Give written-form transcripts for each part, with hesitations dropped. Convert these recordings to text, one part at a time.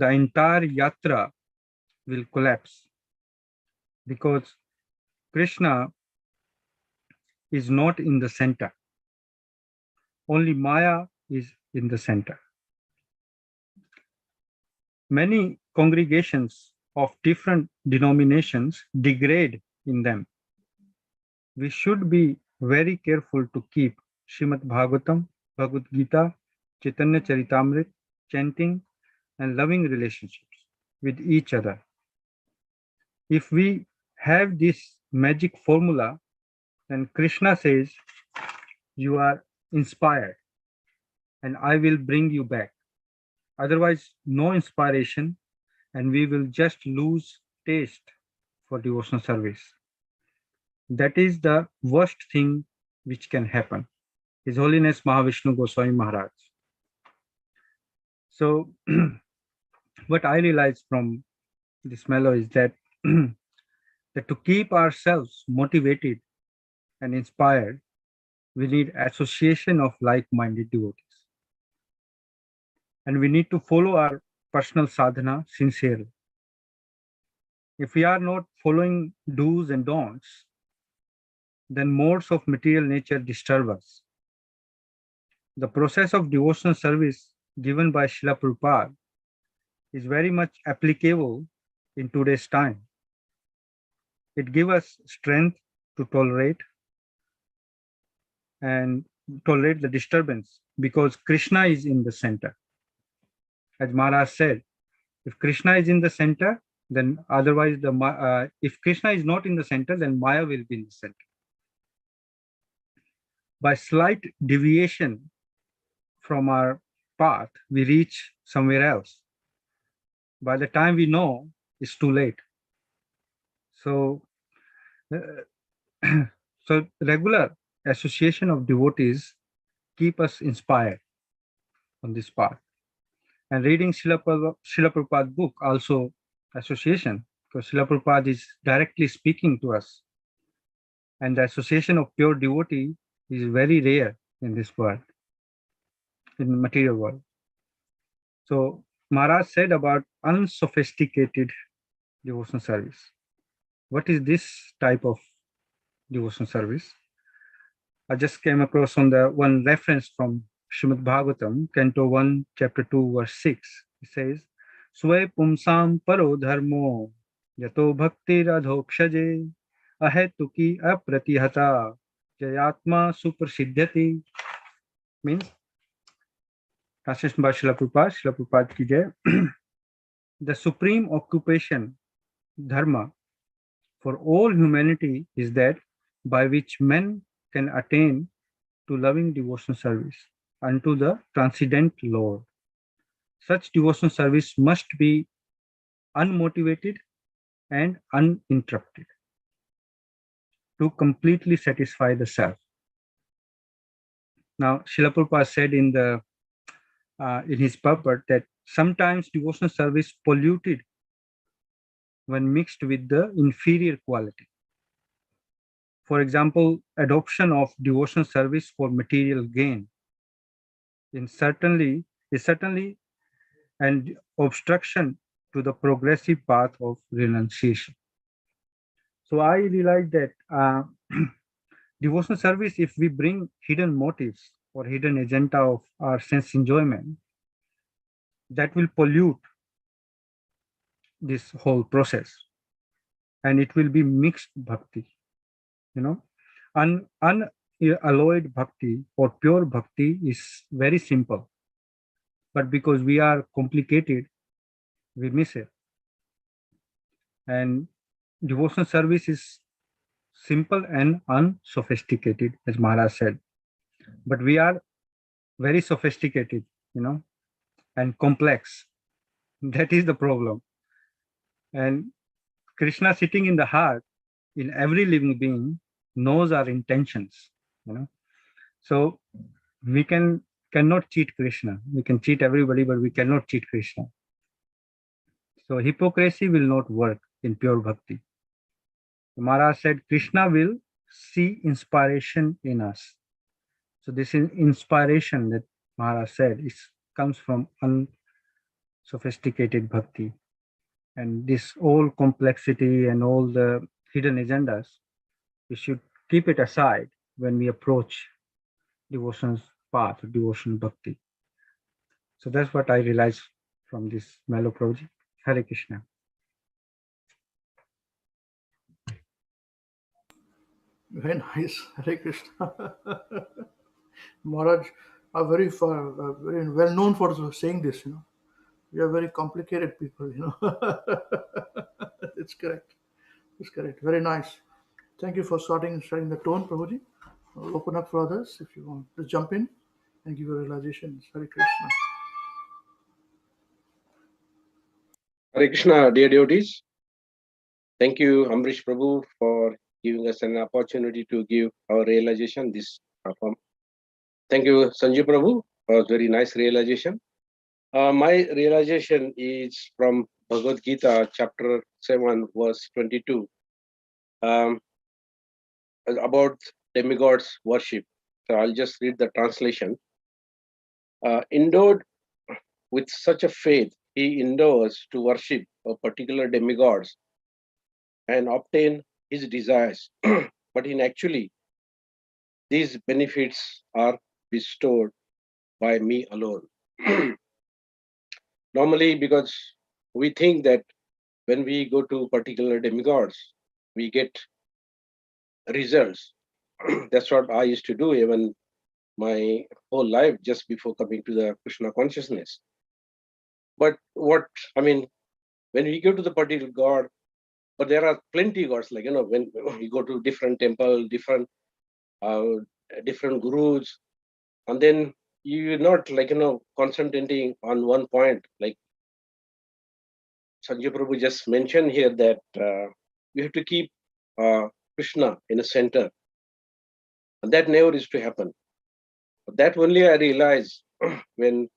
the entire yatra will collapse, because Krishna is not in the center. Only Maya is in the center. Many congregations of different denominations degrade in them. We should be very careful to keep Srimad Bhagavatam, Bhagavad-Gita, Chaitanya Charitamrita, chanting and loving relationships with each other. If we have this magic formula, then Krishna says, you are inspired and I will bring you back. Otherwise, no inspiration, and we will just lose taste for devotional service. That is the worst thing which can happen. His Holiness Mahavishnu Goswami Maharaj. So, what I realized from this mellow is that, that to keep ourselves motivated and inspired, we need association of like-minded devotees. And we need to follow our personal sadhana sincerely. If we are not following do's and don'ts, then modes of material nature disturb us. The process of devotional service given by Srila Prabhupada is very much applicable in today's time. It gives us strength to tolerate the disturbance, because Krishna is in the center. As Maharaj said, if Krishna is in the center, then otherwise if Krishna is not in the center, then Maya will be in the center. By slight deviation from our path, we reach somewhere else. By the time we know, it's too late. So, so regular association of devotees keep us inspired on this path. And reading Srila Prabhupada's book, also association, because Srila Prabhupada is directly speaking to us. And the association of pure devotee is very rare in this world, in the material world. So Maharaj said about unsophisticated devotional service. What is this type of devotional service? I just came across on the one reference from Srimad Bhagavatam, Canto 1, Chapter 2, Verse 6. It says, Sway pumsam paro dharmo yato bhakti radhokshaje ahetuki apratihata jayatma suprasiddhati. Means, translation by Srila Prabhupada ki jai. The supreme occupation, dharma, for all humanity is that by which men can attain to loving devotional service unto the transcendent Lord. Such devotional service must be unmotivated and uninterrupted to completely satisfy the self. Now, Srila Prabhupada said in his purport that sometimes devotional service polluted when mixed with the inferior quality. For example, adoption of devotional service for material gain is certainly an obstruction to the progressive path of renunciation. So I realized that devotional service, if we bring hidden motives or hidden agenda of our sense enjoyment, that will pollute this whole process, and it will be mixed bhakti. Unalloyed bhakti or pure bhakti is very simple, but because we are complicated, we miss it. And devotional service is simple and unsophisticated, as Maharaj said, but we are very sophisticated, and complex. That is the problem. And Krishna sitting in the heart, in every living being, knows our intentions. So we cannot cheat Krishna. We can cheat everybody, but we cannot cheat Krishna. So hypocrisy will not work in pure bhakti. Maharaj said Krishna will see inspiration in us. So this is inspiration that Maharaj said, it comes from sophisticated bhakti. And this all complexity and all the hidden agendas, we should keep it aside when we approach devotion's path, devotional bhakti. So that's what I realized from this Melo project. Hare Krishna. Very nice. Hare Krishna. Maharaj are very very well known for saying this. We are very complicated people. It's correct. It's correct. Very nice. Thank you for starting the tone, Prabhuji. I'll open up for others if you want to jump in and give your realizations. Hare Krishna. Hare Krishna, dear devotees. Thank you, Amrish Prabhu, for giving us an opportunity to give our realization this form. Thank you, Sanjay Prabhu, for very nice realization. My realization is from Bhagavad-Gita, chapter 7, verse 22, about demigods worship. So I'll just read the translation. Endowed with such a faith, he endeavors to worship a particular demigods and obtain his desires. But in actually, these benefits are bestowed by me alone. Normally, because we think that when we go to particular demigods, we get results. That's what I used to do even my whole life just before coming to the Krishna consciousness. But when we go to the particular God, but there are plenty gods, like, when you go to different temple, different gurus, and then you're not concentrating on one point. Like Sanjay Prabhu just mentioned here that we have to keep Krishna in the center. And that never is to happen. But that only I realized when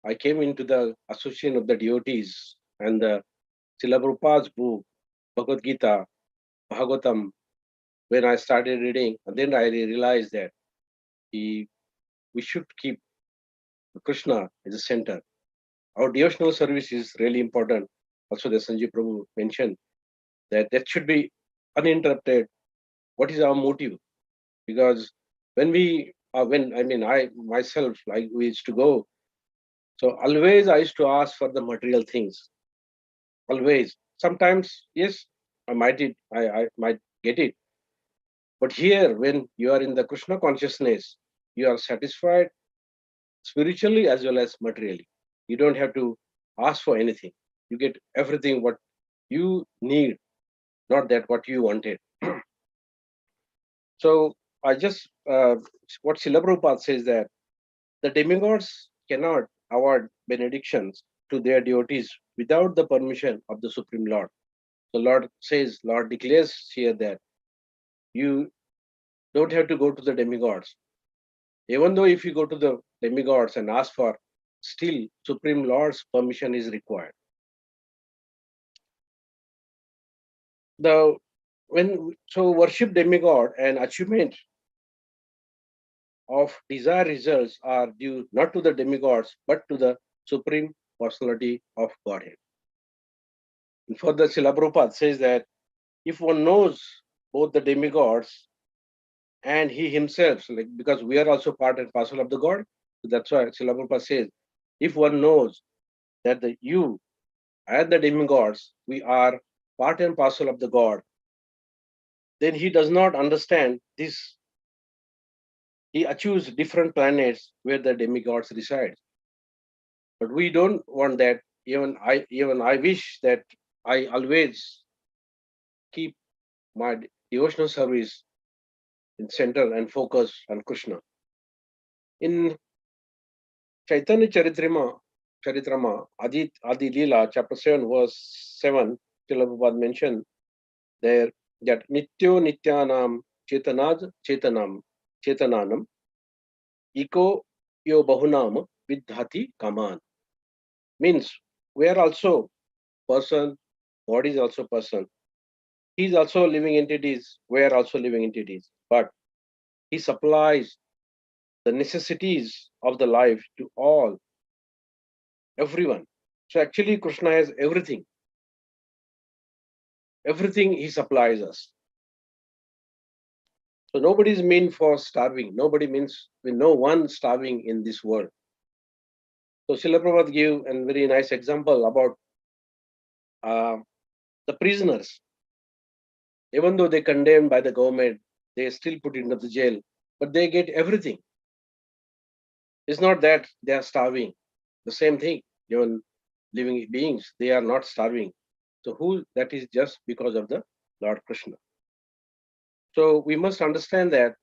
I came into the association of the devotees and the Srila Prabhupada's book, Bhagavad-Gita, Bhāgavatam, when I started reading, and then I realized that we should keep Krishna as the center. Our devotional service is really important. Also, the Sanjay Prabhu mentioned that should be uninterrupted. What is our motive? Because when I myself, like, we used to go, so always I used to ask for the material things. Always. Sometimes, yes, I might get it. But here, when you are in the Krishna consciousness, you are satisfied spiritually as well as materially. You don't have to ask for anything. You get everything what you need, not that what you wanted. So I just, what Srila Prabhupada says, that the demigods cannot award benedictions to their devotees without the permission of the Supreme Lord. The Lord declares here that you don't have to go to the demigods. Even though if you go to the demigods and ask for, still Supreme Lord's permission is required. Worship demigod and achievement of desired results are due not to the demigods, but to the Supreme Personality of Godhead. And further, Srila Prabhupada says that if one knows both the demigods and he himself, because we are also part and parcel of the God, so that's why Srila Prabhupada says, if one knows that you and the demigods, we are part and parcel of the God, then he does not understand this. He achieves different planets where the demigods reside. But we don't want that. Even I wish that I always keep my devotional service in center and focus on Krishna. In Chaitanya Charitrama, Adi Leela, chapter 7, verse 7, Srila Prabhupada mentioned there that Nityo Nityanam Chetananam Iko Yo Bahunam Vidhati Kaman. Means we are also person, God is also person. He is also living entities, we are also living entities. But he supplies the necessities of the life to all. everyone. So actually Krishna has everything. Everything he supplies us. So nobody is meant for starving. No one starving in this world. So Srila Prabhupada gave a very nice example about the prisoners. Even though they condemned by the government, they still put into the jail, but they get everything. It's not that they are starving. The same thing, even living beings, they are not starving. So that is just because of the Lord Krishna. So we must understand that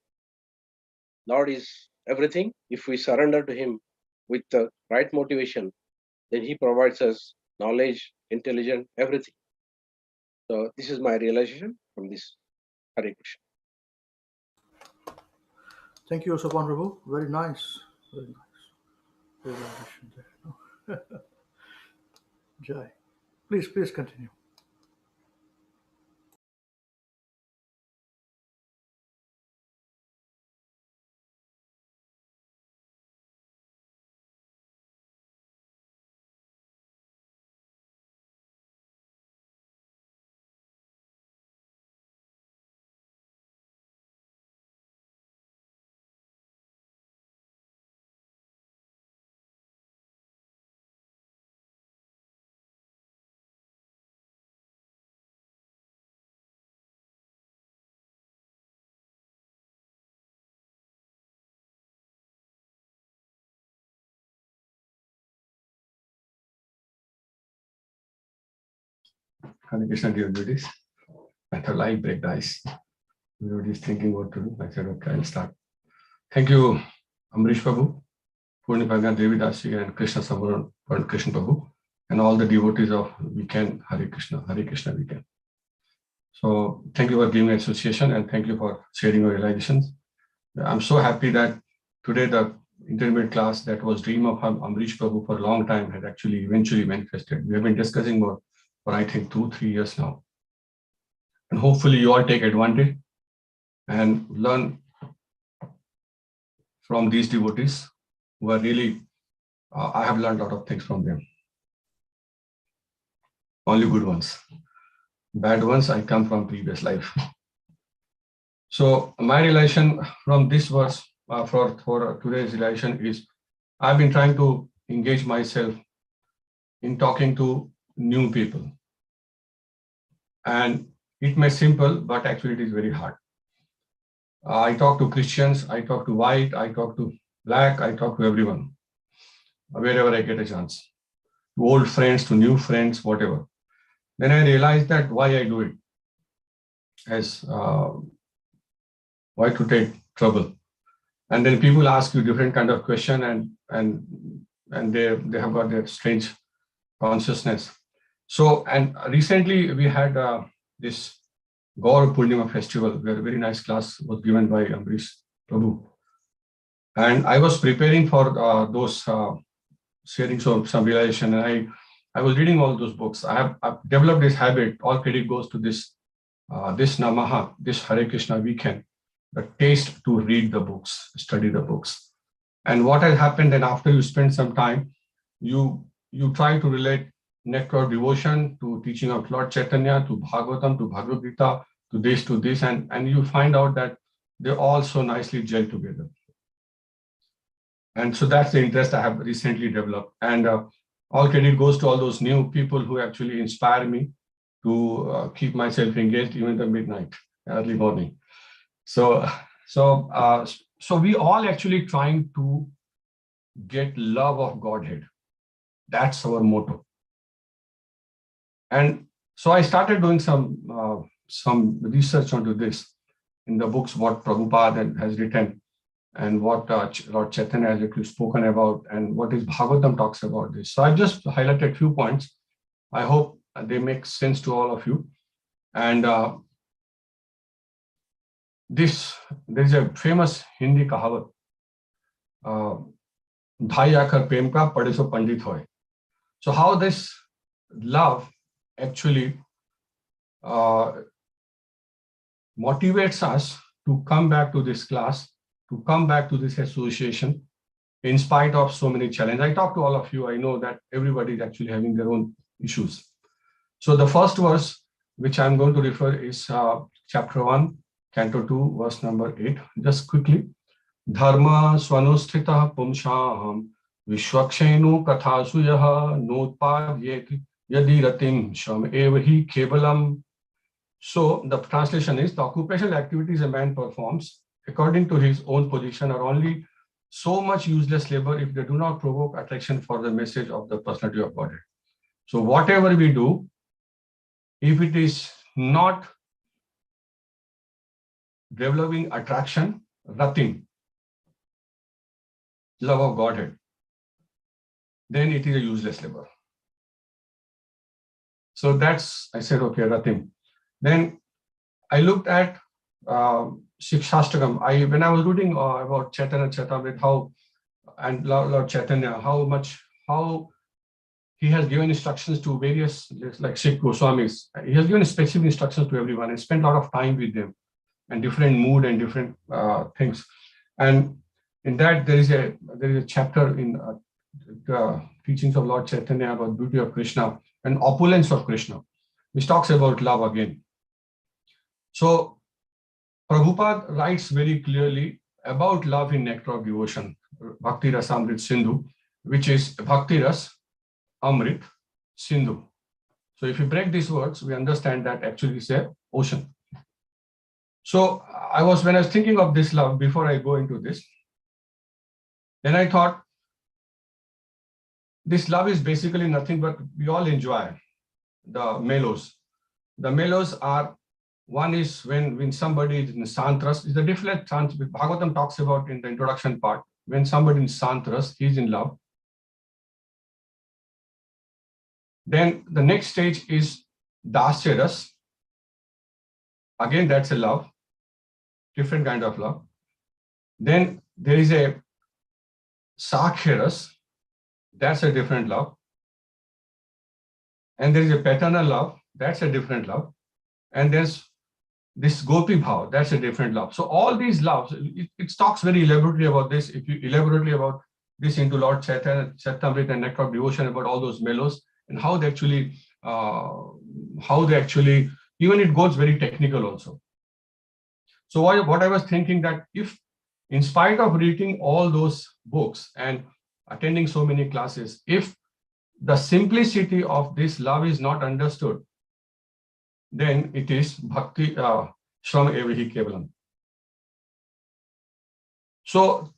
Lord is everything. If we surrender to him with the right motivation, then he provides us knowledge, intelligence, everything. So this is my realization from this. Hare Krishna. Thank you, Sopan Prabhu. Very nice. Very nice. Realization there. Jai. Please continue. Hare Krishna, dear devotees. I thought I break the ice. Everybody is thinking what to do. I said, okay, I'll start. Thank you, Amrish Prabhu, Purnipagna Devi Dasi, and Krishna Samaran, and Krishna Prabhu, and all the devotees of Weekend Hare Krishna Weekend. So thank you for giving association, and thank you for sharing your realizations. I'm so happy that today the intermediate class that was dream of Amrish Prabhu for a long time had actually eventually manifested. We have been discussing more for I think 2-3 years now. And hopefully you all take advantage and learn from these devotees who are really, I have learned a lot of things from them. Only good ones. Bad ones I come from previous life. So my realization from this verse for today's realization is, I've been trying to engage myself in talking to new people. And it may simple, but actually it is very hard. I talk to Christians, I talk to white, I talk to black, I talk to everyone, wherever I get a chance. To old friends, to new friends, whatever. Then I realized that why I do it, as why to take trouble. And then people ask you different kind of question, and they have got their strange consciousness. So, and recently we had this Gaur Purnima festival, where a very nice class was given by Amrish Prabhu. And I was preparing for those sharing some realization, and I was reading all those books. I've developed this habit. All credit goes to this Namaha, this Hare Krishna weekend, the taste to read the books, study the books. And what has happened then after you spend some time, you try to relate nectar of devotion to teaching of Lord Chaitanya, to Bhagavatam, to Bhagavad-Gita, to this, and you find out that they all so nicely gel together. And so that's the interest I have recently developed. And all credit goes to all those new people who actually inspire me to keep myself engaged even the midnight, early morning. So we all actually trying to get love of Godhead. That's our motto. And so I started doing some research onto this in the books, what Prabhupada has written, and what Lord Chaitanya has actually spoken about, and what is Bhagavatam talks about this. So I just highlighted a few points. I hope they make sense to all of you. And there is a famous Hindi kahavat, "Dhai akhar prem ka pade so pandit hoy." So how this love actually motivates us to come back to this class, to come back to this association, in spite of so many challenges. I talk to all of you. I know that everybody is actually having their own issues. So the first verse, which I'm going to refer is chapter 1, canto 2, verse number 8. Just quickly. Dharma swanusthita pumshaham vishwakshenu kathasuyaha notpadyeti yadi ratim sham evahi kevalam. So the translation is, the occupational activities a man performs according to his own position are only so much useless labor if they do not provoke attraction for the message of the personality of Godhead. So whatever we do, if it is not developing attraction, ratim, love of Godhead, then it is a useless labor. So that's, I said, okay, ratim. Then I looked at Shikshashtakam. When I was reading about Chaitanya Charitamrita, how, and Lord Chaitanya, how he has given instructions to various, like Sikh Goswamis. He has given specific instructions to everyone and spent a lot of time with them and different mood and different things. And in that, there is a chapter in the teachings of Lord Chaitanya about beauty of Krishna and opulence of Krishna, which talks about love again. So Prabhupada writes very clearly about love in Nectar of Devotion, Bhakti Rasamrit Sindhu, which is Bhakti Ras Amrit Sindhu. So if you break these words, we understand that actually it's an ocean. So when I was thinking of this love, before I go into this, then I thought, this love is basically nothing but we all enjoy the mellows. The mellows are, one is when somebody is in Santras, is the different chance Bhagavatam talks about in the introduction part. When somebody is Santras, he is in love. Then the next stage is Dasyaras. Again, that's a love, different kind of love. Then there is a Sakhyaras, that's a different love. And there is a paternal love, that's a different love. And there's this Gopi Bhav, that's a different love. So all these loves, it talks very elaborately about this. If you elaborately about this into Lord Chaitanya, Charitamrita and Nectar of Devotion, about all those mellows and how they actually, even it goes very technical also. So what I was thinking that if, in spite of reading all those books and attending so many classes, if the simplicity of this love is not understood, then it is bhakti shram evahi kevalam. So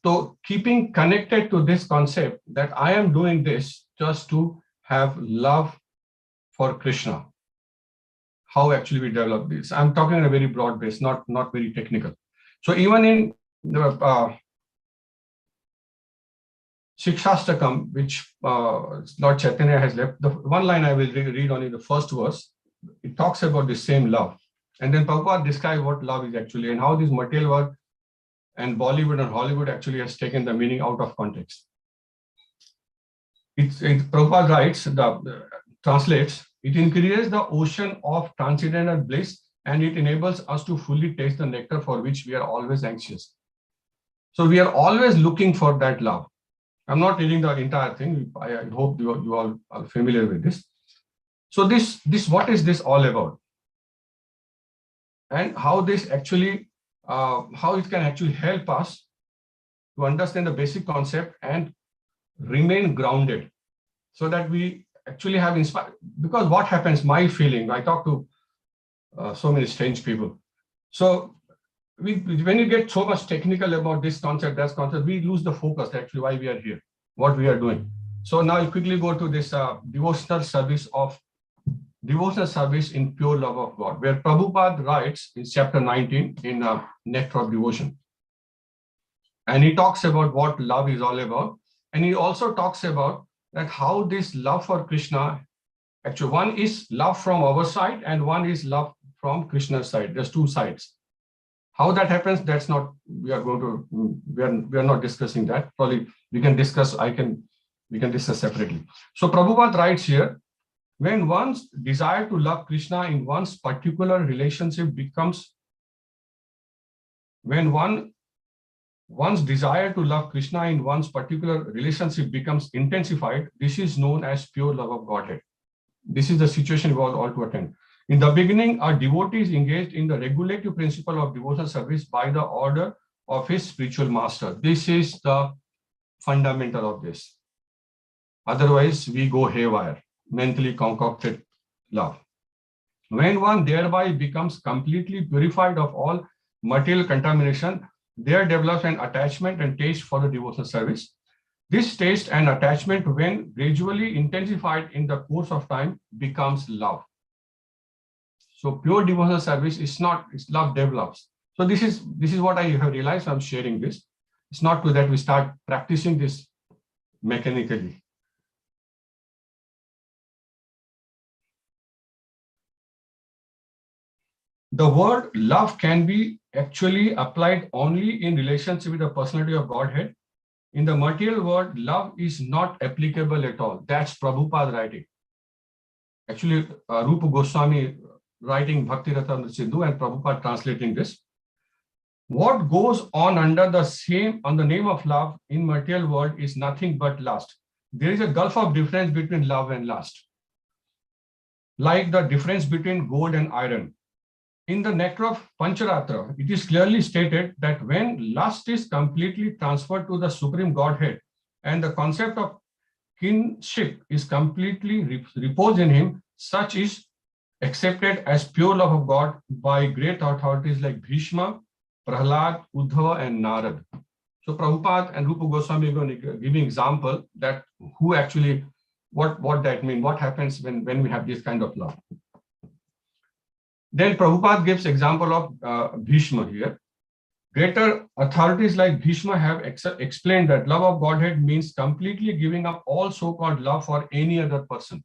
keeping connected to this concept that I am doing this just to have love for Krishna, how actually we develop this. I'm talking on a very broad base, not very technical. So even in the Shikshashtakam, which Lord Chaitanya has left, the one line I will read only the first verse, it talks about the same love. And then Prabhupada describes what love is actually and how this material world and Bollywood and Hollywood actually has taken the meaning out of context. Prabhupada writes, translates, it increases the ocean of transcendental bliss and it enables us to fully taste the nectar for which we are always anxious. So we are always looking for that love. I'm not reading the entire thing. I hope you all are familiar with this. So this what is this all about? And how this actually, how it can actually help us to understand the basic concept and remain grounded so that we actually have inspired. Because what happens, my feeling, I talk to so many strange people. So when you get so much technical about this concept, that concept, we lose the focus actually why we are here, what we are doing. So now I'll quickly go to this devotional service in pure love of God, where Prabhupada writes in chapter 19 in Nectar of Devotion. And he talks about what love is all about. And he also talks about that how this love for Krishna, actually one is love from our side and one is love from Krishna's side. There's two sides. How that happens, that's not, we are not discussing that. Probably we can discuss, we can discuss separately. So Prabhupada writes here, when one's desire to love Krishna in one's particular relationship becomes, when one one's desire to love Krishna in one's particular relationship becomes intensified, this is known as pure love of Godhead. This is the situation we all to attend. In the beginning, a devotee is engaged in the regulative principle of devotional service by the order of his spiritual master. This is the fundamental of this. Otherwise, we go haywire, mentally concocted love. When one thereby becomes completely purified of all material contamination, there develops an attachment and taste for the devotional service. This taste and attachment, when gradually intensified in the course of time, becomes love. So pure devotional service is not, it's love develops. So this is what I have realized. I'm sharing this. It's not to that we start practicing this mechanically. The word love can be actually applied only in relationship with the personality of Godhead. In the material world, love is not applicable at all. That's Prabhupada writing. Actually, Rupa Goswami writing Bhakti Ratamrita Sindhu and Prabhupada translating this. What goes on under the name of love in material world is nothing but lust. There is a gulf of difference between love and lust. Like the difference between gold and iron. In the nectar of Pancharatra, it is clearly stated that when lust is completely transferred to the Supreme Godhead and the concept of kinship is completely reposed in him, such is accepted as pure love of God by great authorities like Bhishma, Prahlad, Uddhava, and Narad. So Prabhupada and Rupa Goswami are giving example that who actually, what that means, what happens when we have this kind of love. Then Prabhupada gives example of Bhishma here. Greater authorities like Bhishma have explained that love of Godhead means completely giving up all so-called love for any other person.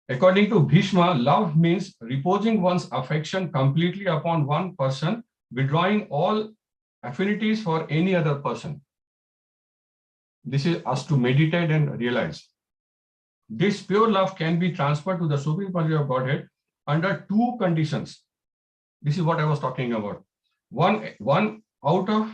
According to Bhishma, love means reposing one's affection completely upon one person, withdrawing all affinities for any other person. This is us to meditate and realize. This pure love can be transferred to the Supreme Personality of Godhead under two conditions. This is what I was talking about. One out of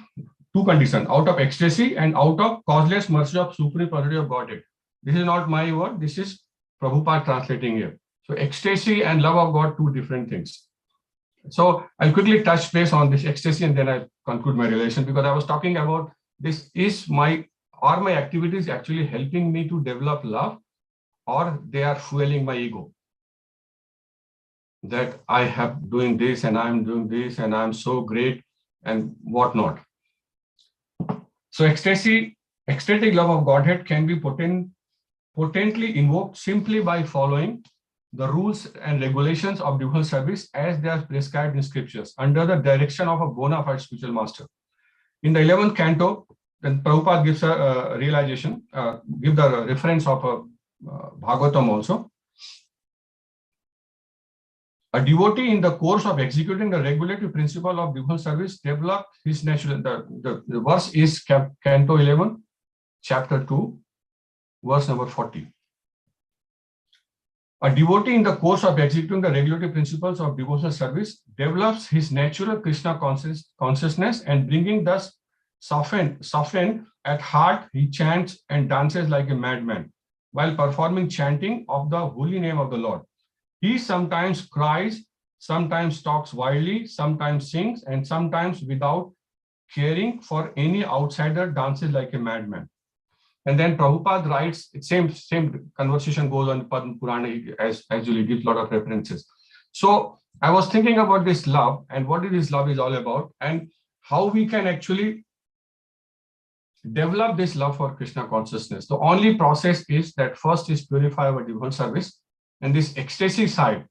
two conditions, out of ecstasy and out of causeless mercy of Supreme Personality of Godhead. This is not my word, this is Prabhupada translating here. So ecstasy and love of God, two different things. So I'll quickly touch base on this ecstasy and then I'll conclude my relation, because I was talking about this is my activities actually helping me to develop love, or they are fueling my ego. That I have doing this and I'm doing this and I'm so great and whatnot. So ecstatic love of Godhead can be potently invoked simply by following the rules and regulations of devotional service as they are prescribed in scriptures under the direction of a bona fide spiritual master. In the 11th canto, then Prabhupada gives a realization, give the reference of a Bhāgavatam also. A devotee in the course of executing the regulative principle of devotional service develops his natural, the verse is Canto 11, Chapter 2, verse number 40. A devotee in the course of executing the regulative principles of devotional service develops his natural Krishna consciousness, and bringing thus softened at heart, he chants and dances like a madman while performing chanting of the holy name of the Lord. He sometimes cries, sometimes talks wildly, sometimes sings, and sometimes without caring for any outsider dances like a madman. And then Prabhupada writes, same conversation goes on in Padma Purana, as usually gives a lot of references. So I was thinking about this love and what this love is all about and how we can actually develop this love for Krishna consciousness. The only process is that first is purify our devotional service, and this ecstasy side,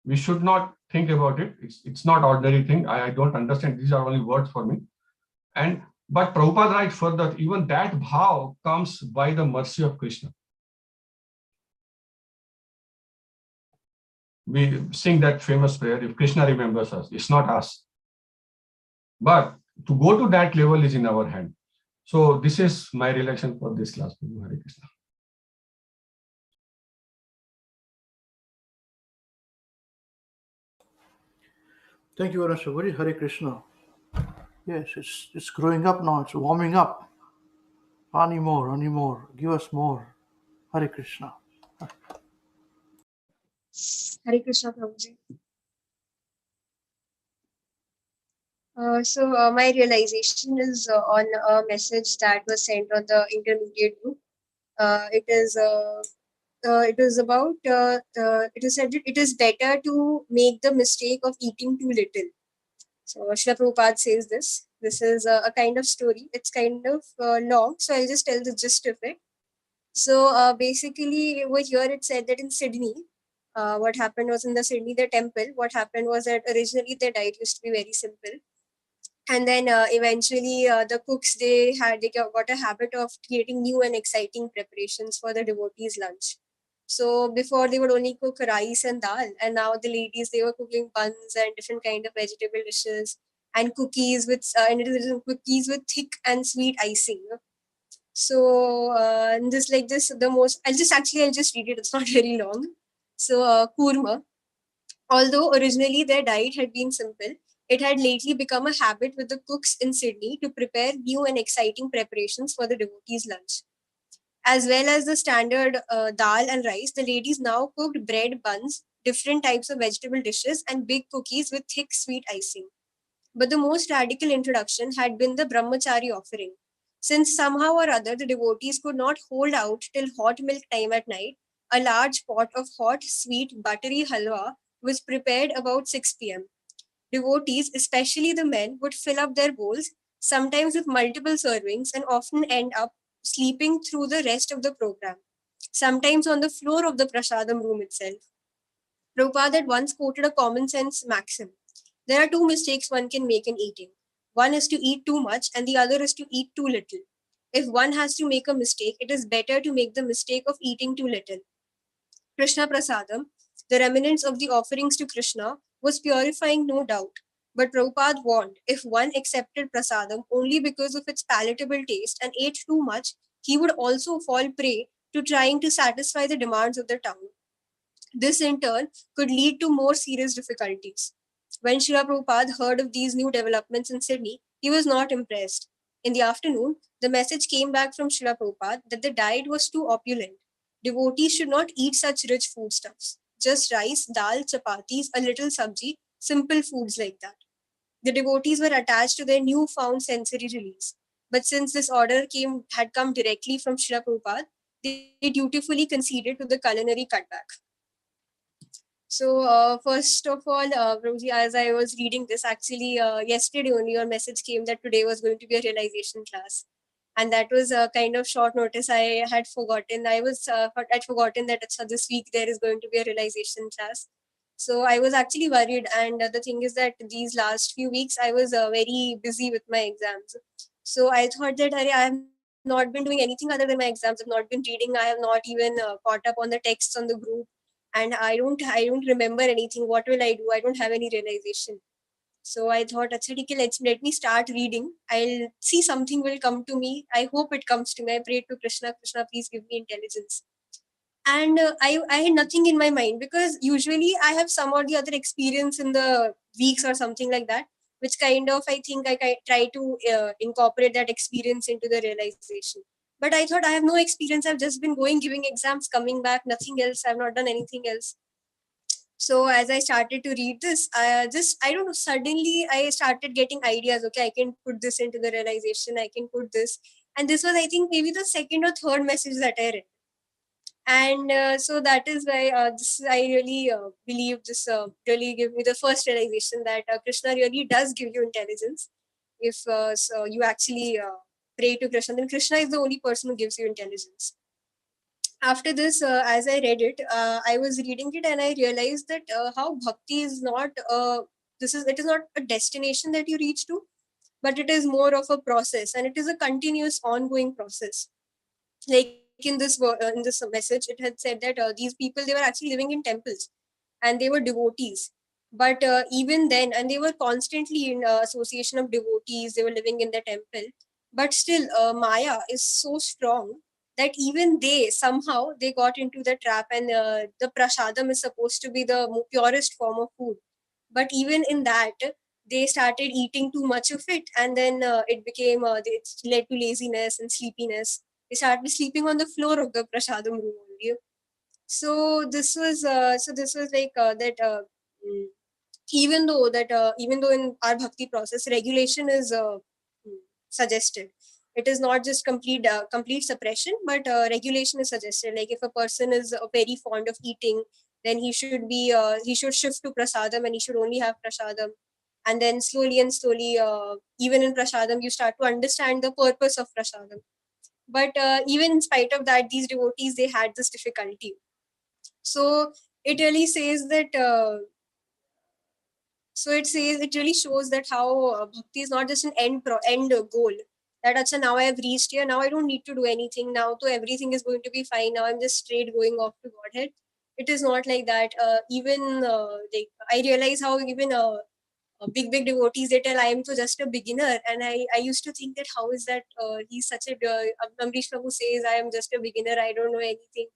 we should not think about it. It's not ordinary thing. I don't understand. These are only words for me. But Prabhupada writes further, even that bhav comes by the mercy of Krishna. We sing that famous prayer, if Krishna remembers us, it's not us. But to go to that level is in our hand. So this is my relation for this class. Hare Krishna. Thank you very much, Subhari. Hare Krishna. Yes, it's growing up now. It's warming up. Ani more, ani more. Give us more. Hare Krishna. Hare Krishna Prabhuji. My realization is on a message that was sent on the intermediate group. It is about it is said that it is better to make the mistake of eating too little. So Srila Prabhupada says this. This is a kind of story. It's kind of long, so I'll just tell the gist of it. So basically, over here it said that in Sydney, what happened was in the Sydney, the temple, what happened was that originally the diet used to be very simple. And then eventually the cooks, they got a habit of creating new and exciting preparations for the devotees' lunch. So before they would only cook rice and dal, and now the ladies, they were cooking buns and different kind of vegetable dishes and cookies with cookies with thick and sweet icing. So this like this the most I'll just read it. It's not very long. So kurma, although originally their diet had been simple, it had lately become a habit with the cooks in Sydney to prepare new and exciting preparations for the devotees' lunch. As well as the standard dal and rice, the ladies now cooked bread, buns, different types of vegetable dishes, and big cookies with thick sweet icing. But the most radical introduction had been the brahmachari offering. Since somehow or other the devotees could not hold out till hot milk time at night, a large pot of hot, sweet, buttery halwa was prepared about 6 p.m. Devotees, especially the men, would fill up their bowls, sometimes with multiple servings, and often end up sleeping through the rest of the program, sometimes on the floor of the prasadam room itself. Prabhupada had once quoted a common sense maxim: there are two mistakes one can make in eating. One is to eat too much, and the other is to eat too little. If one has to make a mistake, it is better to make the mistake of eating too little. Krishna Prasadam, the remnants of the offerings to Krishna, was purifying, no doubt. But Prabhupada warned, if one accepted prasadam only because of its palatable taste and ate too much, he would also fall prey to trying to satisfy the demands of the tongue. This in turn could lead to more serious difficulties. When Srila Prabhupada heard of these new developments in Sydney, he was not impressed. In the afternoon, the message came back from Srila Prabhupada that the diet was too opulent. Devotees should not eat such rich foodstuffs. Just rice, dal, chapatis, a little sabji, simple foods like that. The devotees were attached to their newfound sensory release. But since this order had come directly from Srila Prabhupada, they dutifully conceded to the culinary cutback. So first of all, Prabhuji, as I was reading this, actually yesterday only your message came that today was going to be a realization class. And that was a kind of short notice. I had forgotten. I'd forgotten that this week there is going to be a realization class. So I was actually worried. And the thing is that these last few weeks, I was very busy with my exams. So I thought that I have not been doing anything other than my exams. I've not been reading. I have not even caught up on the texts on the group, and I don't remember anything. What will I do? I don't have any realization. So I thought, let me start reading. I'll see something will come to me. I hope it comes to me. I prayed to Krishna, Krishna, please give me intelligence. And I had nothing in my mind, because usually I have some or the other experience in the weeks or something like that, which kind of I think I try to incorporate that experience into the realization. But I thought I have no experience. I've just been going, giving exams, coming back, nothing else. I've not done anything else. So as I started to read this, I don't know, suddenly I started getting ideas. Okay, I can put this into the realization. I can put this. And this was, I think, maybe the second or third message that I read. And so that is why I really believe this really gave me the first realization that Krishna really does give you intelligence. If so you actually pray to Krishna, then Krishna is the only person who gives you intelligence. After this, as I read it, I was reading it and I realized that how bhakti is not it is not a destination that you reach to, but it is more of a process, and it is a continuous, ongoing process. Like in this message, it had said that these people, they were actually living in temples, and they were devotees. But even then, and they were constantly in association of devotees. They were living in the temple, but still, Maya is so strong that even they somehow they got into the trap. And the prasadam is supposed to be the purest form of food, But even in that, they started eating too much of it, and then it became it led to laziness and sleepiness. They started sleeping on the floor of the prasadam room only. So this was like that. Even though in our bhakti process regulation is suggested, it is not just complete suppression, but regulation is suggested. Like if a person is very fond of eating, then he should shift to prasadam, and he should only have prasadam. And then slowly, even in prasadam, you start to understand the purpose of prasadam. But even in spite of that, these devotees, they had this difficulty. So it really says that it really shows that how bhakti is not just an end goal. That acha, now I have reached here, now I don't need to do anything, now so everything is going to be fine, now I'm just straight going off to Godhead. It is not like that. Even like I realize how even big devotees, they tell I am so just a beginner, and I used to think that how is that he's such a Amrish Prabhu says I am just a beginner, I don't know anything,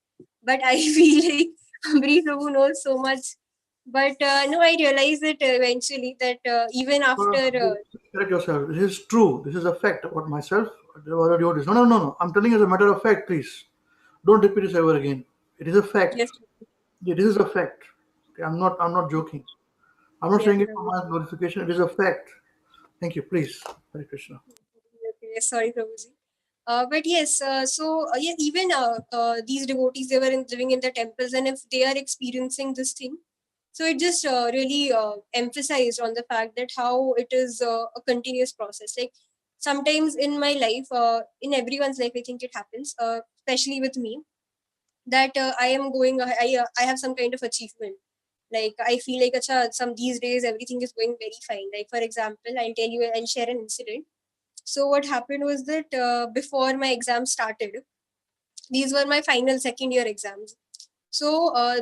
but I feel like Amrish Prabhu knows so much. But no, I realized that eventually that even after Correct yourself. This is true. This is a fact about myself. The other devotees. No. I'm telling you as a matter of fact, please. Don't repeat this ever again. It is a fact. yes, Yeah, this is a fact. Okay, I'm not joking. I'm not yes, saying it for Prabhu. my glorification. It is a fact. Thank you. Please. Hare Krishna. Okay, sorry, Prabhuji. But yes, yeah, even these devotees, they were living in the temples, and if they are experiencing this thing, so it just really emphasized on the fact that how it is a continuous process. Like sometimes in my life, in everyone's life, I think it happens, especially with me, that I am going, I have some kind of achievement. Like I feel like acha, some these days everything is going very fine. Like for example, I'll share an incident. So what happened was that before my exam started, these were my final second year exams. So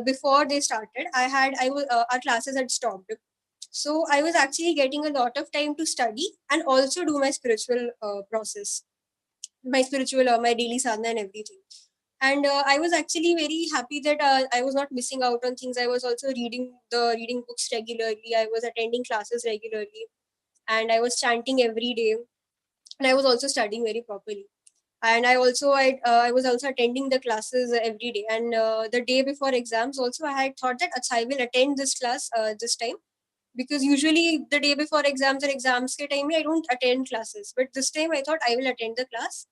before they started, our classes had stopped. So I was actually getting a lot of time to study and also do my spiritual process, my daily sadhana and everything. And I was actually very happy that I was not missing out on things. I was also reading books regularly. I was attending classes regularly, and I was chanting every day, and I was also studying very properly. And I was also attending the classes every day. And the day before exams also, I had thought that I will attend this class this time, because usually the day before exams or exams ke time I don't attend classes, but this time I thought I will attend the class.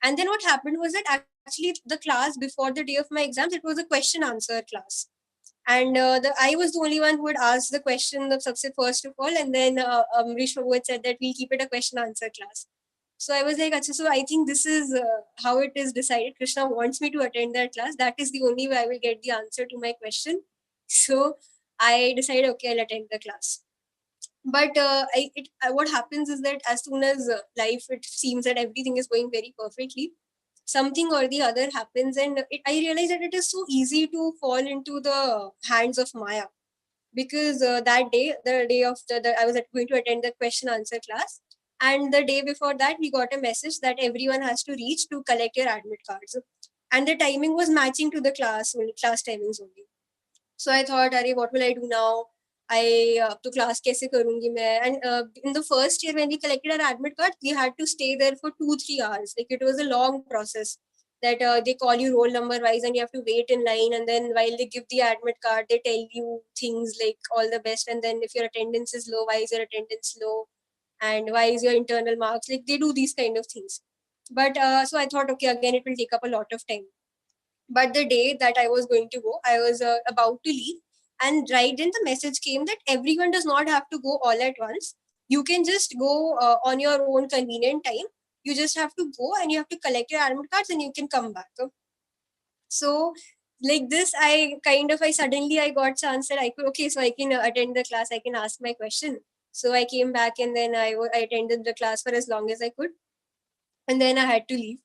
And then what happened was that actually the class before the day of my exams, it was a question answer class. And I was the only one who had asked the question of subset first of all, and then Amrish Prabhu had said that we'll keep it a question answer class. So I was like, Achha, so I think this is how it is decided. Krishna wants me to attend that class. That is the only way I will get the answer to my question. So I decided, okay, I'll attend the class. But what happens is that as soon as life, it seems that everything is going very perfectly, something or the other happens, and I realized that it is so easy to fall into the hands of Maya. Because that day, the day of I was going to attend the question answer class, and the day before that, we got a message that everyone has to reach to collect your admit cards, and the timing was matching to the class timings only. So I thought, Arey, what will I do now? I to class kaise karungi main? And in the first year when we collected our admit card, we had to stay there for 2-3 hours. Like it was a long process. That they call you roll number wise, and you have to wait in line. And then while they give the admit card, they tell you things like all the best. And then if your attendance is low, why is your attendance low? And why is your internal marks? Like they do these kind of things. But so I thought, okay, again it will take up a lot of time. But the day that I was going to go, I was about to leave, and right then the message came that everyone does not have to go all at once. You can just go on your own convenient time. You just have to go and you have to collect your admit cards and you can come back. So like this, I suddenly I got chance that I could, okay, so I can attend the class, I can ask my question. So I came back, and then I attended the class for as long as I could, and then I had to leave.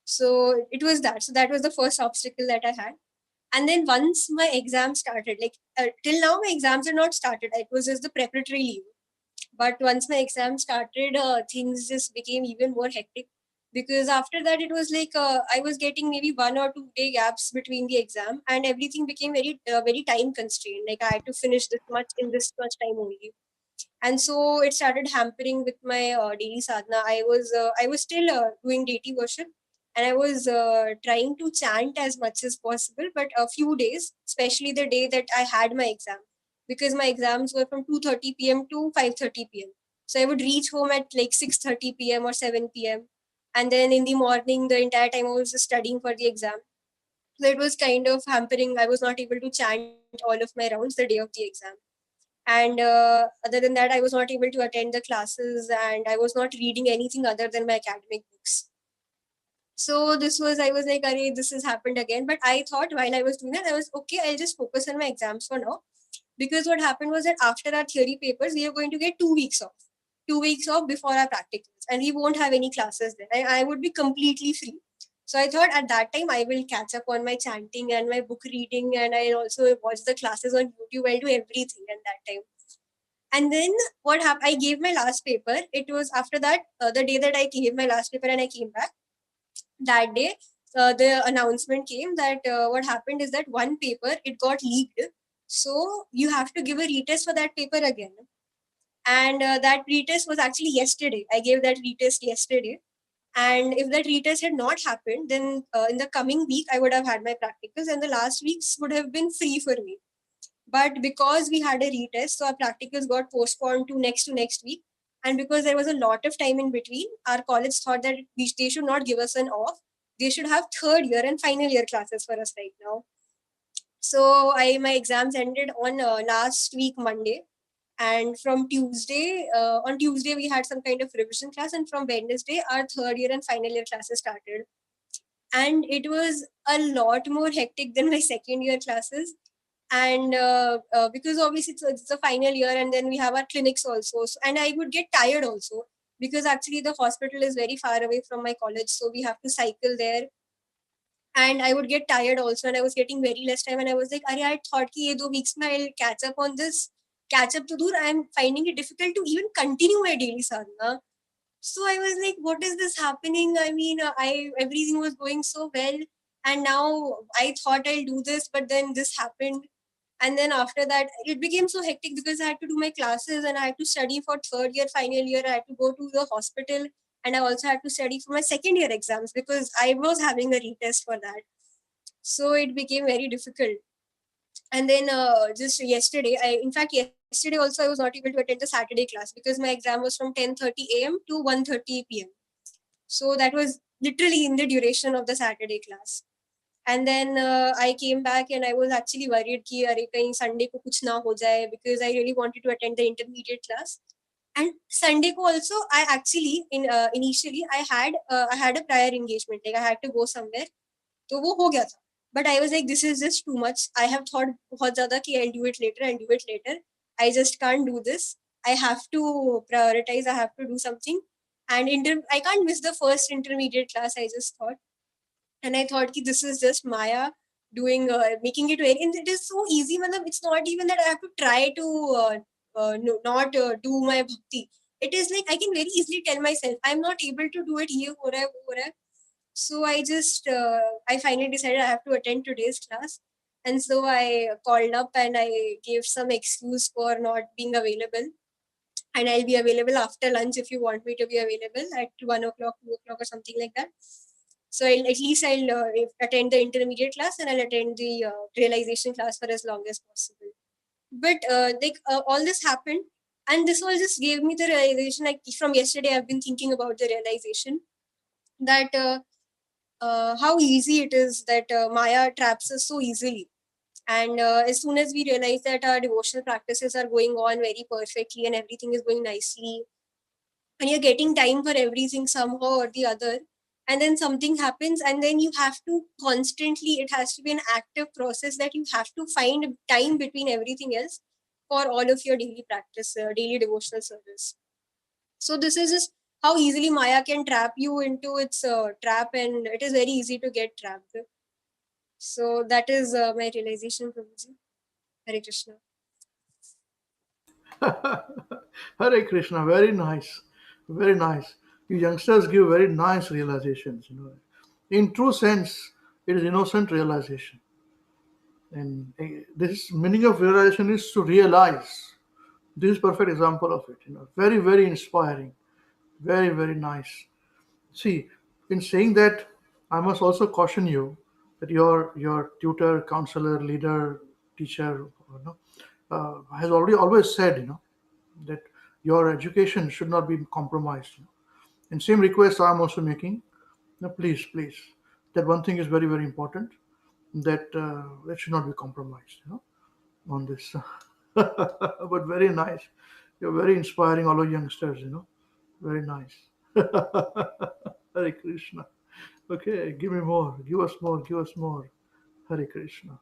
So it was that. So that was the first obstacle that I had. And then once my exam started, like till now my exams are not started. It was just the preparatory leave. But once my exam started, things just became even more hectic, because after that it was like I was getting maybe 1 or 2 day gaps between the exam, and everything became very time constrained. Like I had to finish this much in this much time only, and so it started hampering with my daily sadhana. I was still doing deity worship, and I was trying to chant as much as possible. But a few days, especially the day that I had my exam, because my exams were from 2:30 p.m. to 5:30 p.m. So I would reach home at like 6:30 p.m. or 7 p.m. And then in the morning, the entire time I was just studying for the exam. So it was kind of hampering. I was not able to chant all of my rounds the day of the exam. And other than that, I was not able to attend the classes, and I was not reading anything other than my academic books. So this was, I was like, Arey, this has happened again. But I thought while I was doing that, I was okay, I'll just focus on my exams for now. Because what happened was that after our theory papers, we are going to get 2 weeks off. 2 weeks off before our practicals. And we won't have any classes then. I would be completely free. So I thought at that time I will catch up on my chanting and my book reading, and I'll also watch the classes on YouTube. I'll do everything at that time. And then what happened? I gave my last paper. It was after that, the day that I gave my last paper and I came back, that day, the announcement came that what happened is that one paper, it got leaked. So you have to give a retest for that paper again. And that retest was actually yesterday. I gave that retest yesterday. And if that retest had not happened, then in the coming week, I would have had my practicals, and the last weeks would have been free for me. But because we had a retest, so our practicals got postponed to next week. And because there was a lot of time in between, our college thought that they should not give us an off. They should have third year and final year classes for us right now. So my exams ended on last week Monday, and from on Tuesday we had some kind of revision class, and from Wednesday our third year and final year classes started. And it was a lot more hectic than my second year classes. And because obviously it's a final year, and then we have our clinics also. So, and I would get tired also, because actually the hospital is very far away from my college, so we have to cycle there. And I would get tired also, and I was getting very less time. And I was like, I thought ki ye 2 weeks mein I'll catch up on this. Catch up to do. I'm finding it difficult to even continue my daily sadhana. So I was like, what is this happening? I mean, everything was going so well, and now I thought I'll do this, but then this happened. And then after that, it became so hectic because I had to do my classes, and I had to study for third year, final year. I had to go to the hospital, and I also had to study for my second year exams because I was having a retest for that. So it became very difficult. And then just yesterday, in fact, yesterday also I was not able to attend the Saturday class because my exam was from 10:30 a.m. to 1:30 p.m. So that was literally in the duration of the Saturday class. And then I came back, and I was actually worried कि अरे कहीं Sunday को कुछ ना हो जाए, because I really wanted to attend the intermediate class. And Sunday को also I actually initially I had a prior engagement, like I had to go somewhere, तो वो हो गया था. But I was like, this is just too much. I have thought बहुत ज़्यादा कि I'll do it later. I just can't do this. I have to prioritize. I have to do something. And I can't miss the first intermediate class, I just thought. And I thought ki this is just Maya doing, making it very, and it is so easy. It's not even that I have to try to not do my bhakti. It is like I can very easily tell myself, I'm not able to do it. Ye ho raha hai, wo ho raha hai. So I finally decided I have to attend today's class. And so I called up and I gave some excuse for not being available. And I'll be available after lunch if you want me to be available at 1 o'clock, 2 o'clock, or something like that. So I'll attend the intermediate class, and I'll attend the realization class for as long as possible. But all this happened, and this all just gave me the realization. Like from yesterday, I've been thinking about the realization that how easy it is that Maya traps us so easily. And as soon as we realize that our devotional practices are going on very perfectly and everything is going nicely, and you're getting time for everything somehow or the other, and then something happens, and then you have to constantly, it has to be an active process that you have to find time between everything else for all of your daily practice, daily devotional service. So this is just how easily Maya can trap you into its trap, and it is very easy to get trapped. So that is my realization, Prabhuji. Hare Krishna. Hare Krishna, very nice, very nice. You youngsters give very nice realizations. In true sense, it is innocent realization. And this meaning of realization is to realize. This is perfect example of it. Very, very inspiring. Very, very nice. See, in saying that, I must also caution you that your tutor, counselor, leader, teacher, has already always said, that your education should not be compromised. And same request I am also making. Please, please, that one thing is very, very important. That should not be compromised. On this. But very nice. You're very inspiring, all of youngsters. Very nice. Hare Krishna. Okay, give me more. Give us more. Give us more. Hare Krishna.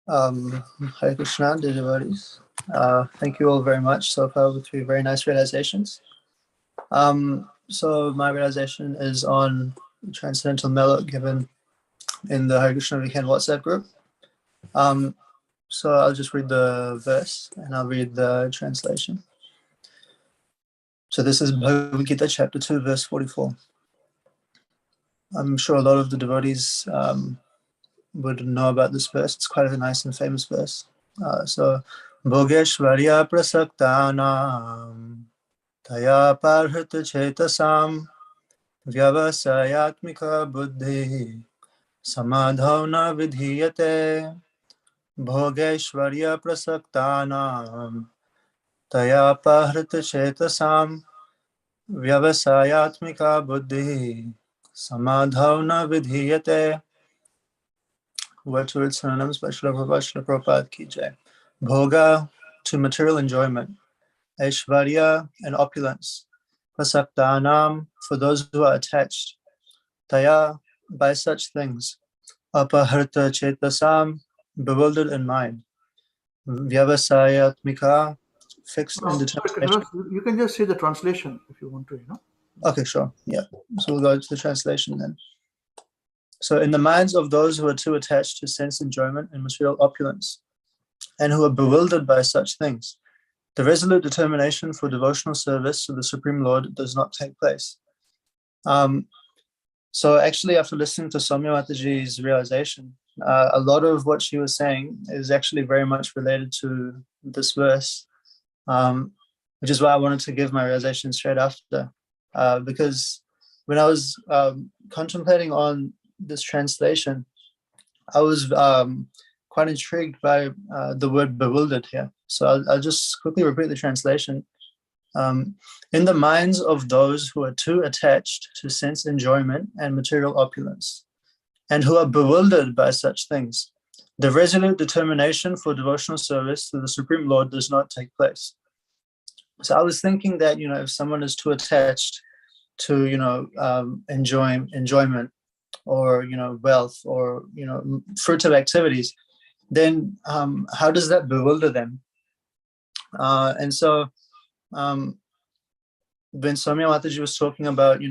Hare Krishna, dear devotees. Thank you all very much so far with three very nice realizations. So my realization is on transcendental mellow given in the Hare Krishna weekend WhatsApp group. So I'll just read the verse and I'll read the translation. So this is Bhagavad-Gita chapter 2 verse 44. I'm sure a lot of the devotees would know about this verse. It's quite a nice and famous verse. So Bhogeshvarya prasaktanam taya parhita chetasam vyavasayatmika buddhi samadhavna vidhiyate. Bhogeshvarya prasaktanam taya parhita chetasam vyavasayatmika buddhi samadhavna vidhiyate. Word to its synonyms by Srila Prabhupada Ki Jai. Bhoga, to material enjoyment. Aishvarya, and opulence. Prasaktanam, for those who are attached. Taya, by such things. Apaharta chetasam, bewildered in mind. Vyavasayatmika, fixed in determination. You can just say the translation if you want to, Okay, sure. Yeah. So we'll go to the translation then. So in the minds of those who are too attached to sense enjoyment and material opulence, and who are bewildered by such things, the resolute determination for devotional service to the Supreme Lord does not take place. So actually, after listening to Soumya Mataji's realization, a lot of what she was saying is actually very much related to this verse, which is why I wanted to give my realization straight after. Because when I was contemplating on this translation, I was quite intrigued by the word bewildered here. So I'll just quickly repeat the translation. In the minds of those who are too attached to sense enjoyment and material opulence, and who are bewildered by such things, the resolute determination for devotional service to the Supreme Lord does not take place. So I was thinking that, if someone is too attached to, enjoyment, or wealth, or fruitive activities, then how does that bewilder them? And so when Soumya Mataji was talking about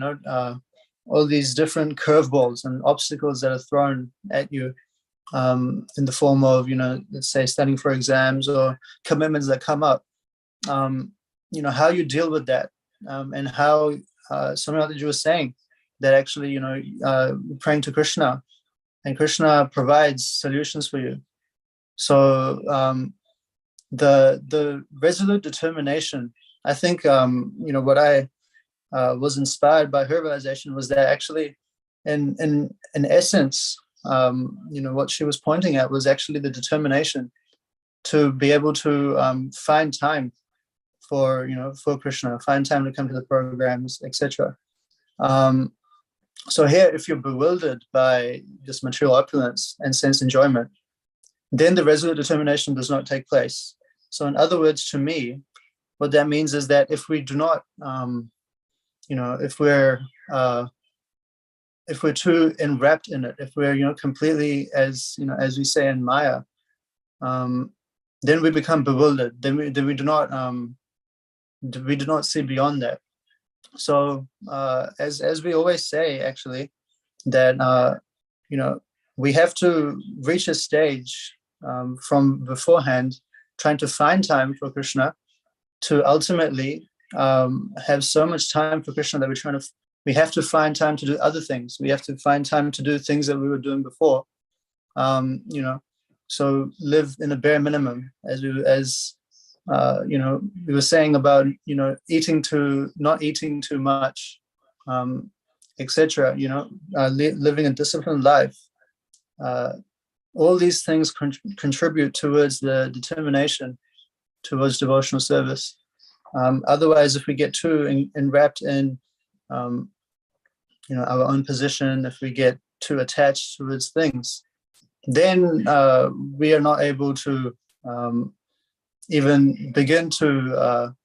all these different curveballs and obstacles that are thrown at you in the form of let's say studying for exams or commitments that come up, how you deal with that, and how Soumya Mataji was saying that actually praying to Krishna, and Krishna provides solutions for you. So the resolute determination, I think what I was inspired by her realization was that actually in essence what she was pointing at was actually the determination to be able to find time for Krishna, find time to come to the programs, etc. So here, if you're bewildered by this material opulence and sense enjoyment, then the resolute determination does not take place. So in other words, to me, what that means is that if we do not, if we're if we're too enwrapped in it, if we're completely, as as we say in Maya, then we become bewildered. Then we do not see beyond that. So as we always say, actually, that we have to reach a stage from beforehand, trying to find time for Krishna, to ultimately have so much time for Krishna that we have to find time to do other things. We have to find time to do things that we were doing before. So live in a bare minimum, as we were saying about not eating too much, etc. Living a disciplined life. All these things contribute towards the determination towards devotional service. Otherwise, if we get too enwrapped in our own position, if we get too attached towards things, then we are not able to even begin to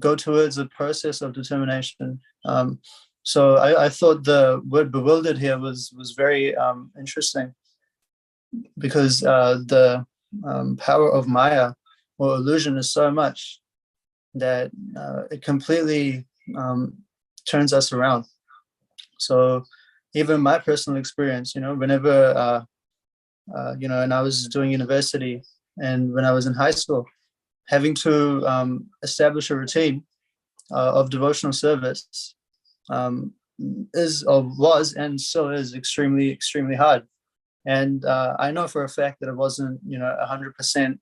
go towards the process of determination. So I thought the word bewildered here was very interesting, because the power of Maya or illusion is so much that it completely turns us around. So even my personal experience, whenever and I was doing university, and when I was in high school, having to establish a routine of devotional service was and still is extremely, extremely hard. And I know for a fact that it wasn't 100%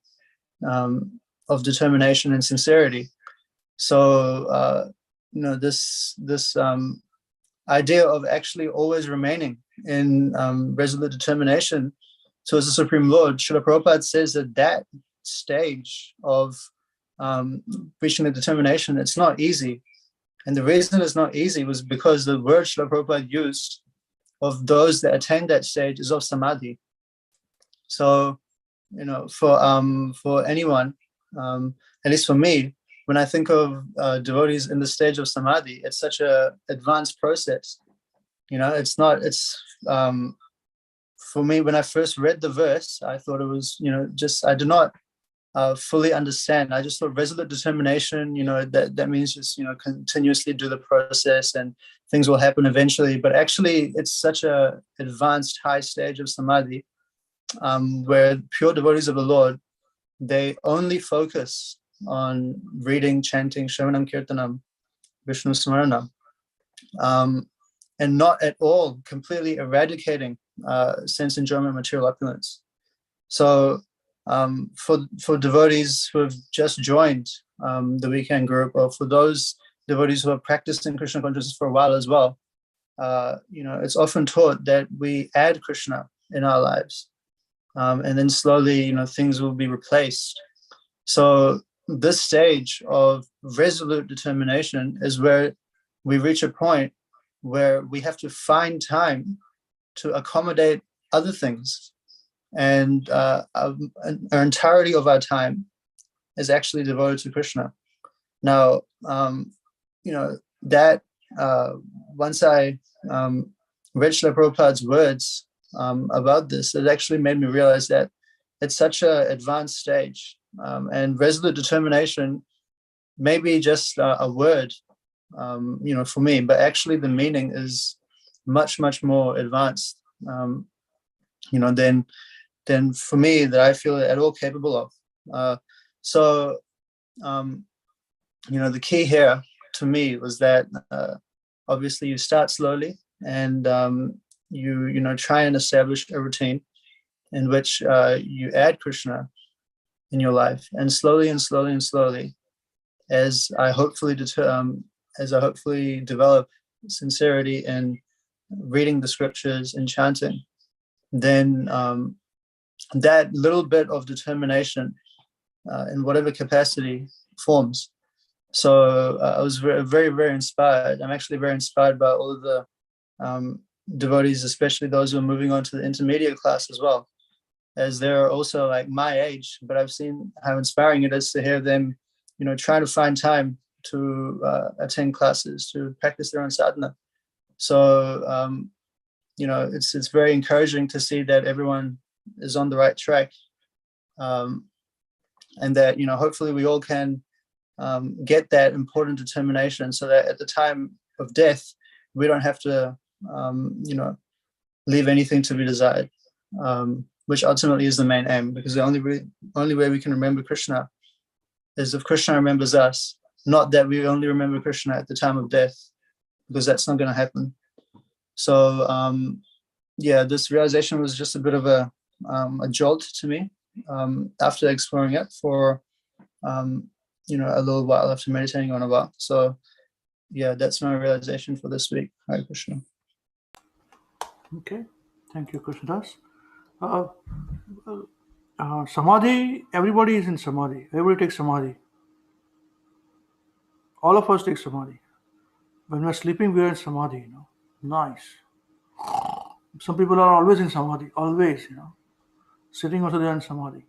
of determination and sincerity. So this idea of actually always remaining in resolute determination towards the Supreme Lord, Srila Prabhupada says that stage of reaching the determination, it's not easy. And the reason it's not easy was because the word Srila Prabhupada used of those that attain that stage is of samadhi. So, for anyone, at least for me, when I think of devotees in the stage of samadhi, it's such a advanced process. For me, when I first read the verse, I thought it was, I did not fully understand. I just thought resolute determination, that means just, continuously do the process and things will happen eventually. But actually, it's such a advanced high stage of samadhi, where pure devotees of the Lord, they only focus on reading, chanting, Shravanam Kirtanam, Vishnu Smaranam, and not at all completely eradicating sense enjoyment, material opulence. So for devotees who have just joined the weekend group, or for those devotees who have practiced in Krishna consciousness for a while as well, it's often taught that we add Krishna in our lives, and then slowly, things will be replaced. So this stage of resolute determination is where we reach a point where we have to find time to accommodate other things, and our entirety of our time is actually devoted to Krishna. Now, that once I read Srila Prabhupada's words about this, it actually made me realize that it's such an advanced stage, and resolute determination may be just a word, for me, but actually the meaning is much, much more advanced, than for me, that I feel at all capable of. So the key here to me was that obviously you start slowly, and you try and establish a routine in which you add Krishna in your life, and slowly and slowly and slowly, as I hopefully develop sincerity in reading the scriptures and chanting, then that little bit of determination in whatever capacity forms. So I was very, very, very inspired. I'm actually very inspired by all of the devotees, especially those who are moving on to the intermediate class as well, as they're also like my age, but I've seen how inspiring it is to hear them, trying to find time to attend classes, to practice their own sadhana. So it's very encouraging to see that everyone is on the right track, and that hopefully we all can get that important determination, so that at the time of death we don't have to leave anything to be desired, which ultimately is the main aim, because the only way we can remember Krishna is if Krishna remembers us, not that we only remember Krishna at the time of death, because that's not going to happen. So this realization was just a bit of a jolt to me after exploring it for a little while, after meditating on a while. So that's my realization for this week. Hare Krishna. Okay, thank you, Krishnadas. Samadhi, everybody is in Samadhi. Everybody takes Samadhi. All of us take Samadhi. When we're sleeping, we're in Samadhi, Nice. Some people are always in Samadhi, always, Sitting also they are in Samadhi.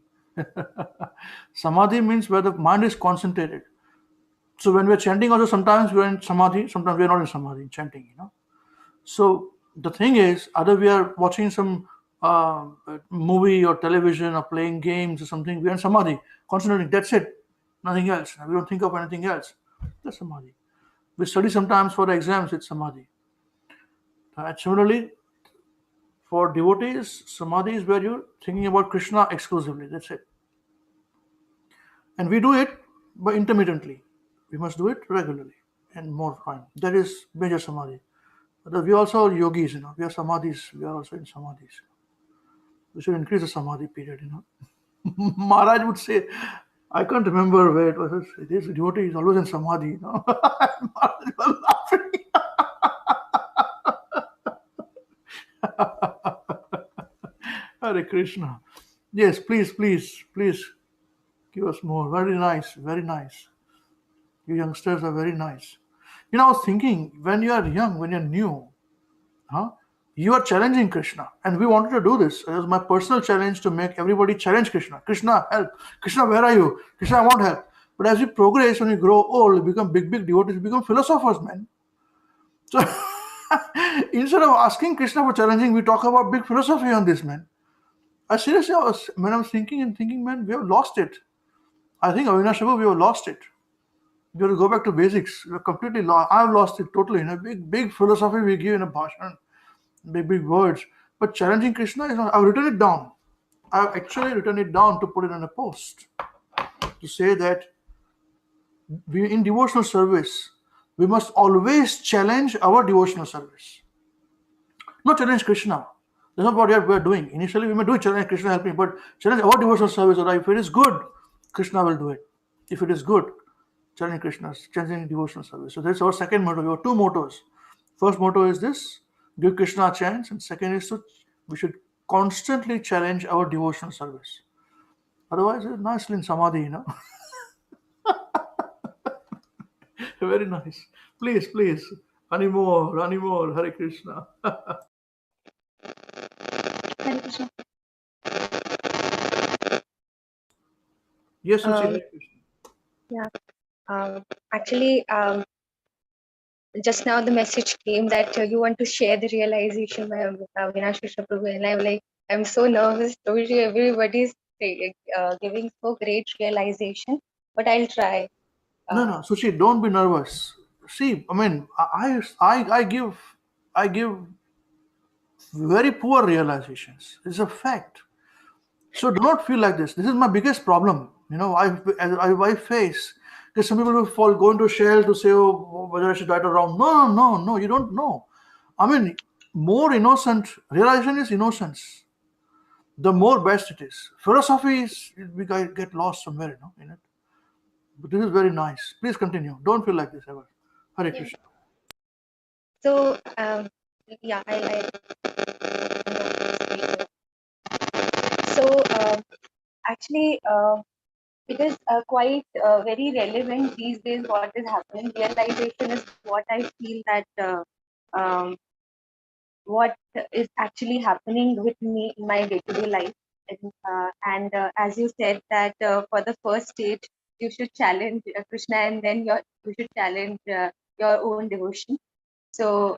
Samadhi means where the mind is concentrated. So when we're chanting also, sometimes we're in Samadhi, sometimes we're not in Samadhi, chanting, So the thing is, either we are watching some movie or television or playing games or something, we're in Samadhi, concentrating, that's it, nothing else. We don't think of anything else. That's Samadhi. We study sometimes for the exams, it's Samadhi. And similarly, for devotees, Samadhi is where you're thinking about Krishna exclusively, that's it. And we do it by intermittently. We must do it regularly and more time. That is major Samadhi. But we also are yogis, we are Samadhis, we are also in Samadhis. We should increase the Samadhi period, Maharaj would say, I can't remember where it was. This devotee is always in Samadhi, Maharaj was laughing. Hare Krishna. Yes, please give us more. Very nice, very nice. You youngsters are very nice. I was thinking, when you are young, when you're new, you are challenging Krishna. And we wanted to do this. It was my personal challenge to make everybody challenge Krishna. Krishna, help. Krishna, where are you? Krishna, I want help. But as you progress, when you grow old, you become big devotees, you become philosophers, man. So instead of asking Krishna for challenging, we talk about big philosophy on this, man. I seriously, when I was thinking, man, we have lost it. I think Avinashabu, we have lost it. We have to go back to basics. We're completely lost. I've lost it totally. In a big philosophy we give in a bhashan, big words. But challenging Krishna is not. I've written it down. I've actually written it down to put it in a post. To say that we, in devotional service, we must always challenge our devotional service. Not challenge Krishna. That's not what we're doing. Initially, we may do challenge Krishna, help me, but challenge our devotional service. Or if it is good, Krishna will do it. If it is good, challenging Krishna's, challenging devotional service. So that's our second motto. We have two mottos. First motto is this: give Krishna a chance, and second is we should constantly challenge our devotional service. Otherwise, it's nicely in Samadhi, Very nice. Please, any more, Hare Krishna. Hare Krishna. Yes, Suchi, Hare Krishna. Actually, just now the message came that you want to share the realization by Avinash Krishna Prabhu, and I'm like, I'm so nervous. Told you everybody's giving so great realization, but I'll try. No, Suchi, don't be nervous. See, I mean, I give very poor realizations. It's a fact. So do not feel like this. This is my biggest problem. I face. Because some people will go into shell to say, oh, whether I should write or wrong. No, you don't know. I mean, more innocent, realization is innocence. The more best it is. Philosophy is, we get lost somewhere, in it. But this is very nice. Please continue. Don't feel like this ever. Hare Krishna. So, So, actually, it is quite very relevant these days. What is happening? Realization is what I feel that what is actually happening with me in my day-to-day life. And as you said that for the first stage, you should challenge Krishna, and then you should challenge your own devotion. So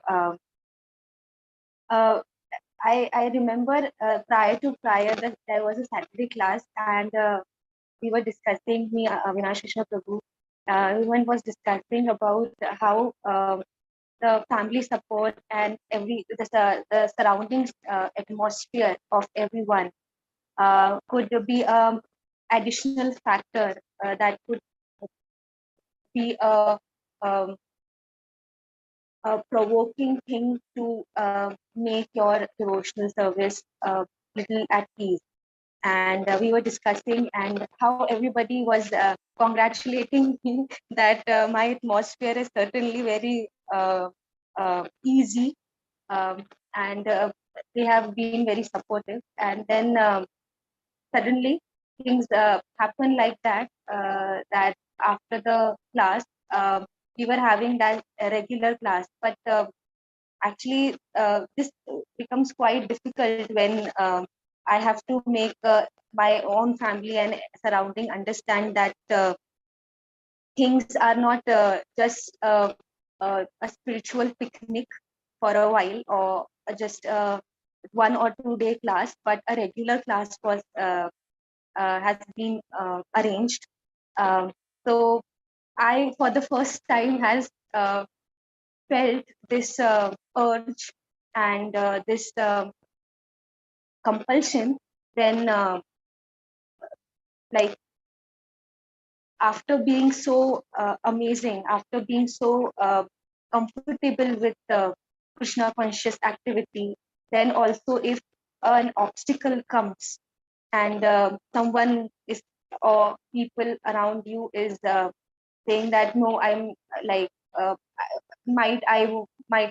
I remember prior that there was a Saturday class, and we were discussing, me, Avinash Krishna Prabhu, everyone was discussing about how the family support and the surroundings atmosphere of everyone could be additional factor that could be um, a provoking thing to make your devotional service little at ease. And we were discussing and how everybody was congratulating me that my atmosphere is certainly very easy, and they have been very supportive. And then suddenly things happen like that, that after the class, we were having that regular class, but actually this becomes quite difficult when I have to make my own family and surrounding understand that things are not just a spiritual picnic for a while, or just 1 or 2 day class, but a regular class was has been arranged. Um, so I, for the first time, has felt this urge and this compulsion when, like, after being so amazing, after being so comfortable with Krishna conscious activity, then also if an obstacle comes and someone is, or people around you is saying that no, I'm like, might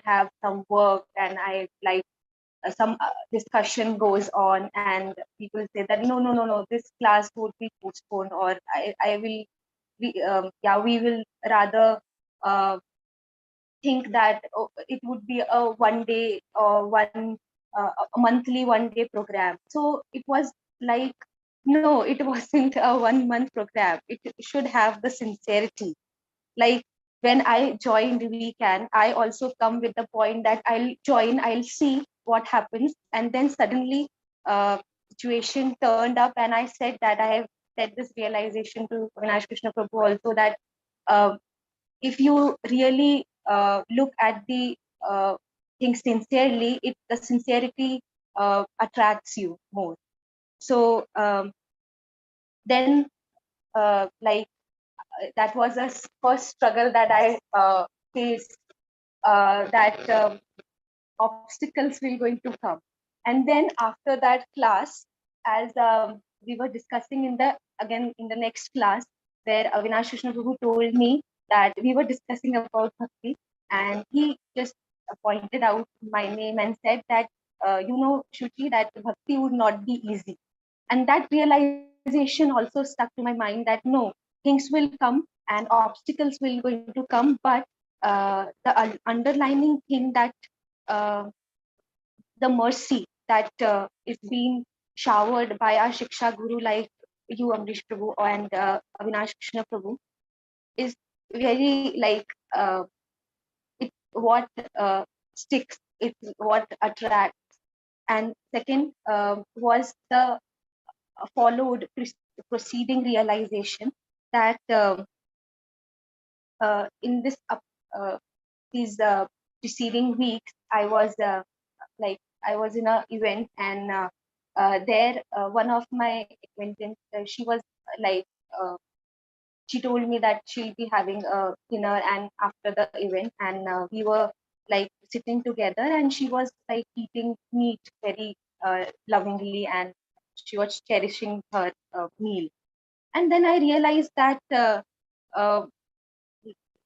have some work, and I like some discussion goes on, and people say that no, this class would be postponed, or I will, we will rather think that it would be a 1 day or a monthly 1 day program. So it was like, no, it wasn't a 1 month program. It should have the sincerity. Like, when I joined wecan, I also come with the point that I'll join, I'll see what happens, and then suddenly situation turned up, and I said that I have said this realization to Avinash Krishna Prabhu also, that uh, if you really look at the thing sincerely, the sincerity attracts you more. So then, like, that was a first struggle that I faced, that obstacles will going to come. And then after that class, as we were discussing again in the next class, where Avinash Krishna Prabhu told me that we were discussing about bhakti, and he just pointed out my name and said that, Shruti, that bhakti would not be easy. And that realization also stuck to my mind, that no, things will come and obstacles will going to come, but the underlining thing, that uh, the mercy that is being showered by our Shiksha Guru, like you, Amrish Prabhu, and Avinash Krishna Prabhu, is very like, it what sticks, it's what attracts. And second was the followed proceeding realization that in these preceding weeks, I was like, I was in a event, and there one of my acquaintance, she was like, she told me that she'll be having a dinner and after the event, and we were like sitting together, and she was like eating meat very lovingly, and she was cherishing her meal. And then I realized that uh,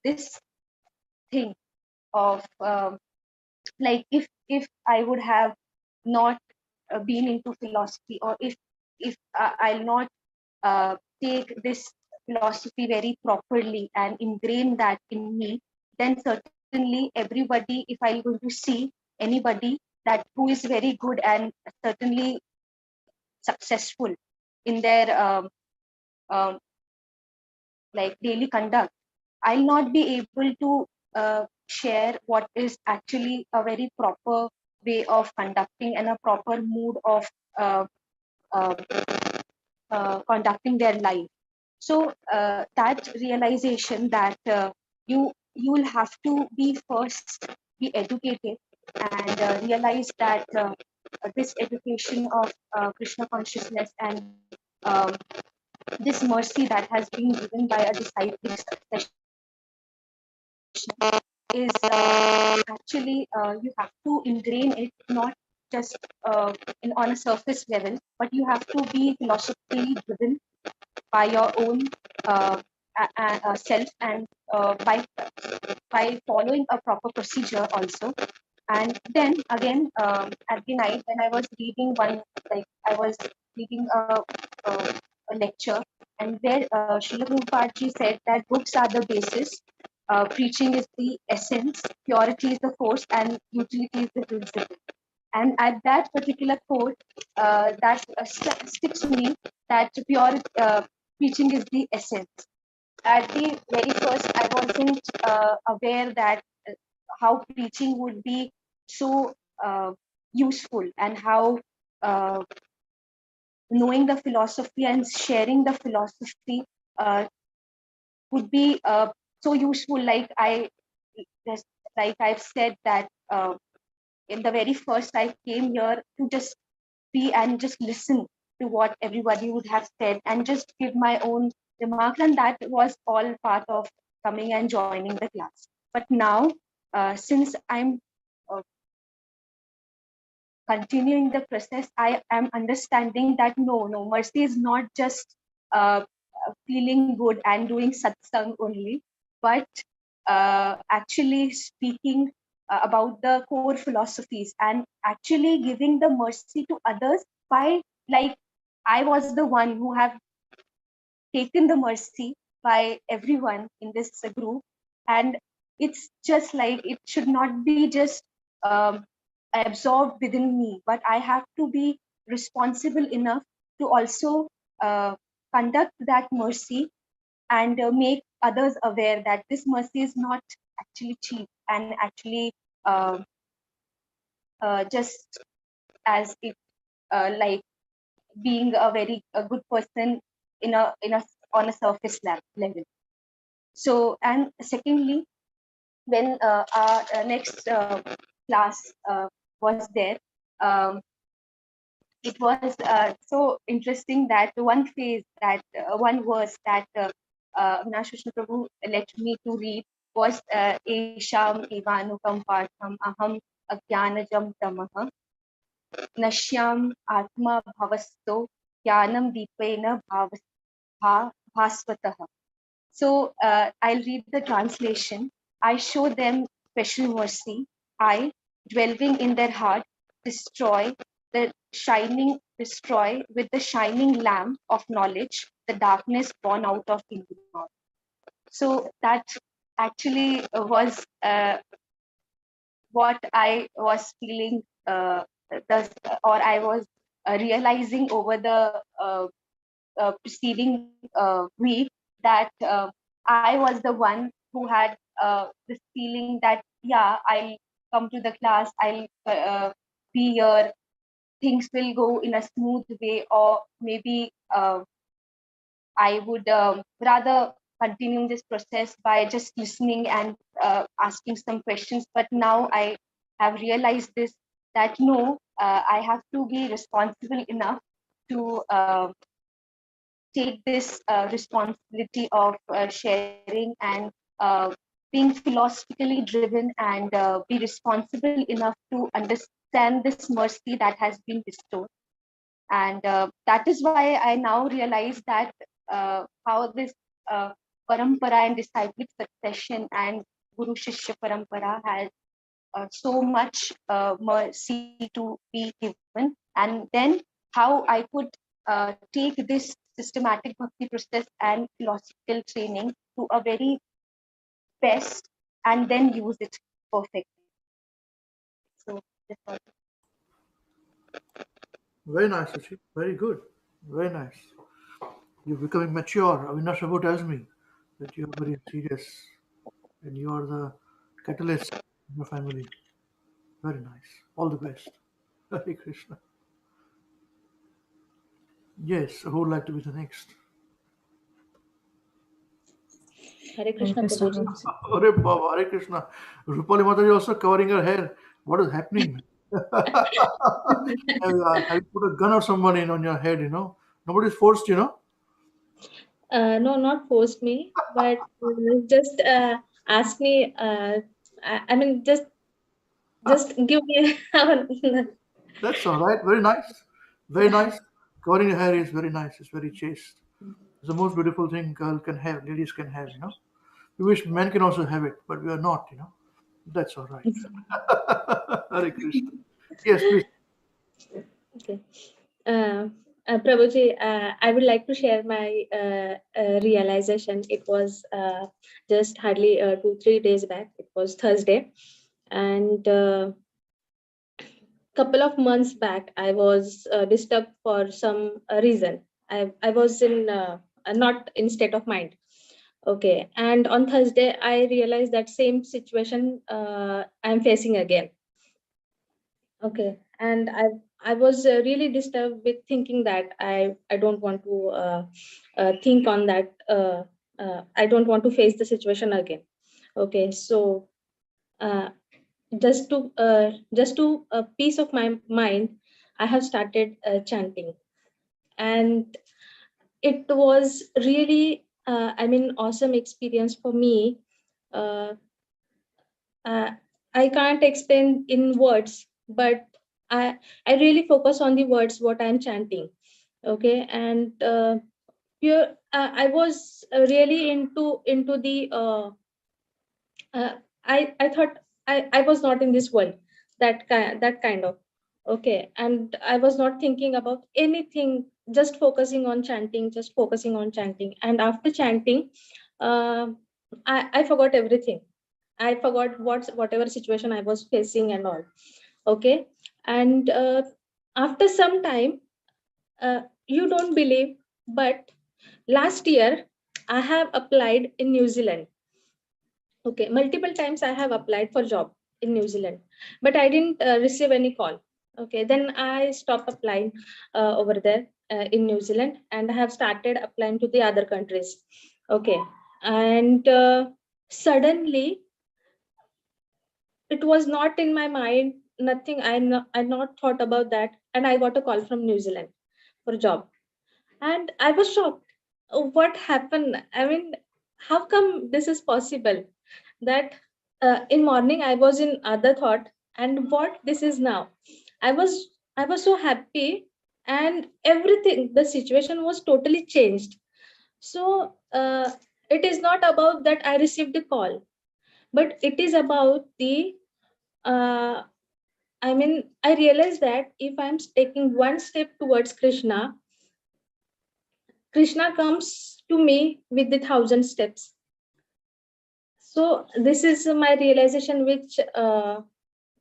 this thing of like, if I would have not been into philosophy, or if I'll not take this philosophy very properly and ingrain that in me, then certainly everybody, if I'm going to see anybody that who is very good and certainly successful in their um, like daily conduct, I'll not be able to share what is actually a very proper way of conducting and a proper mood of uh, conducting their life. So that realization that you'll have to be first be educated and realize that this education of Krishna consciousness and this mercy that has been given by a disciplic succession is actually you have to ingrain it not just on a surface level, but you have to be philosophically driven by your own self and by following a proper procedure also. And then again at the night when I was reading I was reading a lecture, and where Srila Prabhupada ji said that books are the basis, preaching is the essence, purity is the force, and utility is the principle. And at that particular quote, that sticks to me, that pure preaching is the essence. At the very first, I wasn't aware that how preaching would be so useful, and how knowing the philosophy and sharing the philosophy would be so useful. Like I've said that in the very first I came here to just be and just listen to what everybody would have said and just give my own remarks, and that was all part of coming and joining the class. But now since I'm continuing the process, I am understanding that no, mercy is not just feeling good and doing satsang only, but actually speaking about the core philosophies and actually giving the mercy to others by, like, I was the one who have taken the mercy by everyone in this group, and it's just like it should not be just absorbed within me, but I have to be responsible enough to also conduct that mercy and make others aware that this mercy is not actually cheap and actually just as it like being a good person in a on a surface level. So, and secondly, when our next class was there, um, it was so interesting that one phrase that one verse that Avinash Krishna Prabhu let me to read was Esham Evanukam Partham Aham Ajnanajam Tamaha Nashyam Atma Bhavasto Jnanam Deepena Bhasvatah. So I'll read the translation. I show them special mercy. I, dwelling in their heart, destroy with the shining lamp of knowledge the darkness born out of ignorance. So that actually was what I was feeling, or I was realizing over the preceding week, that I was the one who had this feeling that, yeah, I'll come to the class, I'll be here, things will go in a smooth way, or maybe I would rather continue this process by just listening and asking some questions. But now I have realized this, that no, I have to be responsible enough to take this responsibility of sharing and being philosophically driven, and be responsible enough to understand this mercy that has been bestowed. And that is why I now realize that how this parampara and disciplic succession and Guru Shishya parampara has so much mercy to be given, and then how I could take this systematic bhakti process and philosophical training to a very best, and then use it perfectly. So that's all. Very nice, Sachi. Very good. Very nice. You're becoming mature. Avinash Prabhu tells me that you're very serious and you are the catalyst in your family. Very nice. All the best. Hare Krishna. Yes, who would like to be the next? Hare Krishna, Krishna. Prabhuji. Hare Baba, Hare Krishna. Rupali Mataji also covering her hair. What is happening? Have you put a gun or someone in on your head, you know? Nobody's forced, you know? No, not forced me, but just ask me. I mean, just give me. That's all right. Very nice. Very nice. Covering your hair is very nice. It's very chaste. It's the most beautiful thing girl can have, ladies can have, you know? We wish men can also have it, but we are not, you know? That's all right. Hare Krishna. Yes, please. Okay. Prabhuji, I would like to share my realization. It was just hardly 2-3 days back. It was Thursday, and couple of months back, I was disturbed for some reason. I was in not in state of mind. Okay, and on Thursday, I realized that same situation I'm facing again. Okay, and I was really disturbed with thinking that I don't want to think on that. I don't want to face the situation again. Okay, so just to peace of my mind, I have started chanting, and it was really awesome experience for me. I can't explain in words, but I really focus on the words what I'm chanting. Okay, and here I was really into the I thought I was not in this world, that kind of. Okay, and I was not thinking about anything, just focusing on chanting. And after chanting, I forgot everything. I forgot whatever situation I was facing and all. Okay, and after some time, you don't believe, but last year I have applied in New Zealand. Okay, multiple times I have applied for job in New Zealand, but I didn't receive any call. Okay, then I stopped applying over there in New Zealand, and I have started applying to the other countries. Okay, and suddenly it was not in my mind, nothing. I not thought about that, and I got a call from New Zealand for a job, and I was shocked. What happened? I mean, how come this is possible? That in morning I was in other thought, and what this is now. I was so happy, and everything, the situation was totally changed. So it is not about that I received the call, but it is about the I realized that if I'm taking one step towards Krishna, Krishna comes to me with the 1,000 steps. So this is my realization, which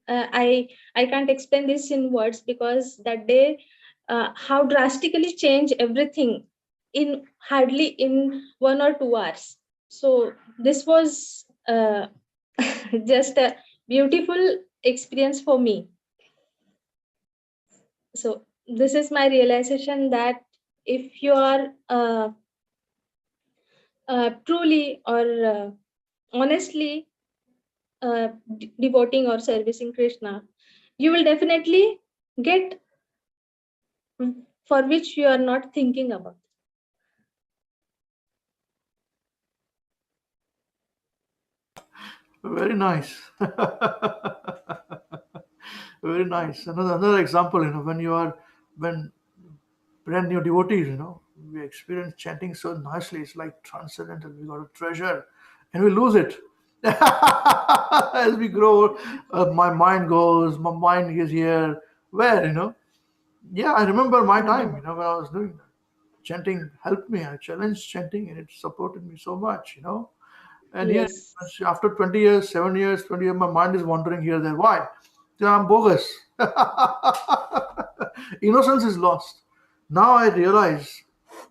I can't explain this in words, because that day how drastically change everything in hardly in 1 or 2 hours. So this was just a beautiful experience for me. So this is my realization, that if you are truly or honestly devoting or servicing Krishna, you will definitely get for which you are not thinking about. Very nice. Very nice. Another example, you know, when brand new devotees, you know, we experience chanting so nicely. It's like transcendental. We got a treasure, and we lose it. As we grow, my mind goes. My mind is here. Where, you know? Yeah, I remember my time. You know, when I was doing that, chanting helped me. I challenged chanting, and it supported me so much. You know. And here, Yes. after 20 years, 7 years, 20 years, my mind is wandering here, there. Why? Yeah, I'm bogus. Innocence is lost. Now I realize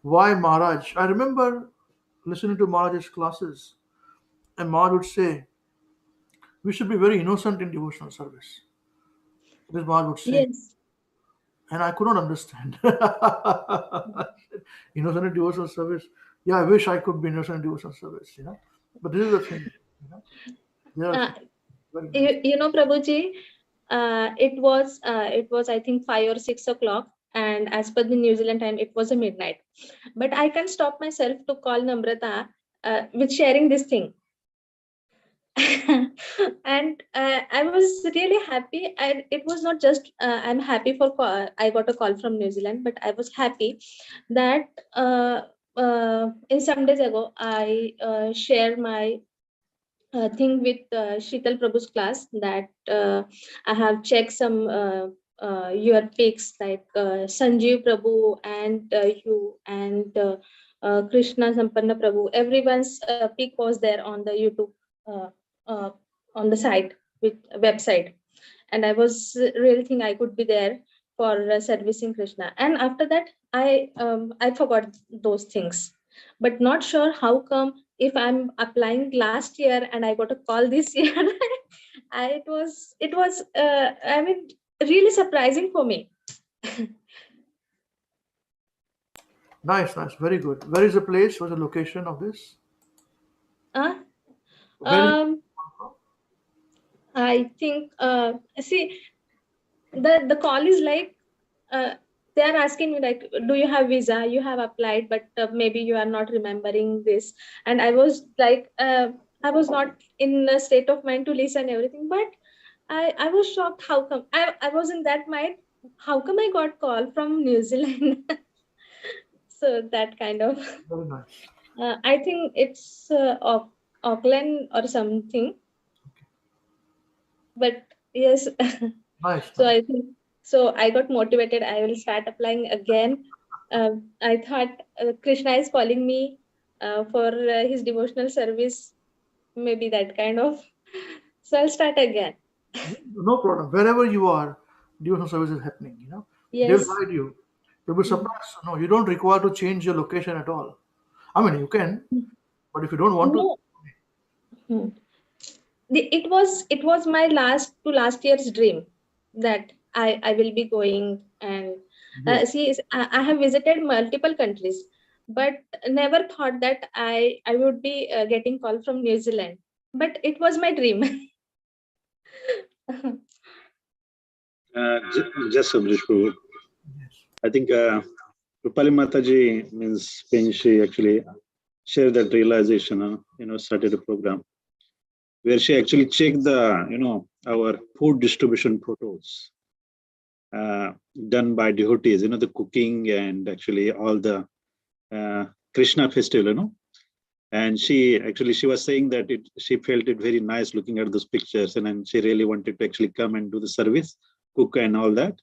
why Maharaj. I remember listening to Maharaj's classes, and Maharaj would say, we should be very innocent in devotional service. This Maharaj would say, Yes. and I could not understand. Innocent in devotional service. Yeah, I wish I could be innocent in devotional service, But this is the thing, Yeah, very nice. You know, Prabhuji, it was I think 5 or 6 o'clock, and as per the New Zealand time, it was a midnight. But I can't stop myself to call Namrata with sharing this thing. And I was really happy, and it was not just I'm happy for I got a call from New Zealand, but I was happy that in some days ago I shared my thing with Sheetal Prabhu's class that I have checked some your pics like Sanjeev Prabhu and you and Krishna Sampanna Prabhu. Everyone's pic was there on the YouTube uh, uh, on the site with website, and I was really think I could be there for servicing Krishna. And after that, I forgot those things, but not sure how come if I'm applying last year and I got a call this year. It was I mean really surprising for me. Nice, nice, very good. Where is the place? What's the location of this? uh, Where is um I think see the call is like they are asking me like, do you have visa? You have applied, but maybe you are not remembering this. And I was like, I was not in a state of mind to listen everything, but I was shocked. How come I was in that mind? How come I got call from New Zealand? So that kind of very nice. I think it's Auckland or something. But yes, Nice. so nice. I think so. I got motivated. I will start applying again. I thought Krishna is calling me for his devotional service, maybe that kind of. So I'll start again. No problem. Wherever you are, devotional service is happening, They'll Yes. guide you. You'll be surprised. No, you don't require to change your location at all. I mean, you can, but if you don't want to, No. Hmm. It was my last year's dream that I will be going and yes. see I have visited multiple countries, but never thought that I would be getting call from New Zealand, but it was my dream. Just Amrish Prabhu. Yes. I think Rupali Mataji means when she actually shared that realization, started a program where she actually checked the, our food distribution photos done by devotees, the cooking and actually all the Krishna festival, And she was saying that she felt it very nice looking at those pictures, and then she really wanted to actually come and do the service, cook and all that.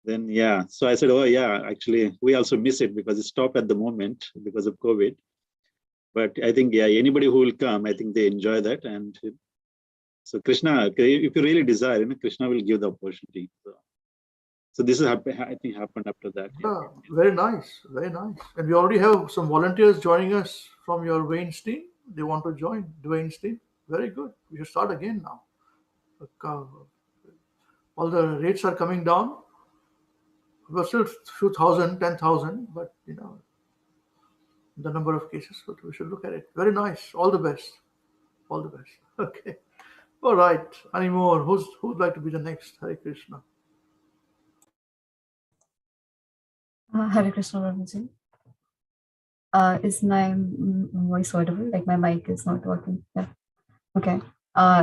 Then yeah, so I said, oh yeah, actually we also miss it because it stopped at the moment because of COVID. But I think yeah, anybody who will come, I think they enjoy that. And so Krishna, if you really desire, Krishna will give the opportunity. So this is I think happened after that. Yeah, very nice, very nice. And we already have some volunteers joining us from your Wayne's team. They want to join Dwayne's team. Very good. We should start again now. All the rates are coming down. We're still few thousand, 10,000, but the number of cases. But we should look at it. Very nice. All the best. All the best. Okay. All right. Any more? Who'd like to be the next? Hare Krishna. Hare Krishna, Prabhuji. Is my voice audible? Like my mic is not working. Yeah. Okay.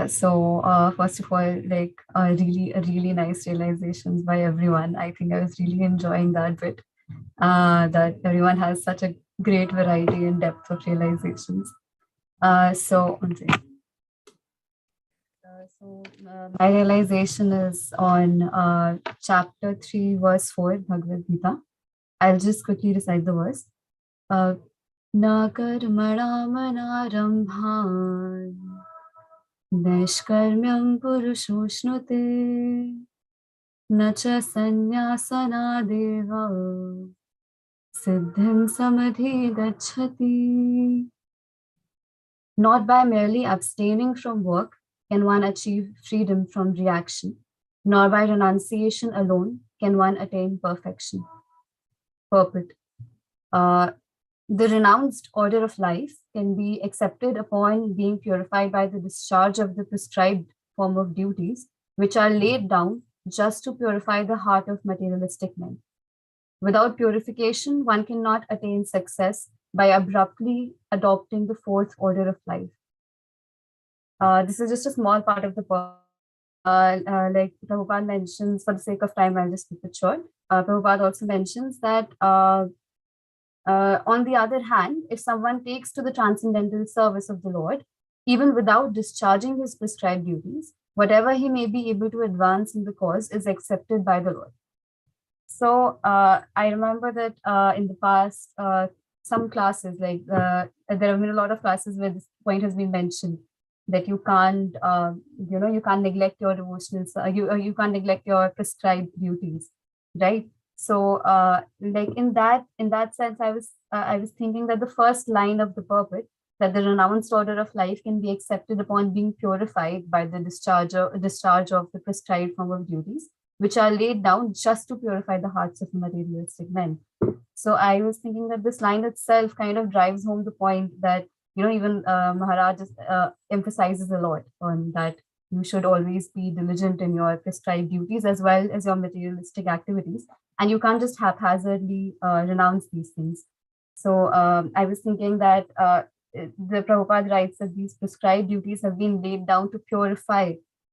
So first of all, like really nice realizations by everyone. I think I was really enjoying that bit. That everyone has such a great variety and depth of realizations. So my realization is on chapter 3, verse 4, Bhagavad-Gita. I'll just quickly recite the verse. Na karmanam Nishkarmyam purushoshnuti na cha sannyasana deva siddhim samadhi gacchati. Not by merely abstaining from work can one achieve freedom from reaction. nor by renunciation alone can one attain perfection. Purport. The renounced order of life can be accepted upon being purified by the discharge of the prescribed form of duties, which are laid down just to purify the heart of materialistic men. Without purification, one cannot attain success by abruptly adopting the fourth order of life. This is just a small part of the like Prabhupada mentions, for the sake of time, I'll just keep it short. Prabhupada also mentions that on the other hand, if someone takes to the transcendental service of the Lord, even without discharging his prescribed duties, whatever he may be able to advance in the cause is accepted by the Lord. So I remember that in the past, some classes, like there have been a lot of classes where this point has been mentioned, that you can't, you can't neglect your devotionals, you can't neglect your prescribed duties, right? So, like in that sense, I was thinking that the first line of the purport, that the renounced order of life can be accepted upon being purified by the discharge of the prescribed form of duties, which are laid down just to purify the hearts of materialistic men. So I was thinking that this line itself kind of drives home the point that, even Maharaj emphasizes a lot on that you should always be diligent in your prescribed duties as well as your materialistic activities. And you can't just haphazardly renounce these things. So I was thinking that the Prabhupada writes that these prescribed duties have been laid down to purify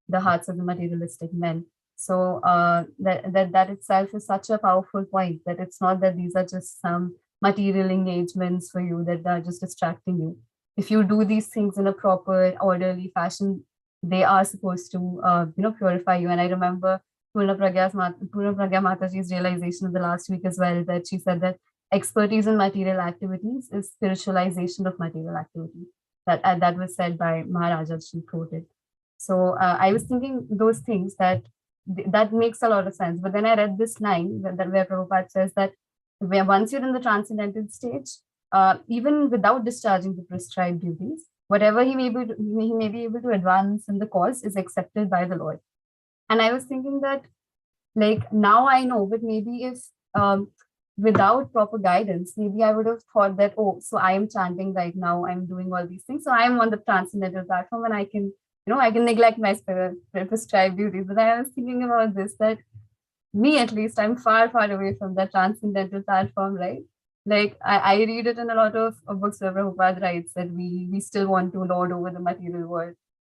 the hearts of the materialistic men. So that itself is such a powerful point, that it's not that these are just some material engagements for you that are just distracting you. If you do these things in a proper, orderly fashion, they are supposed to, purify you. And I remember Purna Pragya Mataji's realization of the last week as well, that she said that expertise in material activities is spiritualization of material activity. That was said by Maharaja, she quoted. So I was thinking those things that makes a lot of sense. But then I read this line where Prabhupada says that once you're in the transcendental stage, even without discharging the prescribed duties, whatever he may be able to advance in the cause is accepted by the Lord. And I was thinking that, like, now I know, but maybe if without proper guidance, maybe I would have thought that, oh, so I am chanting right now, I'm doing all these things, so I'm on the transcendental platform and I can, I can neglect my prescribed duties. But I was thinking about this, that me at least, I'm far, far away from that transcendental platform, right? Like I read it in a lot of books where Prabhupada writes that we still want to lord over the material world.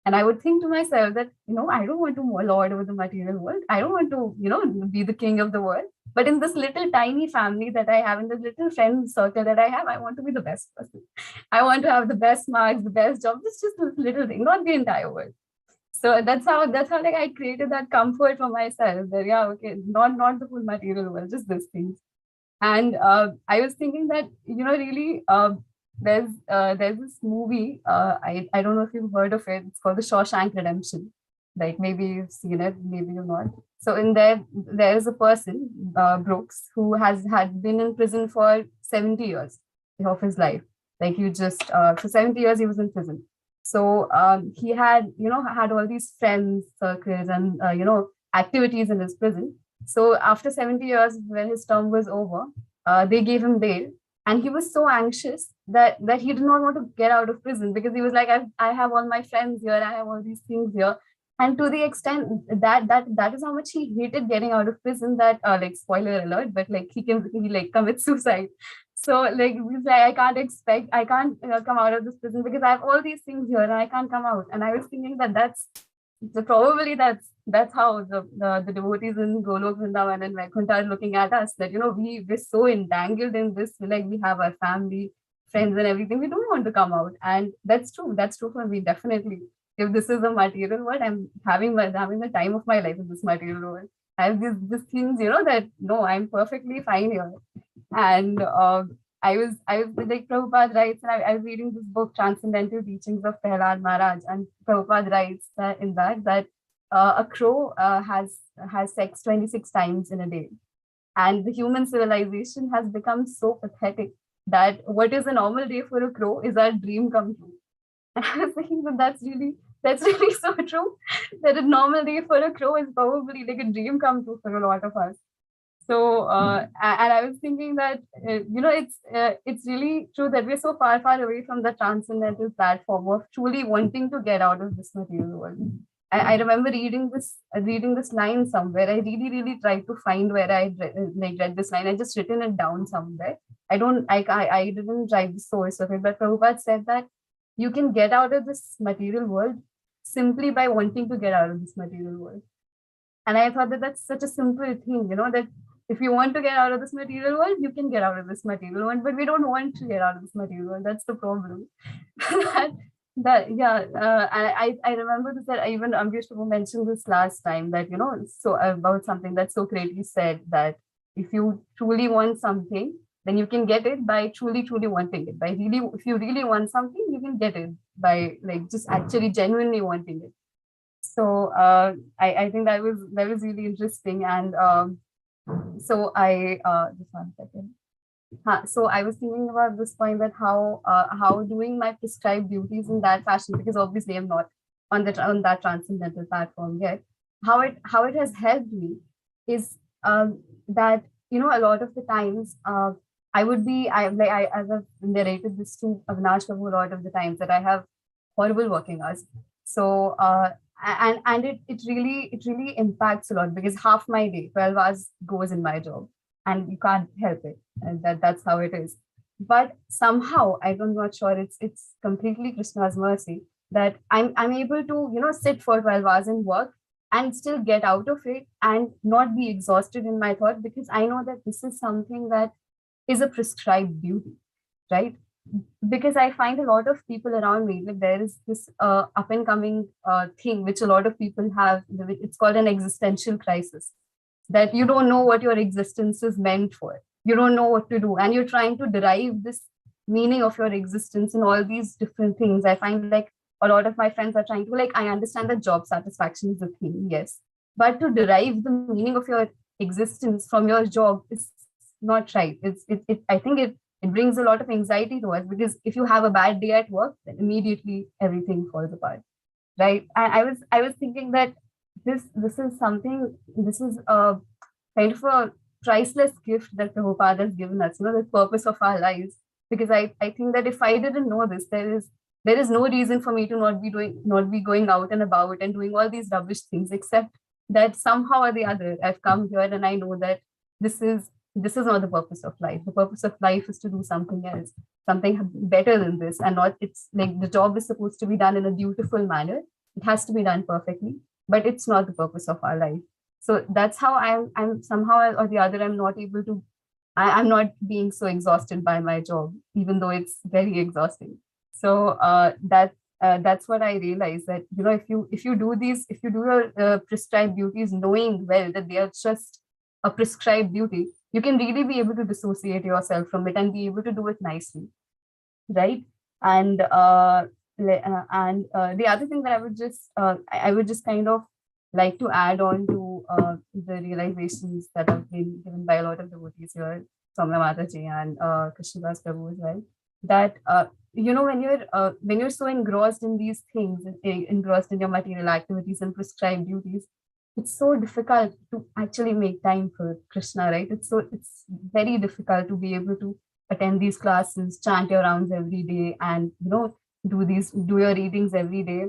And I would think to myself that, I don't want to lord over the material world. I don't want to, be the king of the world. But in this little tiny family that I have, in this little friend circle that I have, I want to be the best person. I want to have the best marks, the best job. It's just this little thing, not the entire world. So that's how like I created that comfort for myself, that not the full material world, just these things. And I was thinking that, really, there's this movie, I don't know if you've heard of it, it's called the Shawshank Redemption. Like maybe you've seen it, maybe you've not. So in there is a person, Brooks, who had been in prison for 70 years of his life. Like for 70 years he was in prison. So he had, had all these friends, circles, and, activities in his prison. So after 70 years, when his term was over, they gave him bail. And he was so anxious that he did not want to get out of prison, because he was like, I have all my friends here, I have all these things here. And to the extent that is how much he hated getting out of prison, that like, spoiler alert, but like he commits suicide. So like he's like, I can't come out of this prison because I have all these things here and I can't come out. And I was thinking that that's how the devotees in Golok, Vrindavan, and Vaikuntha are looking at us, that we're so entangled in this, like we have our family, friends, and everything. We don't want to come out. And that's true for me, definitely. If this is a material world, I'm having the time of my life in this material world. I have these things, that no, I'm perfectly fine here. And I was like, Prabhupada writes, and I was reading this book, Transcendental Teachings of Prahlad Maharaj, and Prabhupada writes in that a crow has sex 26 times in a day. And the human civilization has become so pathetic that what is a normal day for a crow is our dream come true. And I was thinking that that's really That's really so true. That a normal day for a crow is probably like a dream come true for a lot of us. So, and I was thinking that it's really true that we're so far away from the transcendental platform of truly wanting to get out of this material world. I remember reading this line somewhere. I really tried to find where I read this line. I just written it down somewhere. I didn't write the source of it, but Prabhupada said that you can get out of this material world simply by wanting to get out of this material world. And I thought that that's such a simple thing, that if you want to get out of this material world, you can get out of this material world, but we don't want to get out of this material world. That's the problem. I remember this, that even Amrish Prabhu mentioned this last time, that, so about something that Socrates said, that if you truly want something, then you can get it by truly wanting it. If you really want something, you can get it by like just actually genuinely wanting it. So I think that was really interesting. And so I just one second. So I was thinking about this point, that how doing my prescribed duties in that fashion, because obviously I'm not on that transcendental platform yet. How it has helped me is that a lot of the times as I've narrated this to Avinash Prabhu a lot of the times, that I have horrible working hours. So and it really impacts a lot, because half my day, 12 hours, goes in my job, and you can't help it, and that's how it is. But somehow, I'm not sure, it's completely Krishna's mercy that I'm able to sit for 12 hours and work and still get out of it and not be exhausted in my thought, because I know that this is something that is a prescribed duty, right? Because I find a lot of people around me, like there is this up and coming thing which a lot of people have. It's called an existential crisis, that you don't know what your existence is meant for. You don't know what to do, and you're trying to derive this meaning of your existence in all these different things. I find like a lot of my friends are trying to, like, I understand that job satisfaction is a thing, yes, but to derive the meaning of your existence from your job is not right. I think it brings a lot of anxiety to us, because if you have a bad day at work, then immediately everything falls apart, right? And I was thinking that this is a kind of a priceless gift that Prabhupada has given us, the purpose of our lives. Because I think that if I didn't know this, there is no reason for me to not be going out and about and doing all these rubbish things, except that somehow or the other I've come here and I know that this is not the purpose of life. The purpose of life is to do something else, something better than this, and not, it's like the job is supposed to be done in a beautiful manner. It has to be done perfectly, but it's not the purpose of our life. So that's how I'm somehow or the other, I'm not able to, I'm not being so exhausted by my job, even though it's very exhausting. So that's what I realized, that if you do your prescribed duties knowing well that they are just a prescribed duty, you can really be able to dissociate yourself from it and be able to do it nicely, right? And the other thing that I would just kind of like to add on to the realizations that have been given by a lot of devotees here, Soumya Mataji and Krishna Prasadam as well, that when you're so engrossed in these things, engrossed in your material activities and prescribed duties, it's so difficult to actually make time for Krishna, right? It's very difficult to be able to attend these classes, chant your rounds every day, and do your readings every day.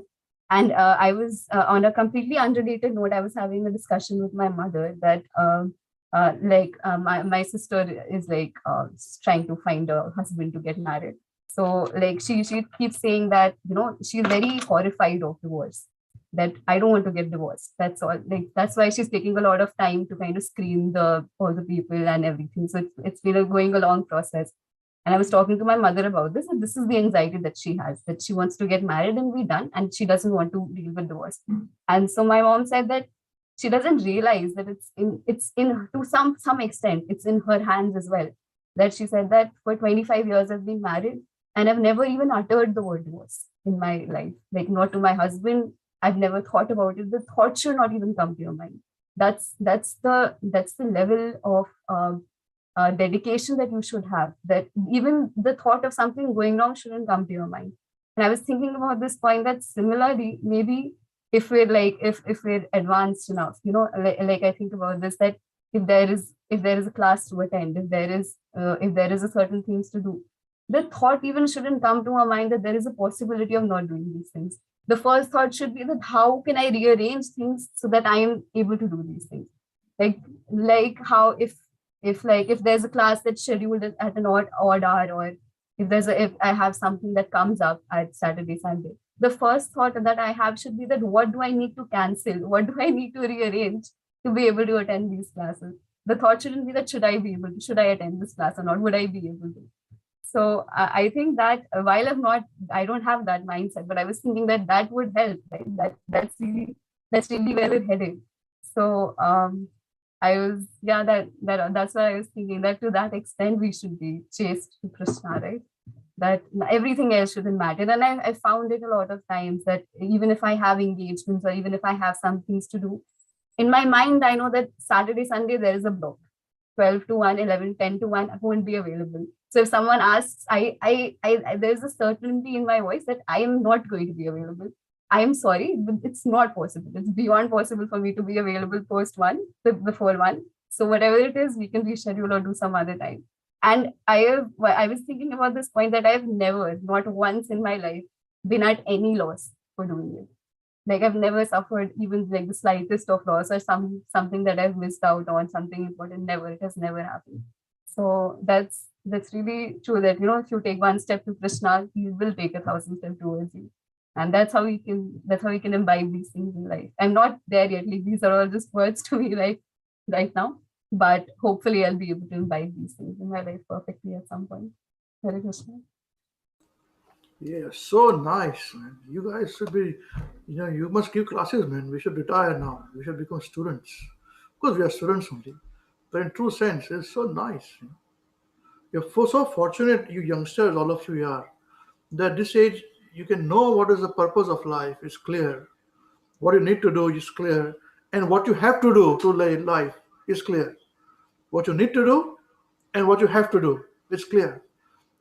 And I was on a completely unrelated note, I was having a discussion with my mother that my sister is trying to find a husband to get married. So she keeps saying that she's very horrified of divorce, that I don't want to get divorced. That's all. That's why she's taking a lot of time to kind of screen all the people and everything. So it's been going a long process. And I was talking to my mother about this, and this is the anxiety that she has, that she wants to get married and be done, and she doesn't want to deal with divorce. And so my mom said that she doesn't realize that it's in to some extent, it's in her hands as well. That she said that for 25 years I've been married and I've never even uttered the word divorce in my life, not to my husband. I've never thought about it. The thought should not even come to your mind. That's the level of dedication that you should have, that even the thought of something going wrong shouldn't come to your mind. And I was thinking about this point that similarly, maybe if we're if we're advanced enough, like I think about this, that if there is a class to attend, if there is a certain things to do, the thought even shouldn't come to our mind that there is a possibility of not doing these things. The first thought should be that how can I rearrange things so that I am able to do these things? Like how if there's a class that's scheduled at an odd hour, or if I have something that comes up at Saturday, Sunday, the first thought that I have should be that what do I need to cancel? What do I need to rearrange to be able to attend these classes? The thought shouldn't be that should I attend this class or not? Would I be able to? So I think that while I don't have that mindset, but I was thinking that would help. Right? That's really where we're headed. So that's why I was thinking that to that extent we should be chaste to Krishna, right? That everything else shouldn't matter. And I found it a lot of times that even if I have engagements or even if I have some things to do, in my mind I know that Saturday, Sunday there is a block. 12 to 1, 11, 10 to 1, I won't be available. So if someone asks, there's a certainty in my voice that I am not going to be available. I am sorry, but it's not possible. It's beyond possible for me to be available post 1, before 1. So whatever it is, we can reschedule or do some other time. And I was thinking about this point that I have never, not once in my life, been at any loss for doing it. Like I've never suffered even like the slightest of loss or something that I've missed out on, something important. Never, it has never happened. So that's really true that, if you take one step to Krishna, he will take 1,000 steps towards you. And that's how we can imbibe these things in life. I'm not there yet. Like these are all just words to me like right now, but hopefully I'll be able to imbibe these things in my life perfectly at some point. Hare Krishna. Yeah, so nice, man. You guys should be, you must give classes, man. We should retire now. We should become students. Of course, we are students only. But in true sense, it's so nice. You're so fortunate, you youngsters, all of you are, that at this age, you can know what is the purpose of life. It's clear. What you need to do is clear. And what you have to do to life is clear. What you need to do and what you have to do is clear.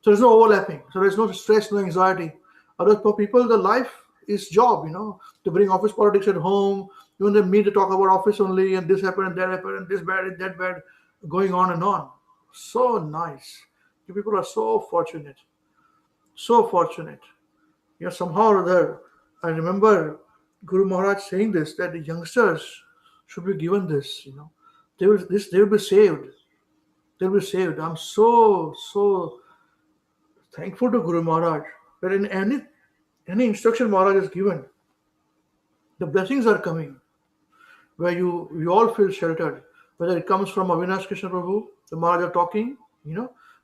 So there's no overlapping. So there's no stress, no anxiety. Other for people, the life is job, to bring office politics at home. You they meet to talk about office only, and this happened and that happened, and this bad and that bad, going on and on. So nice. You people are so fortunate. So fortunate. Somehow or other, I remember Guru Maharaj saying this, that the youngsters should be given this, They will be saved. They'll be saved. I'm so thankful to Guru Maharaj that in any instruction Maharaj is given, the blessings are coming, where you all feel sheltered, whether it comes from Avinash Krishna Prabhu, the Maharaj are talking,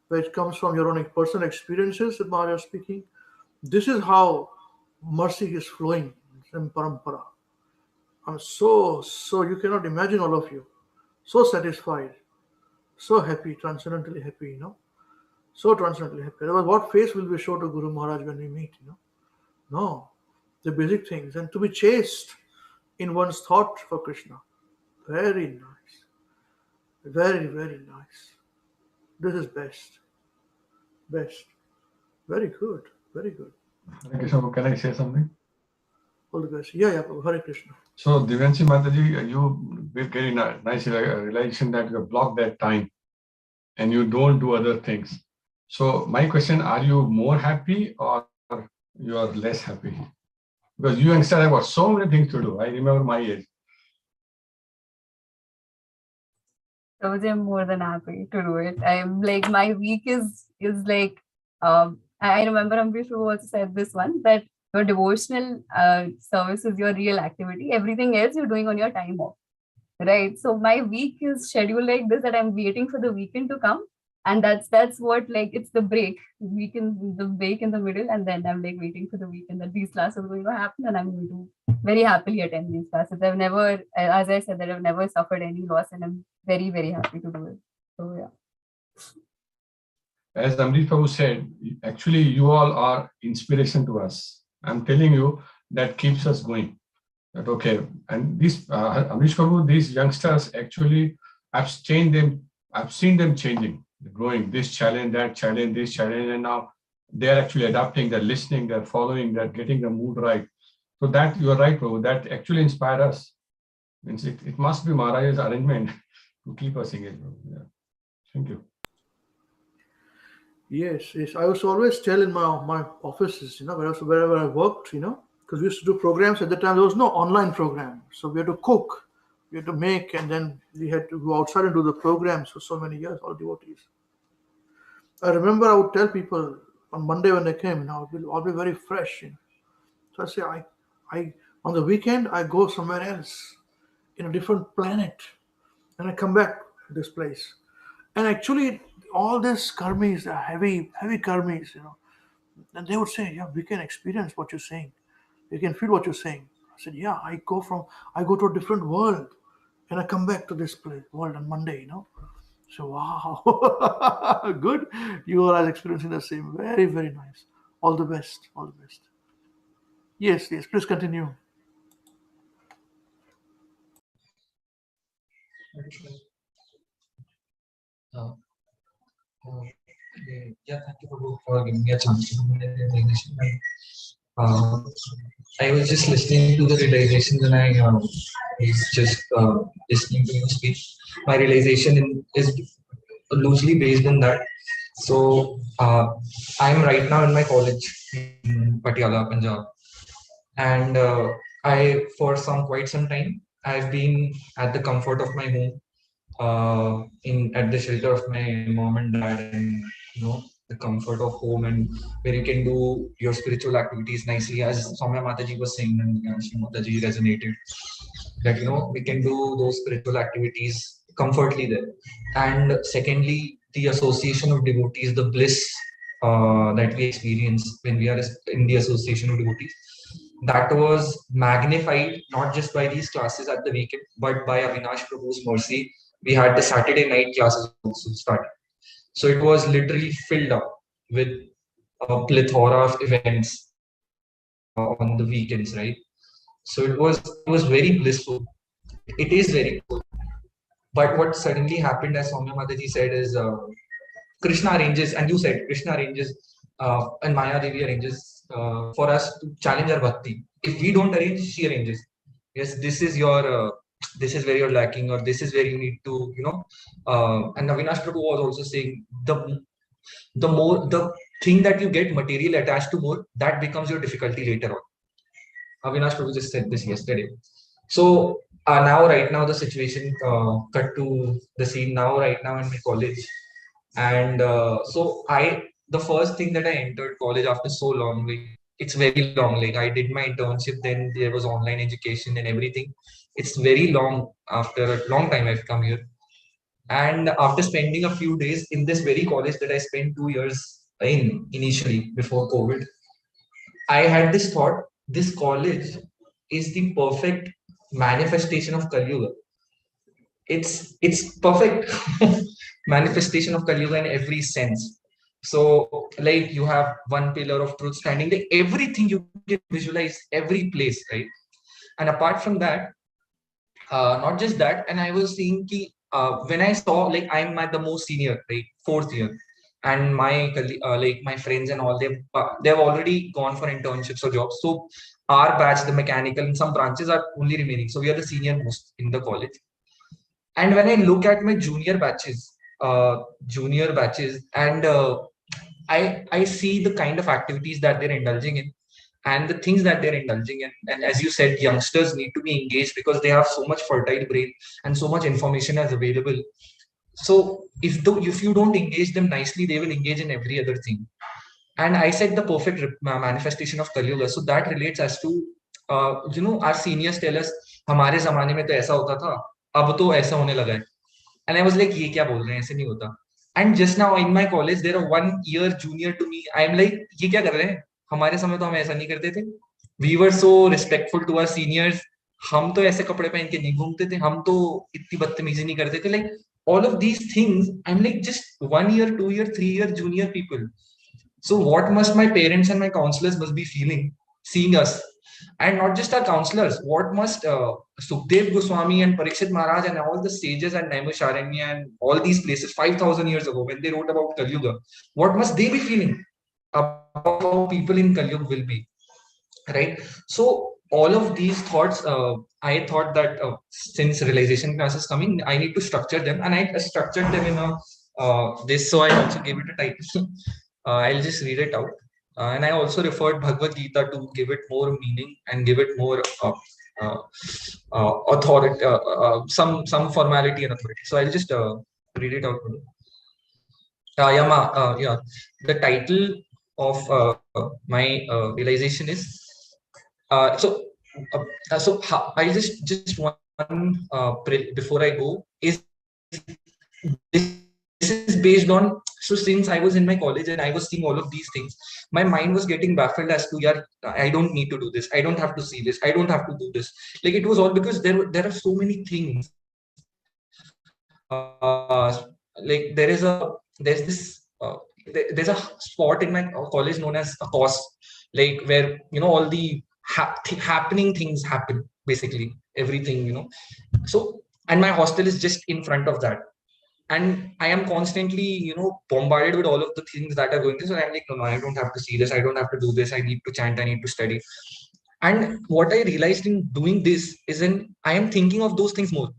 where it comes from your own personal experiences that Maharaj is speaking. This is how mercy is flowing in Parampara. I'm so you cannot imagine, all of you, so satisfied, so happy, transcendently happy, so transcendently happy. Otherwise, what face will we show to Guru Maharaj when we meet, No, the basic things, and to be chaste in one's thought for Krishna. Very nice. Very, very nice. This is best. Best. Very good. Very good. Hare Krishna, can I say something? All the best. Yeah, Hare Krishna. So, Divyanshi Mataji, you will get a nice realization that you have blocked that time and you don't do other things. So, my question, are you more happy or you are less happy? Because you youngsters have got so many things to do. I remember my age. So I'm more than happy to do it. I'm like, my week is like, I remember Ambrish also said this one, that your devotional service is your real activity. Everything else you're doing on your time off, right? So my week is scheduled like this, that I'm waiting for the weekend to come. And that's what, like, it's the break in the middle, and then I'm like waiting for the weekend that these classes are going to happen, and I'm going to very happily attend these classes. I've never, as I said, that I've never suffered any loss, and I'm very, very happy to do it. So yeah. As Amrish Prabhu said, actually you all are inspiration to us. I'm telling you, that keeps us going. That okay, and this Amrish Prabhu, these youngsters actually, I've seen them changing, growing, this challenge, that challenge, this challenge, and now they're actually adapting, they're listening, they're following, they're getting the mood right. So that, you're right, Prabhu, that actually inspire us. Means it must be Maharaj's arrangement to keep us engaged. Yeah. Thank you. Yes, yes. I used to always tell in my offices, wherever I worked, because we used to do programs at the time. There was no online program, so we had to cook, we had to make, and then we had to go outside and do the programs for so many years, all devotees. I remember I would tell people on Monday when they came, I'll be very fresh. So I say, I on the weekend I go somewhere else, in a different planet, and I come back to this place. And actually, all these karmis are heavy karmis, and they would say, yeah, we can experience what you're saying. We can feel what you're saying. I said, yeah, I go to a different world, and I come back to this world on Monday, So, wow, good. You all are experiencing the same. Very, very nice. All the best. All the best. Yes, please continue. Yeah, thank you for giving me a chance to do my realization. I was just listening to the realizations and I was just listening to you speak. My realization is loosely based on that. So I'm right now in my college in Patiala, Punjab, and for quite some time I've been at the comfort of my home, at the shelter of my mom and dad, and the comfort of home, and where you can do your spiritual activities nicely, as Soumya Mataji was saying, and Shri Mataji resonated that we can do those spiritual activities comfortably there. And secondly, the association of devotees, the bliss that we experience when we are in the association of devotees, that was magnified not just by these classes at the weekend, but by Avinash Prabhu's mercy. We had the Saturday night classes also started. So it was literally filled up with a plethora of events on the weekends, right? So it was very blissful. It is very cool. But what suddenly happened, as Soumya Mataji said, is Krishna arranges, and you said Krishna arranges, and Maya Devi arranges for us to challenge our bhakti. If we don't arrange, she arranges. Yes, this is where you're lacking, or this is where you need to, and Avinash Prabhu was also saying the more the thing that you get material attached to more, that becomes your difficulty later on. Avinash Prabhu just said this yesterday. So right now the situation, cut to the scene now, right now in my college. And the first thing that I entered college after so long, it's very long. Like I did my internship, then there was online education and everything. It's very long. After a long time, I've come here. And after spending a few days in this very college that I spent 2 years in initially before COVID, I had this thought: this college is the perfect manifestation of Kali Yuga. It's perfect manifestation of Kali Yuga in every sense. So like you have one pillar of truth standing there, everything you can visualize, every place, right? And apart from that, not just that, and I was seeing when I saw, like, I'm at the most senior, right, 4th year, and my my friends and all, they've already gone for internships or jobs. So our batch, the mechanical and some branches, are only remaining. So we are the senior most in the college. And when I look at my junior batches, and I see the kind of activities that they're indulging in, and the things that they're indulging in. And as you said, youngsters need to be engaged because they have so much fertile brain and so much information is available. So if you don't engage them nicely, they will engage in every other thing. And I said the perfect manifestation of Kali Yuga. So that relates as to, our seniors tell us, हमारे ज़माने में तो ऐसा होता था, अब तो ऐसा होने लगा है. And I was like, ये क्या बोल रहे हैं, ऐसे नहीं होता. And just now in my college, there are 1 year junior to me. I'm like, ये क्या कर रहे हैं? हमारे समय तो हम ऐसा नहीं करते थे. We were so respectful to our seniors. हम तो ऐसे कपड़े पहन के नहीं घूमते थे. हम तो इतनी बदतमीजी नहीं करते थे. Like all of these things, I'm like just 1 year, 2 year, 3 year junior people. So what must my parents and my counselors must be feeling, seeing us? And not just our counselors, what must Sukhdev Goswami and Parikshit Maharaj and all the sages and Naimisharanya and all these places 5,000 years ago when they wrote about Kali Yuga, what must they be feeling? about how people in Kali Yuga will be, right? So all of these thoughts, I thought that since realization class is coming, I need to structure them, and I structured them in a this. So I also gave it a title. I'll just read it out, and I also referred Bhagavad-Gita to give it more meaning and give it more authority, some formality and authority. So I'll just read it out. Yeah. The title of my realization is I just one before I go is this is based on, so since I was in my college and I was seeing all of these things, my mind was getting baffled as to, yeah, I don't need to do this, I don't have to see this, I don't have to do this. Like, it was all because there are so many things. Like there's a spot in my college known as a course, like where all the happening things happen, basically everything. So, and my hostel is just in front of that, and I am constantly bombarded with all of the things that are going through. So I'm like, no, I don't have to see this, I don't have to do this, I need to chant, I need to study. And what I realized in doing this is I am thinking of those things more.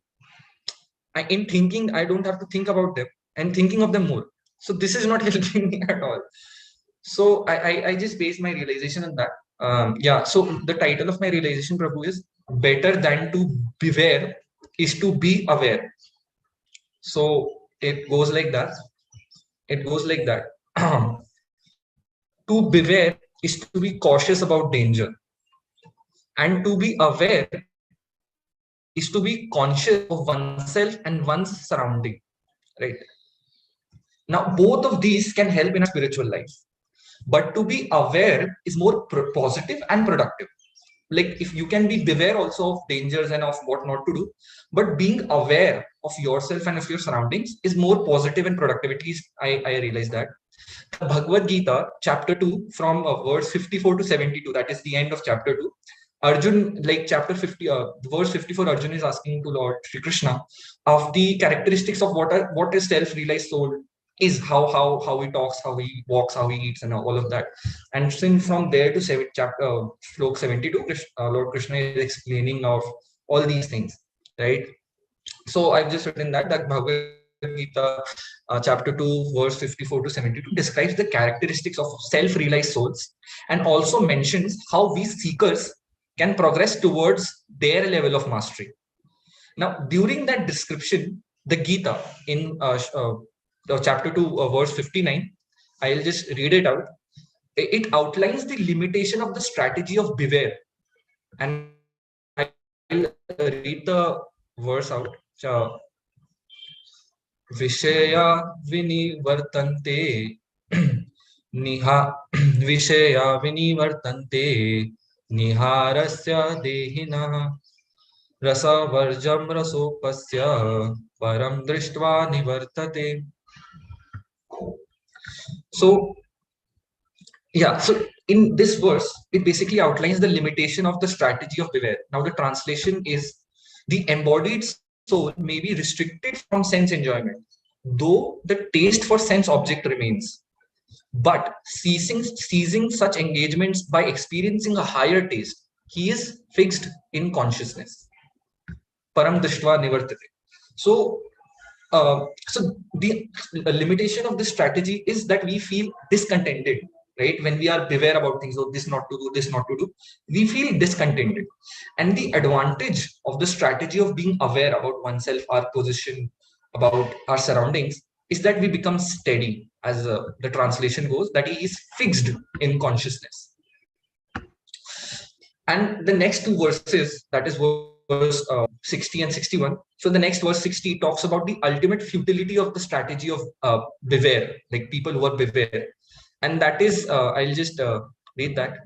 In thinking, I don't have to think about them, and thinking of them more. So this is not helping me at all. So I just based my realization on that. Yeah. So the title of my realization, Prabhu, is better than to beware is to be aware. So it goes like that. To beware is to be cautious about danger, and to be aware is to be conscious of oneself and one's surrounding, right? Now, both of these can help in a spiritual life, but to be aware is more positive and productive. Like, if you can be beware also of dangers and of what not to do, but being aware of yourself and of your surroundings is more positive and productive. At least I realized that. The Bhagavad-Gita, chapter 2, from verse 54 to 72, that is the end of chapter 2. Arjun, like chapter 50, verse 54, Arjun is asking to Lord Shri Krishna of the characteristics of what is self-realized soul is, how he talks, how he walks, how he eats, and all of that. And since from there to slok 72, Lord Krishna is explaining of all these things, right? So I've just written that Bhagavad-Gita, chapter 2, verse 54 to 72 describes the characteristics of self-realized souls, and also mentions how we seekers can progress towards their level of mastery. Now, during that description, the Gita in chapter 2, verse 59, I'll just read it out. It outlines the limitation of the strategy of beware. And I'll read the verse out. Vishaya vinivartante Vishaya vinivartante Niharasya dehina Rasa varjam rasopasya Param drishtva nivartate. So, yeah, so in this verse, it basically outlines the limitation of the strategy of beware. Now, the translation is, the embodied soul may be restricted from sense enjoyment, though the taste for sense object remains. But ceasing such engagements by experiencing a higher taste, he is fixed in consciousness. Param drishtva nivartate. So the limitation of this strategy is that we feel discontented, right? When we are beware about things, oh, this not to do, this not to do, we feel discontented. And the advantage of the strategy of being aware about oneself, our position, about our surroundings, is that we become steady, as the translation goes, that he is fixed in consciousness. And the next two verses, that is verse 60 and 61. So the next verse 60 talks about the ultimate futility of the strategy of beware, like people who are beware. And that is, I'll just read that.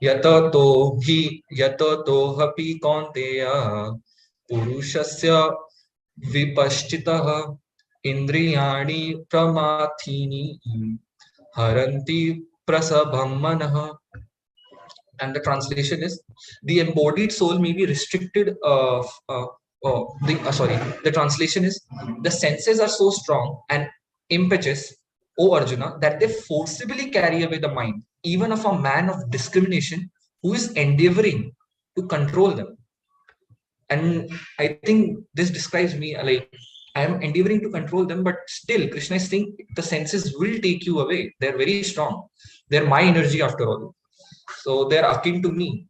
Yatato hapi kaunteya purushasya vipaschitaha indriyani pramathini haranti prasabham manah. And the translation is, the embodied soul may be restricted. The translation is, the senses are so strong and impetuous O Arjuna, that they forcibly carry away the mind, even of a man of discrimination who is endeavoring to control them. And I think this describes me, like I am endeavoring to control them, but still Krishna is saying the senses will take you away. They're very strong. They're my energy after all. So they're akin to me.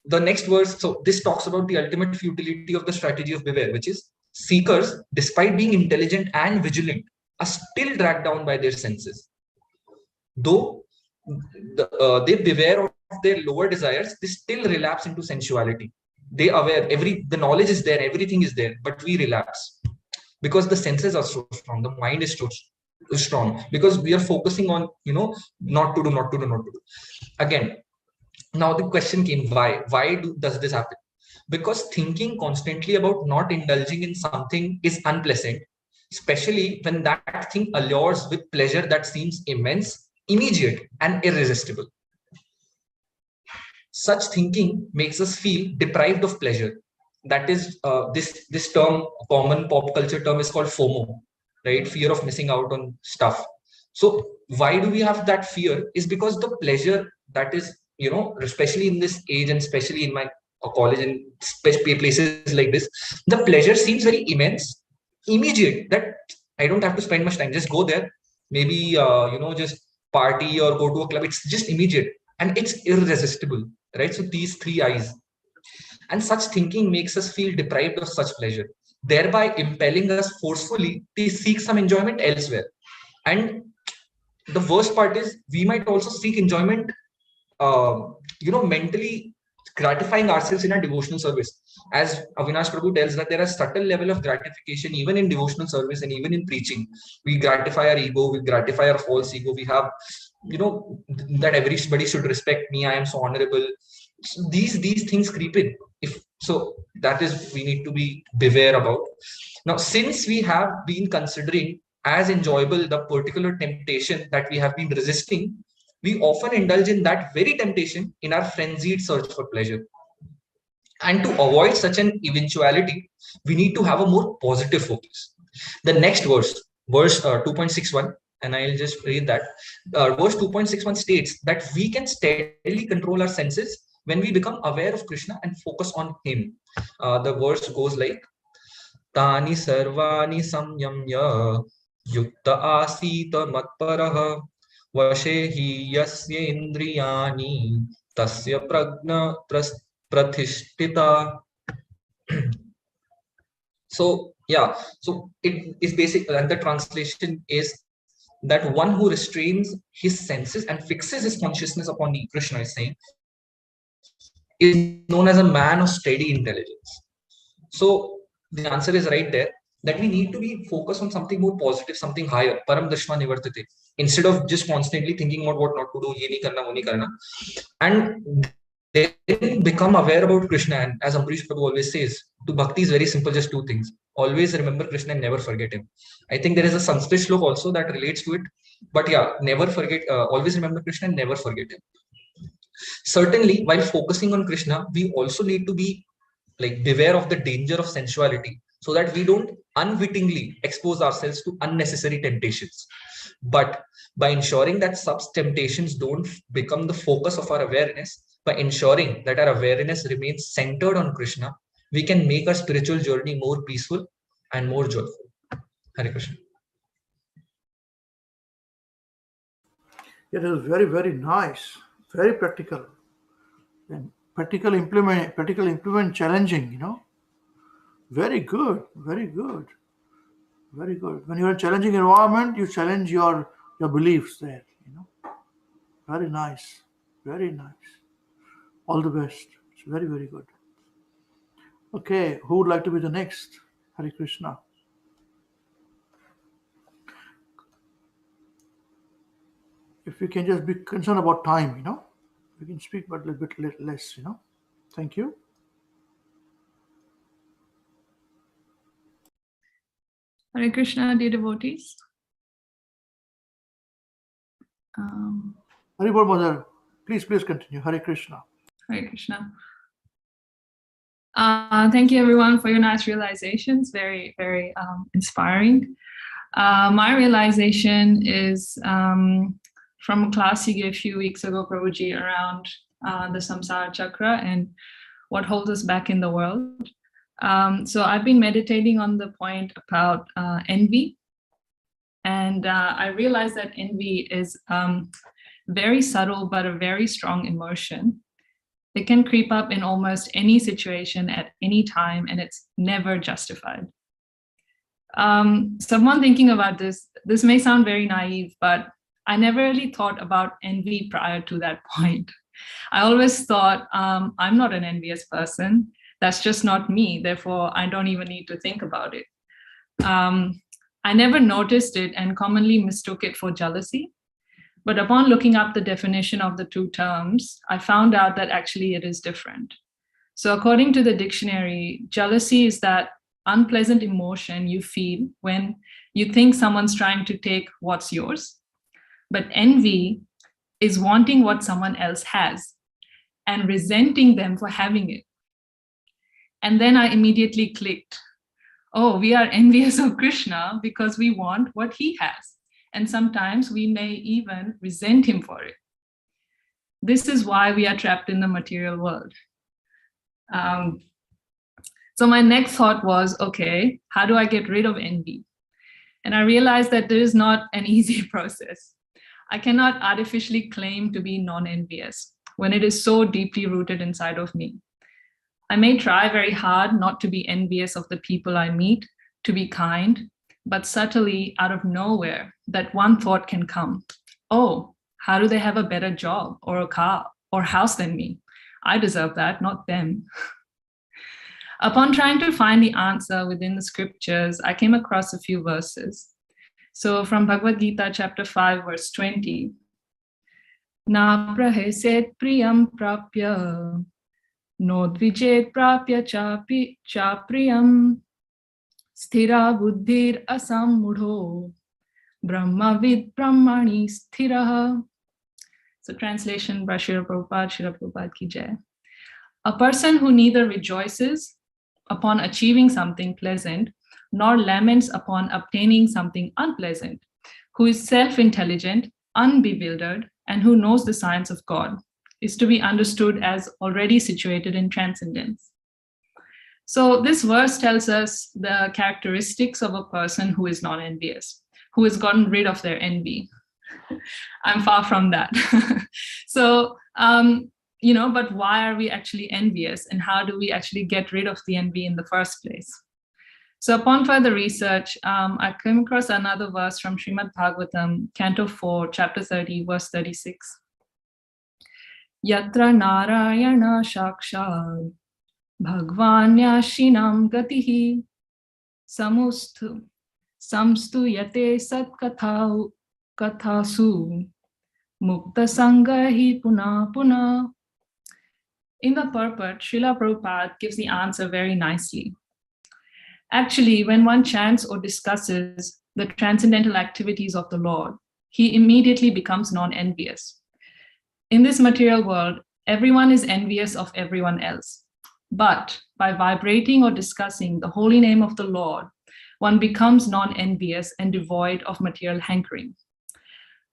The next verse, so this talks about the ultimate futility of the strategy of beware, which is seekers, despite being intelligent and vigilant, are still dragged down by their senses. Though they beware of their lower desires, they still relapse into sensuality. They are aware, the knowledge is there, everything is there, but we relapse because the senses are so strong, the mind is so strong, because we are focusing on, not to do. Again, now the question came, why? Does this happen? Because thinking constantly about not indulging in something is unpleasant, especially when that thing allures with pleasure that seems immense, immediate, and irresistible. Such thinking makes us feel deprived of pleasure. That is, this term, common pop culture term, is called FOMO, right? Fear of missing out on stuff. So why do we have that fear? Is because the pleasure that is, especially in this age and especially in my college and places like this, the pleasure seems very immense, immediate, that I don't have to spend much time. Just go there, maybe, just party or go to a club. It's just immediate and it's irresistible, right? So these three eyes. And such thinking makes us feel deprived of such pleasure, thereby impelling us forcefully to seek some enjoyment elsewhere. And the worst part is we might also seek enjoyment, mentally gratifying ourselves in a devotional service. As Avinash Prabhu tells, that there is a subtle level of gratification even in devotional service and even in preaching. We gratify our ego, we gratify our false ego. We have, that everybody should respect me, I am so honorable. So these things creep in. So that is, we need to be beware about. Now, since we have been considering as enjoyable the particular temptation that we have been resisting, we often indulge in that very temptation in our frenzied search for pleasure. And to avoid such an eventuality, we need to have a more positive focus. The next verse 2.61, and I'll just read that. Verse 2.61 states that we can steadily control our senses when we become aware of Krishna and focus on him. The verse goes like, Tani sarvani samyamya yukta asita matparaha vashehi yasya indriyani tasya pragna pratishtita. So yeah, so it is basic, and the translation is that one who restrains his senses and fixes his consciousness upon Krishna, is saying, is known as a man of steady intelligence. So the answer is right there, that we need to be focused on something more positive, something higher, param dashma nivartate, instead of just constantly thinking about what not to do, ye nahi karna, wo nahi karna. And then become aware about Krishna. And as Ambrish Prabhu always says, to bhakti is very simple, just two things. Always remember Krishna and never forget him. I think there is a Sanskrit slok also that relates to it. But yeah, never forget, always remember Krishna and never forget him. Certainly, while focusing on Krishna, we also need to be beware of the danger of sensuality, so that we don't unwittingly expose ourselves to unnecessary temptations. But by ensuring that such temptations don't become the focus of our awareness, by ensuring that our awareness remains centered on Krishna, we can make our spiritual journey more peaceful and more joyful. Hare Krishna. It is very, very nice, very practical, and practical implement challenging, Very good, very good, very good. When you're in a challenging environment, you challenge your beliefs there, Very nice, very nice. All the best. It's very, very good. Okay, who would like to be the next? Hare Krishna. If we can just be concerned about time, we can speak but a little bit less, Thank you. Hare Krishna, dear devotees. Haribol Mother, please continue. Hare Krishna. Hare Krishna. Thank you everyone for your nice realizations. Very, very inspiring. My realization is from a class you gave a few weeks ago, Prabhuji, around the samsara chakra and what holds us back in the world. So I've been meditating on the point about envy. And I realized that envy is very subtle, but a very strong emotion. It can creep up in almost any situation at any time, and it's never justified. Someone thinking about this may sound very naive, but I never really thought about envy prior to that point. I always thought, I'm not an envious person. That's just not me. Therefore, I don't even need to think about it. I never noticed it and commonly mistook it for jealousy. But upon looking up the definition of the two terms, I found out that actually it is different. So according to the dictionary, jealousy is that unpleasant emotion you feel when you think someone's trying to take what's yours. But envy is wanting what someone else has and resenting them for having it. And then I immediately clicked, oh, we are envious of Krishna because we want what he has. And sometimes we may even resent him for it. This is why we are trapped in the material world. So my next thought was, okay, how do I get rid of envy? And I realized that there is not an easy process. I cannot artificially claim to be non-envious when it is so deeply rooted inside of me. I may try very hard not to be envious of the people I meet, to be kind, but subtly out of nowhere, that one thought can come. Oh, how do they have a better job or a car or house than me? I deserve that, not them. Upon trying to find the answer within the scriptures, I came across a few verses. So from Bhagavad-Gita chapter 5, verse 20, Na praheset priyam prapya, no dvijet prapya cha priyam, sthira buddhir asammudho, brahmavid brahmani sthiraha. So translation by Srila Prabhupada ki jai. A person who neither rejoices upon achieving something pleasant, nor laments upon obtaining something unpleasant, who is self-intelligent, unbewildered, and who knows the science of God, is to be understood as already situated in transcendence. So this verse tells us the characteristics of a person who is non-envious, who has gotten rid of their envy. I'm far from that. So, but why are we actually envious, and how do we actually get rid of the envy in the first place? So upon further research, I came across another verse from Srimad Bhāgavatam, Canto 4, Chapter 30, verse 36. Yatra Narayana Shakshad Bhagvanyashinam Gatihi Samstu Yate Sat Kathasu Mukta Sangahi Puna Puna. In the purport, Srila Prabhupada gives the answer very nicely. Actually, when one chants or discusses the transcendental activities of the Lord, he immediately becomes non-envious. In this material world, everyone is envious of everyone else. But by vibrating or discussing the holy name of the Lord, one becomes non-envious and devoid of material hankering.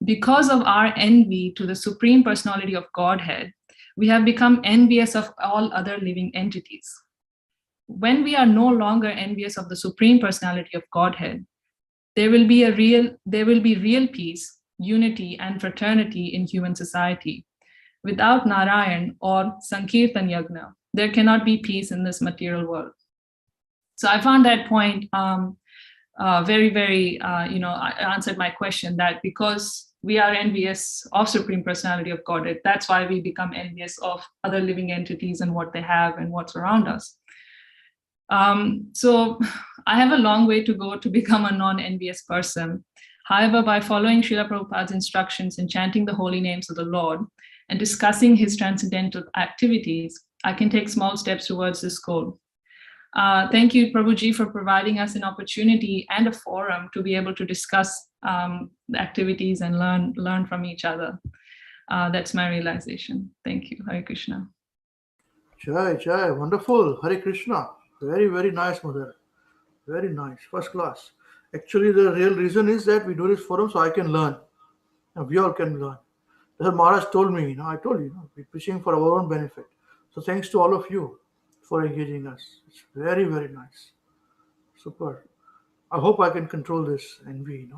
Because of our envy to the Supreme Personality of Godhead, we have become envious of all other living entities. When we are no longer envious of the Supreme Personality of Godhead, there will be real peace, unity, and fraternity in human society. Without Narayan or Sankirtan Yagna, there cannot be peace in this material world. So I found that point very, very, I answered my question that because we are envious of Supreme Personality of Godhead, that's why we become envious of other living entities and what they have and what's around us. So I have a long way to go to become a non-envious person. However, by following Srila Prabhupada's instructions in chanting the holy names of the Lord and discussing his transcendental activities, I can take small steps towards this goal. Thank you, Prabhuji, for providing us an opportunity and a forum to be able to discuss the activities and learn from each other. That's my realization. Thank you. Hare Krishna. Jai, wonderful. Hare Krishna. Very, very nice, Mother. Very nice. First class. Actually, the real reason is that we do this forum so I can learn. And we all can learn. That's what Maharaj told me, I told you, we're preaching for our own benefit. So thanks to all of you for engaging us. It's very, very nice. Super. I hope I can control this envy,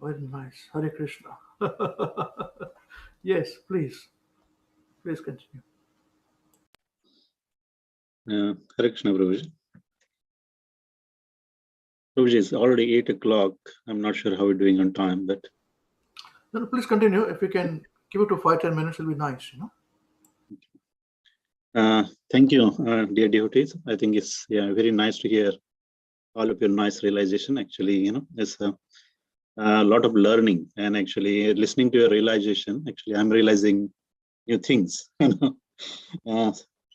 Very nice. Hare Krishna. Yes, please. Please continue. Hare Krishna, Prabhuji. Prabhuji, it's already 8 o'clock. I'm not sure how we're doing on time, but. No, please continue. If we can keep it to 5-10 minutes, it'll be nice, Thank you, dear devotees. I think it's very nice to hear all of your nice realization. Actually, there's a lot of learning, and actually listening to your realization, actually I'm realizing new things.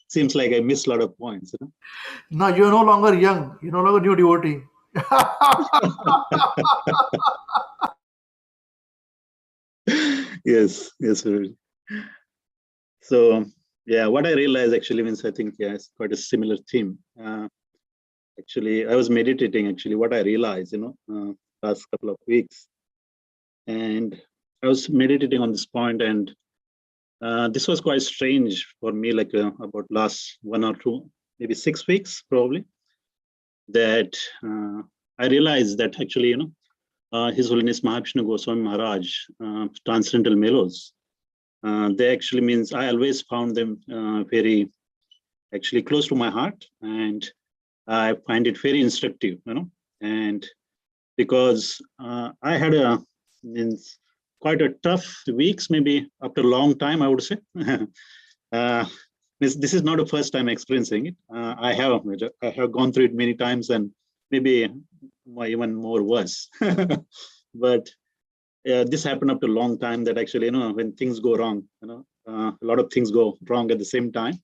Seems like I missed a lot of points. No, you're no longer young. You're no longer new devotee. Yes. So yeah, what I realized actually means, I think it's quite a similar theme. Actually, I was meditating. Actually, what I realized, last couple of weeks, and I was meditating on this point, and this was quite strange for me. Like about last 1 or 2, maybe 6 weeks, probably. That I realized that actually, His Holiness Mahavishnu Goswami Maharaj, Transcendental Mellows, they actually means I always found them very actually close to my heart, and I find it very instructive, and because I had quite a tough weeks, maybe after a long time, I would say. This is not the first time experiencing it. I have gone through it many times, and maybe even more worse. But this happened after a long time, that actually, when things go wrong, a lot of things go wrong at the same time.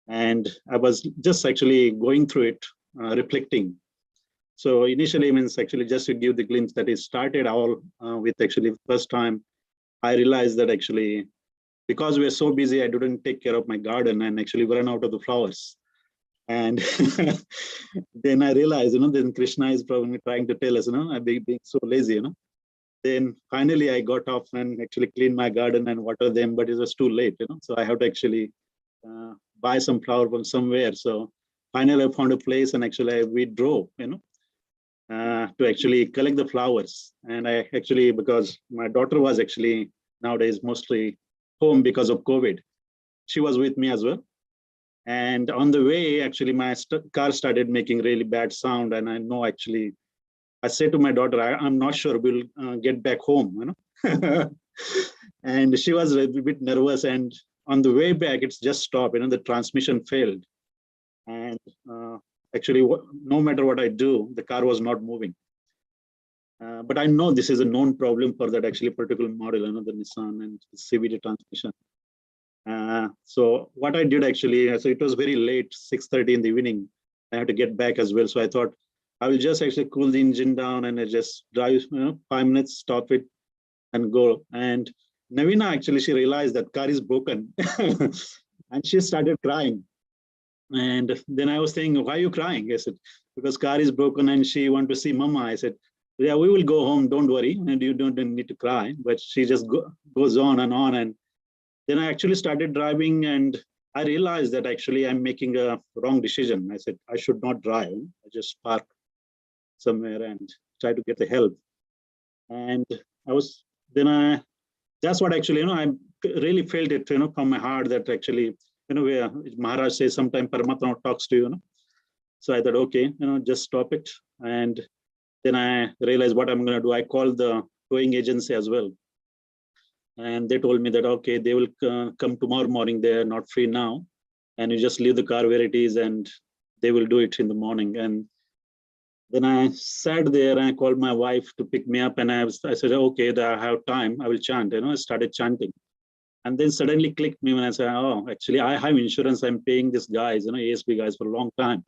And I was just actually going through it, reflecting. So initially, means actually just to give the glimpse that it started all with actually first time I realized that actually, because we were so busy, I didn't take care of my garden and actually run out of the flowers. And then I realized, then Krishna is probably trying to tell us, I'm being so lazy, Then finally I got off and actually cleaned my garden and water them, but it was too late, So I have to actually buy some flower from somewhere. So finally I found a place, and actually we drove, to actually collect the flowers. And I actually, because my daughter was actually nowadays mostly home because of COVID, she was with me as well. And on the way, actually my car started making really bad sound. And I know actually, I said to my daughter, I'm not sure we'll get back home, And she was a bit nervous. And on the way back, it's just stopped, the transmission failed. And actually, no matter what I do, the car was not moving. But I know this is a known problem for that actually particular model, the Nissan and CVT transmission. So what I did actually, so it was very late, 6:30 in the evening. I had to get back as well. So I thought I will just actually cool the engine down and I just drive 5 minutes, stop it and go. And Navina actually, she realized that car is broken and she started crying. And then I was saying, why are you crying? I said, because car is broken and she want to see mama. I said, yeah, we will go home. Don't worry. And you don't need to cry. But she just goes on. And then I actually started driving, and I realized that actually I'm making a wrong decision. I said, I should not drive. I just park somewhere and try to get the help. And that's what actually, I really felt it, from my heart, that actually, where Maharaj says sometimes Paramatma talks to you, So I thought, okay, just stop it. And then I realized what I'm going to do. I called the towing agency as well. And they told me that, okay, they will come tomorrow morning. They're not free now. And you just leave the car where it is and they will do it in the morning. And then I sat there and I called my wife to pick me up. And I said, okay, I have time. I will chant. I started chanting. And then suddenly clicked me when I said, oh, actually, I have insurance. I'm paying these guys, ASB guys, for a long time.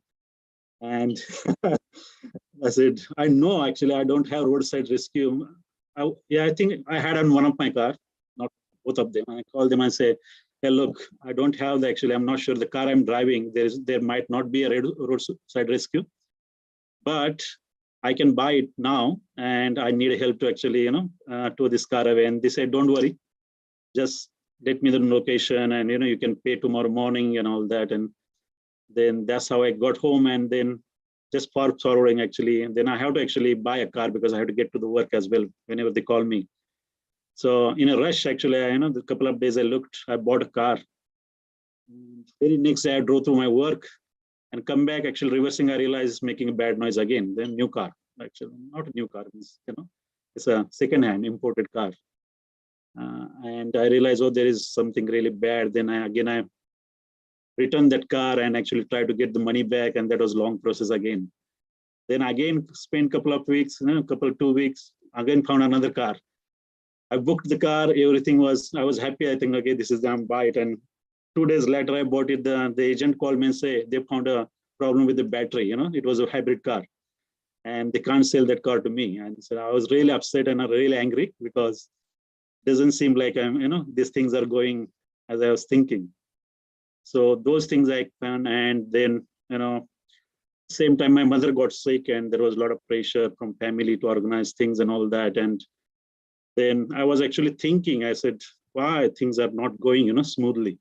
And I said, I know, actually, I don't have roadside rescue. I think I had on one of my car, not both of them. And I called them and say, hey, look, I don't have actually, I'm not sure the car I'm driving, there might not be a roadside rescue. but I can buy it now, and I need help to actually, tow this car away. And they said, don't worry, just let me the location, and you can pay tomorrow morning and all that. And then that's how I got home, and then just for forwarding actually. And then I have to actually buy a car because I have to get to the work as well whenever they call me. So in a rush, actually, the couple of days I bought a car. Very next day I drove through my work and come back, actually reversing, I realized it's making a bad noise again. Then new car, actually not a new car, it's a second-hand imported car. And I realized, oh, there is something really bad. Then I returned that car and actually tried to get the money back, and that was a long process again. Then again spent a couple of weeks, 2 weeks, again found another car. I booked the car, everything I was happy. I think, okay, this is the buy it. And 2 days later, I bought it. The agent called me and say they found a problem with the battery. It was a hybrid car, and they can't sell that car to me. And so I was really upset and really angry because it doesn't seem like these things are going as I was thinking. So those things I found, and then same time my mother got sick, and there was a lot of pressure from family to organize things and all that. And then I was actually thinking, I said, why things are not going smoothly.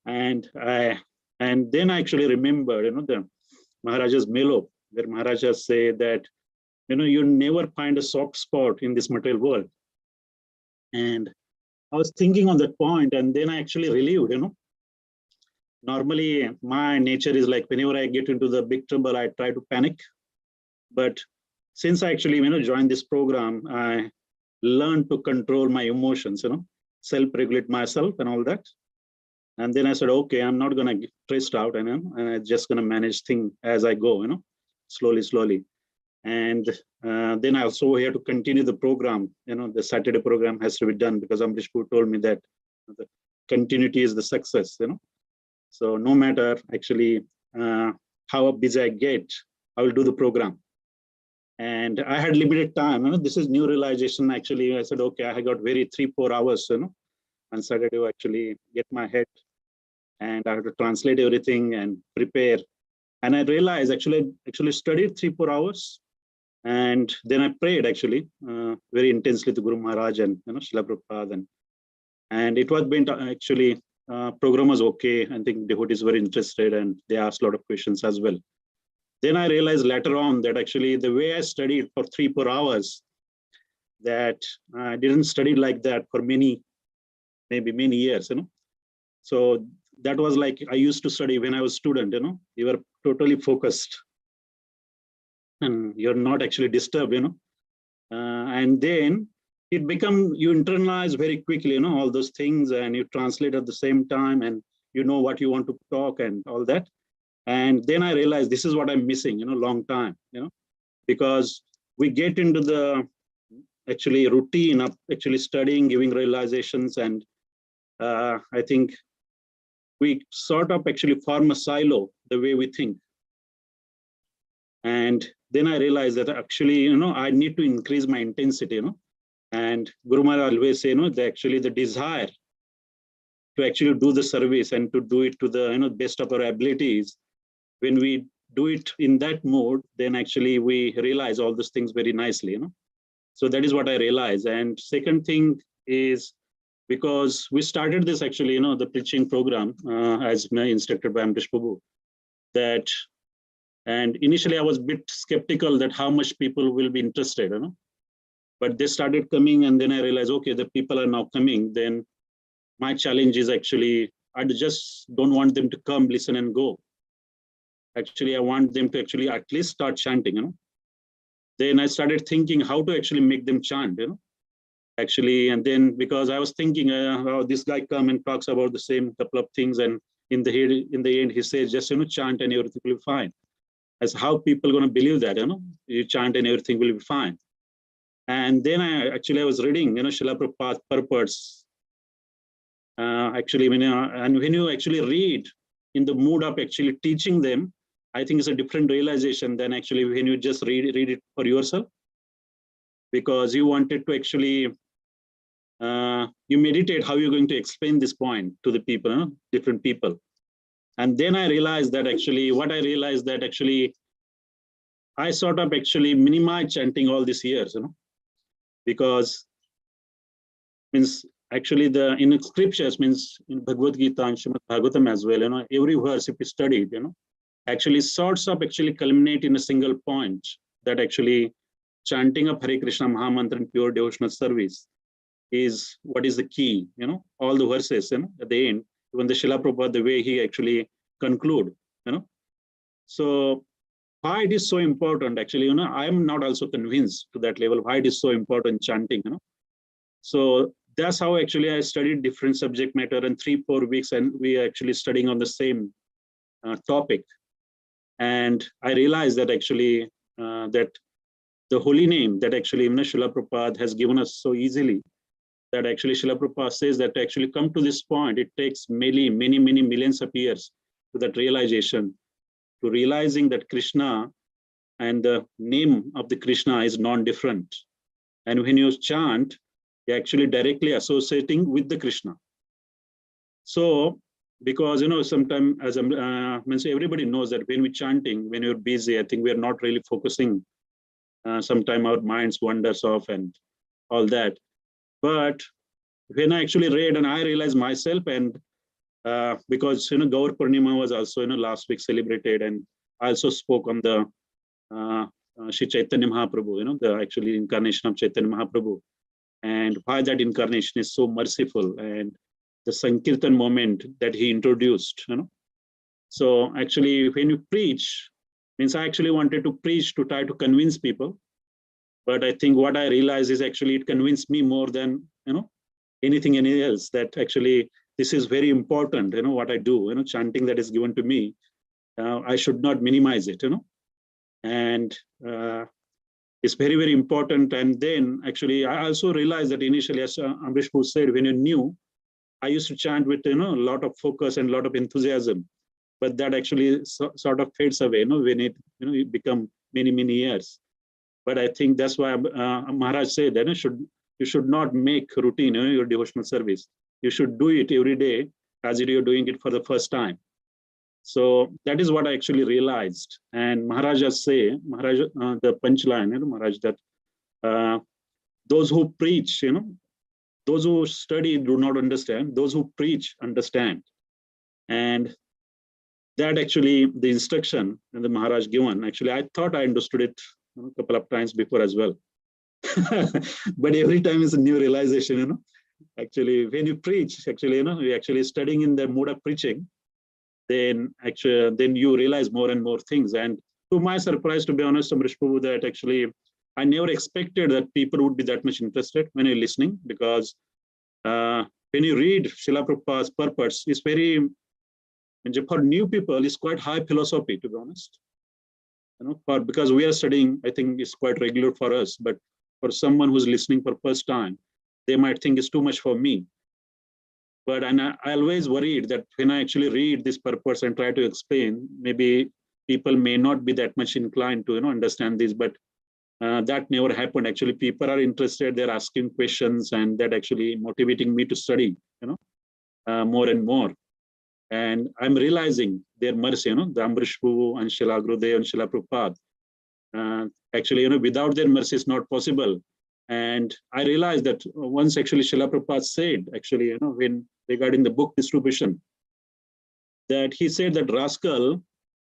and then I actually remember the Maharaja's Melo, where Maharaja say that you never find a soft spot in this material world. And I was thinking on that point, and then I actually relieved. Normally my nature is like, whenever I get into the big trouble, I try to panic. But since I actually joined this program, I learned to control my emotions, self-regulate myself and all that. And then I said, okay, I'm not going to get stressed out, and I'm just going to manage things as I go, slowly. And then I also have to continue the program. The Saturday program has to be done because Amrish told me that the continuity is the success. So no matter actually how busy I get, I will do the program. And I had limited time. This is new realization. Actually, I said, okay, I got 3-4 hours, on Saturday to actually get my head, and I have to translate everything and prepare. And I realized actually studied 3-4 hours, and then I prayed actually very intensely to Guru Maharaj and Srila Prabhupada, and it was been actually program was okay. I think devotees were interested, and they asked a lot of questions as well. Then I realized later on that actually the way I studied for 3-4 hours, that I didn't study like that for many years, So that was like I used to study when I was a student, you were totally focused and you're not actually disturbed, and then it become, you internalize very quickly, all those things, and you translate at the same time, and what you want to talk and all that. And then I realized this is what I'm missing, long time, because we get into the actually routine of actually studying, giving realizations, and I think we sort of actually form a silo the way we think. And then I realized that actually, I need to increase my intensity, and Guru Maharaj always say, that actually the desire to actually do the service and to do it to the best of our abilities, when we do it in that mode, then actually we realize all those things very nicely, So that is what I realized. And second thing is, because we started this actually, the preaching program as instructed by Amrish Prabhu, that, and initially I was a bit skeptical that how much people will be interested, but they started coming, and then I realized, okay, the people are now coming. Then my challenge is actually, I just don't want them to come, listen and go. Actually, I want them to actually at least start chanting, Then I started thinking how to actually make them chant, actually. And then because I was thinking, oh, this guy come and talks about the same couple of things, and in the end, he says, just, chant and everything will be fine. As how people going to believe that, you chant and everything will be fine. And then I was reading, Srila Prabhupada's purports. Actually, when you actually read in the mood of actually teaching them, I think it's a different realization than actually when you just read it for yourself, because you wanted to actually, you meditate how you're going to explain this point to the people, different people. And then I realized that actually, I sort of actually minimize chanting all these years, because means actually in scriptures, means in Bhagavad-Gita and Srimad Bhāgavatam as well, every verse if you study it, actually sorts of actually culminate in a single point, that actually chanting of Hare Krishna Mahamantra in pure devotional service is what is the key, all the verses, at the end, even the Srila Prabhupada, the way he actually conclude, So why it is so important, actually, I am not also convinced to that level why it is so important chanting, So that's how actually I studied different subject matter in 3-4 weeks, and we are actually studying on the same topic. And I realized that actually that the holy name that actually Srila Prabhupada has given us so easily, that actually Srila Prabhupada says that to actually come to this point, it takes many millions of years to that realization, to realizing that Krishna and the name of the Krishna is non-different. And when you chant, you're actually directly associating with the Krishna. So, because, sometimes, as everybody knows that when we're chanting, when you're busy, I think we're not really focusing. Sometimes our minds wanders off and all that. But when I actually read and I realized myself, and because, Gaur Purnima was also, last week celebrated, and I also spoke on the Shri Chaitanya Mahaprabhu, the actually incarnation of Chaitanya Mahaprabhu, and why that incarnation is so merciful, and the Sankirtan moment that he introduced, So actually, when you preach, means I actually wanted to preach to try to convince people, but I think what I realized is actually it convinced me more than, anything else, that actually this is very important, what I do, chanting that is given to me, I should not minimize it, and it's very important. And then actually I also realized that initially, as Amrish Bhu said, when you're new, I used to chant with a lot of focus and a lot of enthusiasm, but that actually sort of fades away, when it it become many years. But I think that's why Maharaj said that you should not make routine your devotional service. You should do it every day as if you're doing it for the first time. So that is what I actually realized. And Maharaj the punchline, Maharaj, that those who preach, those who study do not understand, those who preach understand. And that actually the instruction that the Maharaj given, actually I thought I understood it a couple of times before as well. But every time is a new realization, Actually, when you preach, actually, you're actually studying in the mode of preaching, then you realize more and more things. And to my surprise, to be honest, Amrish Prabhu, that actually I never expected that people would be that much interested when you're listening, because when you read Srila Prabhupada's purpose, it's very, for new people, it's quite high philosophy, to be honest. Because we are studying, I think it's quite regular for us, but for someone who's listening for first time, they might think it's too much for me. But I always worried that when I actually read this purpose and try to explain, maybe people may not be that much inclined to understand this, but that never happened. Actually, people are interested, they're asking questions, and that actually motivating me to study, more and more. And I'm realizing their mercy, the Amrish Prabhu and Srila Gurudev and Srila Prabhupada. Actually, without their mercy, it's not possible. And I realized that once actually Srila Prabhupada said, actually, when regarding the book distribution, that he said that, rascal,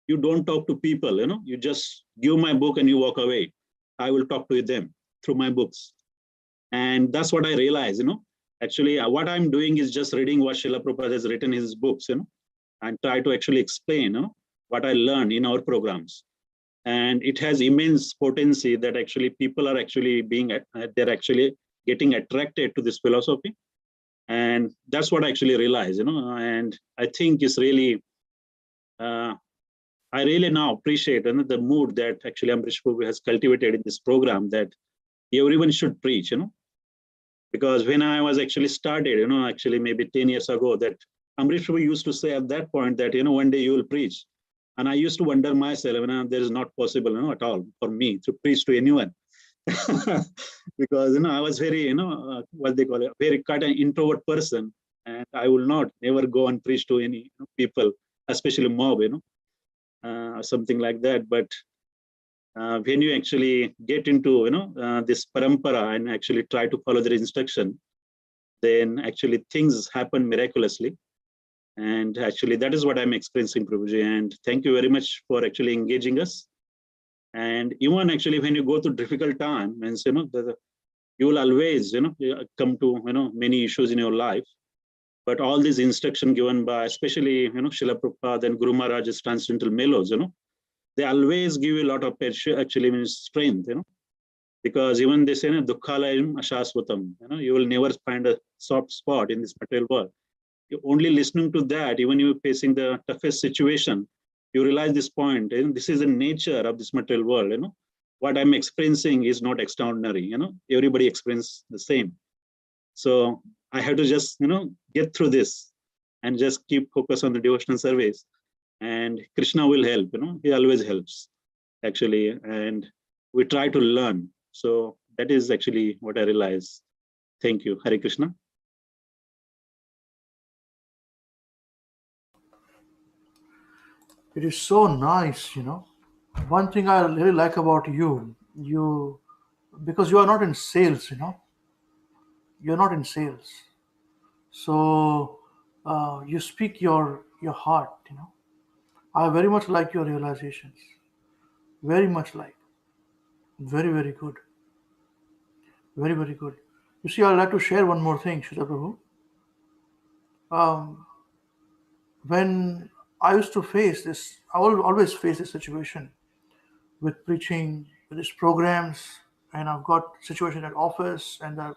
you don't talk to people, you just give my book and you walk away. I will talk to them through my books. And that's what I realized, Actually, what I'm doing is just reading what Srila Prabhupada has written in his books, and try to actually explain, what I learned in our programs. And it has immense potency that actually people are actually they're actually getting attracted to this philosophy. And that's what I actually realized, and I think it's really, I really now appreciate the mood that actually Amrish Prabhu has cultivated in this program, that everyone should preach, because when I was actually started, actually maybe 10 years ago, that Amrish Prabhu used to say at that point that, one day you will preach. And I used to wonder myself, there is not possible, at all for me to preach to anyone. Because, I was very, what they call it, very kind of introvert person. And I will never go and preach to any people, especially mob, something like that. But when you actually get into this parampara and actually try to follow their instruction, then actually things happen miraculously. And actually that is what I'm experiencing, Prabhuji. And thank you very much for actually engaging us. And even actually when you go through difficult time, means you will always come to many issues in your life. But all these instruction given by especially Srila Prabhupada and Guru Maharaj's transcendental mellows, they always give you a lot of actually means strength, because even they say dukkhalayam ashasvatam, you will never find a soft spot in this material world. You're only listening to that, even you're facing the toughest situation, you realize this point, this is the nature of this material world, what I'm experiencing is not extraordinary, everybody experiences the same. So I have to just, get through this and just keep focus on the devotional service, and Krishna will help, he always helps actually, and we try to learn. So that is actually what I realize. Thank you. Hare Krishna. It is so nice, One thing I really like about you, because you are not in sales, you're not in sales. So you speak your heart, I very much like your realizations. Very much like. Very, very good. Very, very good. You see, I'd like to share one more thing, Srila Prabhu. When I used to face this, I always face this situation with preaching, with these programs, and I've got situation at office and the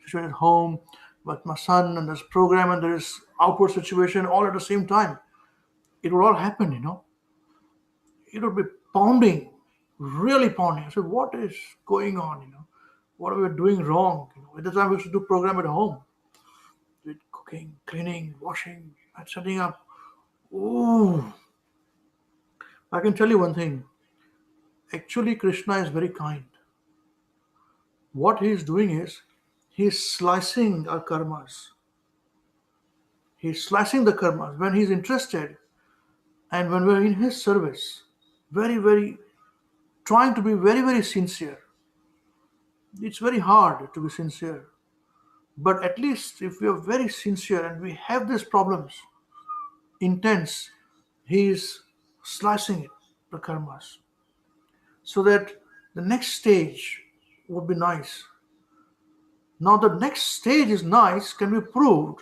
situation at home with my son, and this program and there's outward situation all at the same time. It would all happen, It would be pounding, really pounding. I said, what is going on, What are we doing wrong? At the time we used to do program at home. With cooking, cleaning, washing, and setting up. Ooh. I can tell you one thing. Actually, Krishna is very kind. What he is doing is, he is slicing our karmas. He is slicing the karmas when he is interested, and when we are in his service, very, very, trying to be very, very sincere. It's very hard to be sincere. But at least if we are very sincere and we have these problems, intense, he is slicing it, the karmas, so that the next stage would be nice. Now the next stage is nice can be proved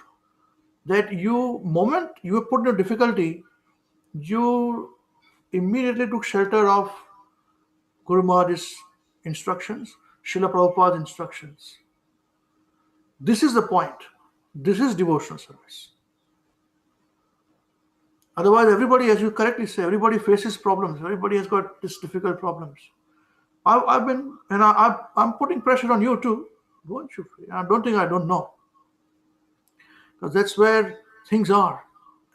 that moment you were put in a difficulty, you immediately took shelter of Guru Maharaj's instructions, Srila Prabhupada's instructions. This is the point. This is devotional service. Otherwise, everybody, as you correctly say, everybody faces problems. Everybody has got these difficult problems. I'm putting pressure on you too. Don't you? I don't think I don't know. Because that's where things are.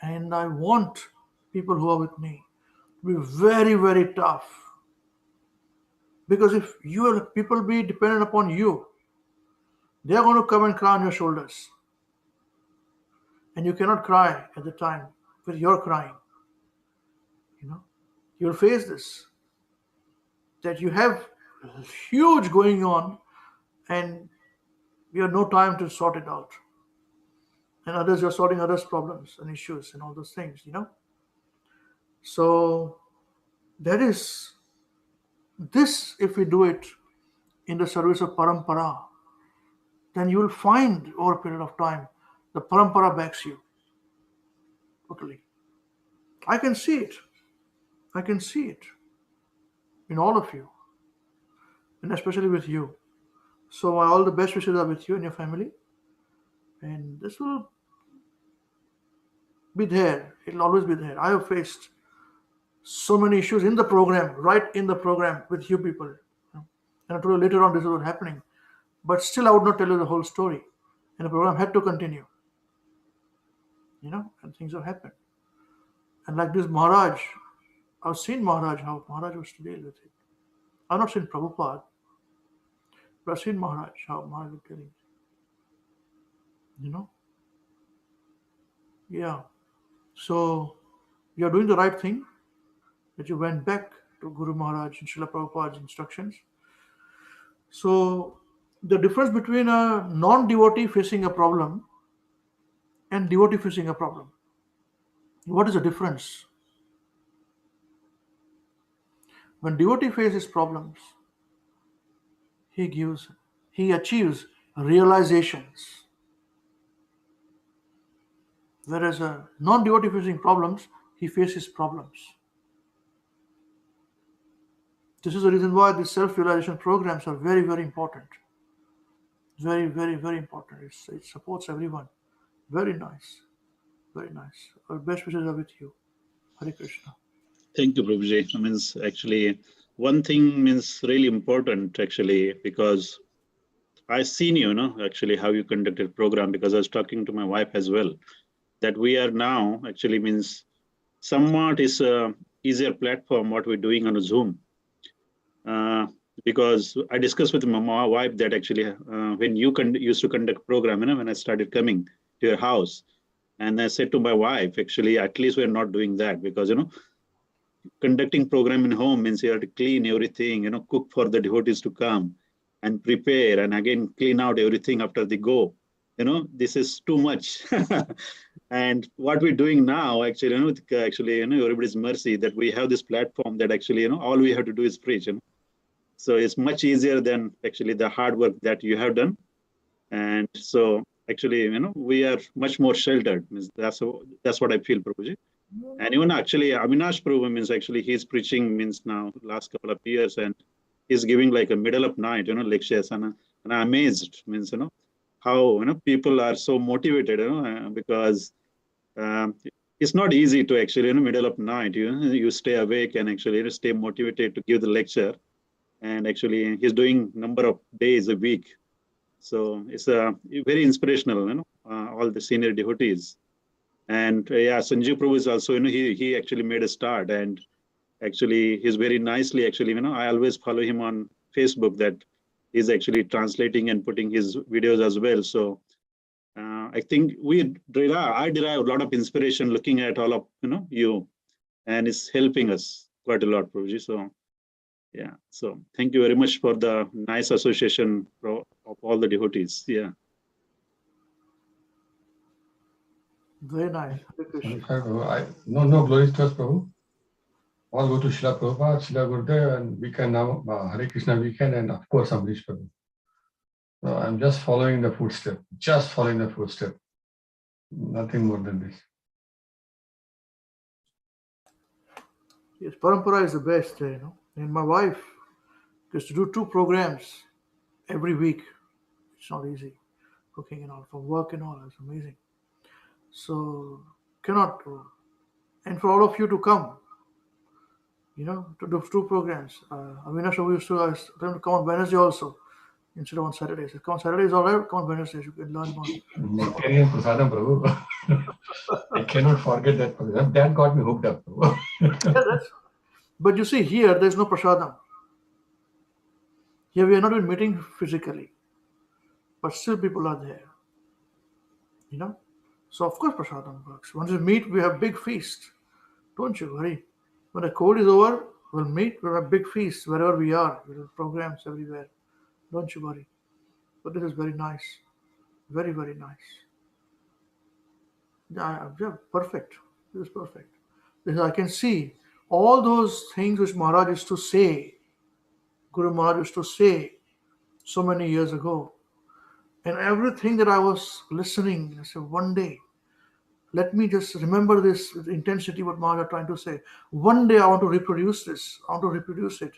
And I want people who are with me to be very, very tough. Because if people be dependent upon you, they are going to come and cry on your shoulders. And you cannot cry at the time with your crying. You'll face this. That you have huge going on and you have no time to sort it out. And others are sorting others' problems and issues and all those things, So that is this, if we do it in the service of parampara, then you will find over a period of time the parampara backs you totally. I can see it. I can see it in all of you, and especially with you. So all the best wishes are with you and your family, and this will be there. It'll always be there. I have faced so many issues in the program, right in the program with you people. And I told you later on this was happening. But still I would not tell you the whole story. And the program had to continue. And things have happened. And like this Maharaj, I've seen Maharaj, how Maharaj was to deal with it. I've not seen Prabhupada, but I've seen Maharaj, how Maharaj was dealing with it. Yeah. So you're doing the right thing, that you went back to Guru Maharaj and Srila Prabhupada's instructions. So the difference between a non-devotee facing a problem and devotee facing a problem. What is the difference? When devotee faces problems, he achieves realizations. Whereas a non-devotee facing problems, he faces problems. This is the reason why these self-realization programs are very, very important. Very, very, very important. It supports everyone. Very nice. Very nice. Our best wishes are with you. Hare Krishna. Thank you, Prabhuji. I mean, actually, one thing means really important, actually, because I've seen actually how you conducted program, because I was talking to my wife as well, that we are now actually means somewhat is a easier platform what we're doing on a Zoom. Because I discussed with my wife that actually when you used to conduct program, when I started coming to your house, and I said to my wife, actually, at least we're not doing that, because, conducting program in home means you have to clean everything, cook for the devotees to come and prepare and again clean out everything after they go. This is too much. And what we're doing now, actually, everybody's mercy that we have this platform that actually, all we have to do is preach. So it's much easier than actually the hard work that you have done. And so actually, we are much more sheltered. That's what I feel, Prabhuji. And even actually, Avinash Prabhu means actually he's preaching means now last couple of years, and he's giving like a middle of night, lectures, and I'm amazed means how people are so motivated, because it's not easy to actually middle of night you stay awake and actually stay motivated to give the lecture, and actually he's doing number of days a week. So it's very inspirational, all the senior devotees. And yeah, Sanjeev Prabhu is also, he actually made a start, and actually he's very nicely actually, I always follow him on Facebook, that he's actually translating and putting his videos as well. So I think I derive a lot of inspiration looking at all of you, and it's helping us quite a lot, Prabhuji. So yeah, so thank you very much for the nice association of all the devotees. Yeah. Very nice. Hare Krishna. No glory to us, Prabhu. All go to Srila Prabhupada, Srila Gurudev, and we can now Hare Krishna weekend, and of course Amrish Prabhu. So I'm just following the footstep. Nothing more than this. Yes, Parampara is the best, And my wife gets to do 2 programs every week. It's not easy. Cooking and all, for work and all, it's amazing. So cannot, and for all of you to come, to do 2 programs. Avinash used to ask them to come on Wednesday also, instead of on Saturdays. Come on Saturdays, all right, come on Wednesdays, you can learn more. Prasadam, Prabhu. I cannot forget that program. That got me hooked up. Yeah, but you see, here there's no prasadam. Here we are not even meeting physically, but still people are there. So of course prasadam works. Once we meet, we have big feast. Don't you worry. When the cold is over, we'll meet. We'll have big feasts wherever we are. We'll have programs everywhere. Don't you worry. But this is very nice. Very, very nice. Yeah, perfect. This is perfect. Because I can see all those things which Maharaj used to say, Guru Maharaj used to say so many years ago. And everything that I was listening, I said, one day, let me just remember this with intensity, what Maharaj is trying to say. One day I want to reproduce this. I want to reproduce it.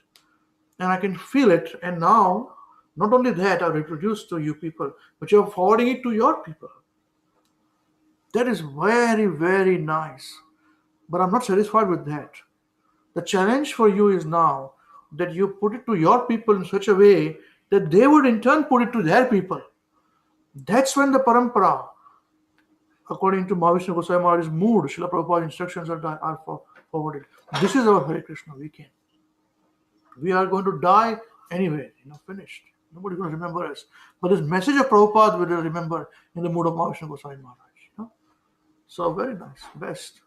And I can feel it. And now, not only that, I reproduced to you people, but you're forwarding it to your people. That is very, very nice. But I'm not satisfied with that. The challenge for you is now that you put it to your people in such a way that they would in turn put it to their people. That's when the parampara, according to Mahavishnu Goswami Maharaj's mood, Srila Prabhupada's instructions are forwarded. This is our Hare Krishna weekend. We are going to die anyway, finished. Nobody's going to remember us. But this message of Prabhupada we will remember in the mood of Mahavishnu Goswami Maharaj. So very nice. Best.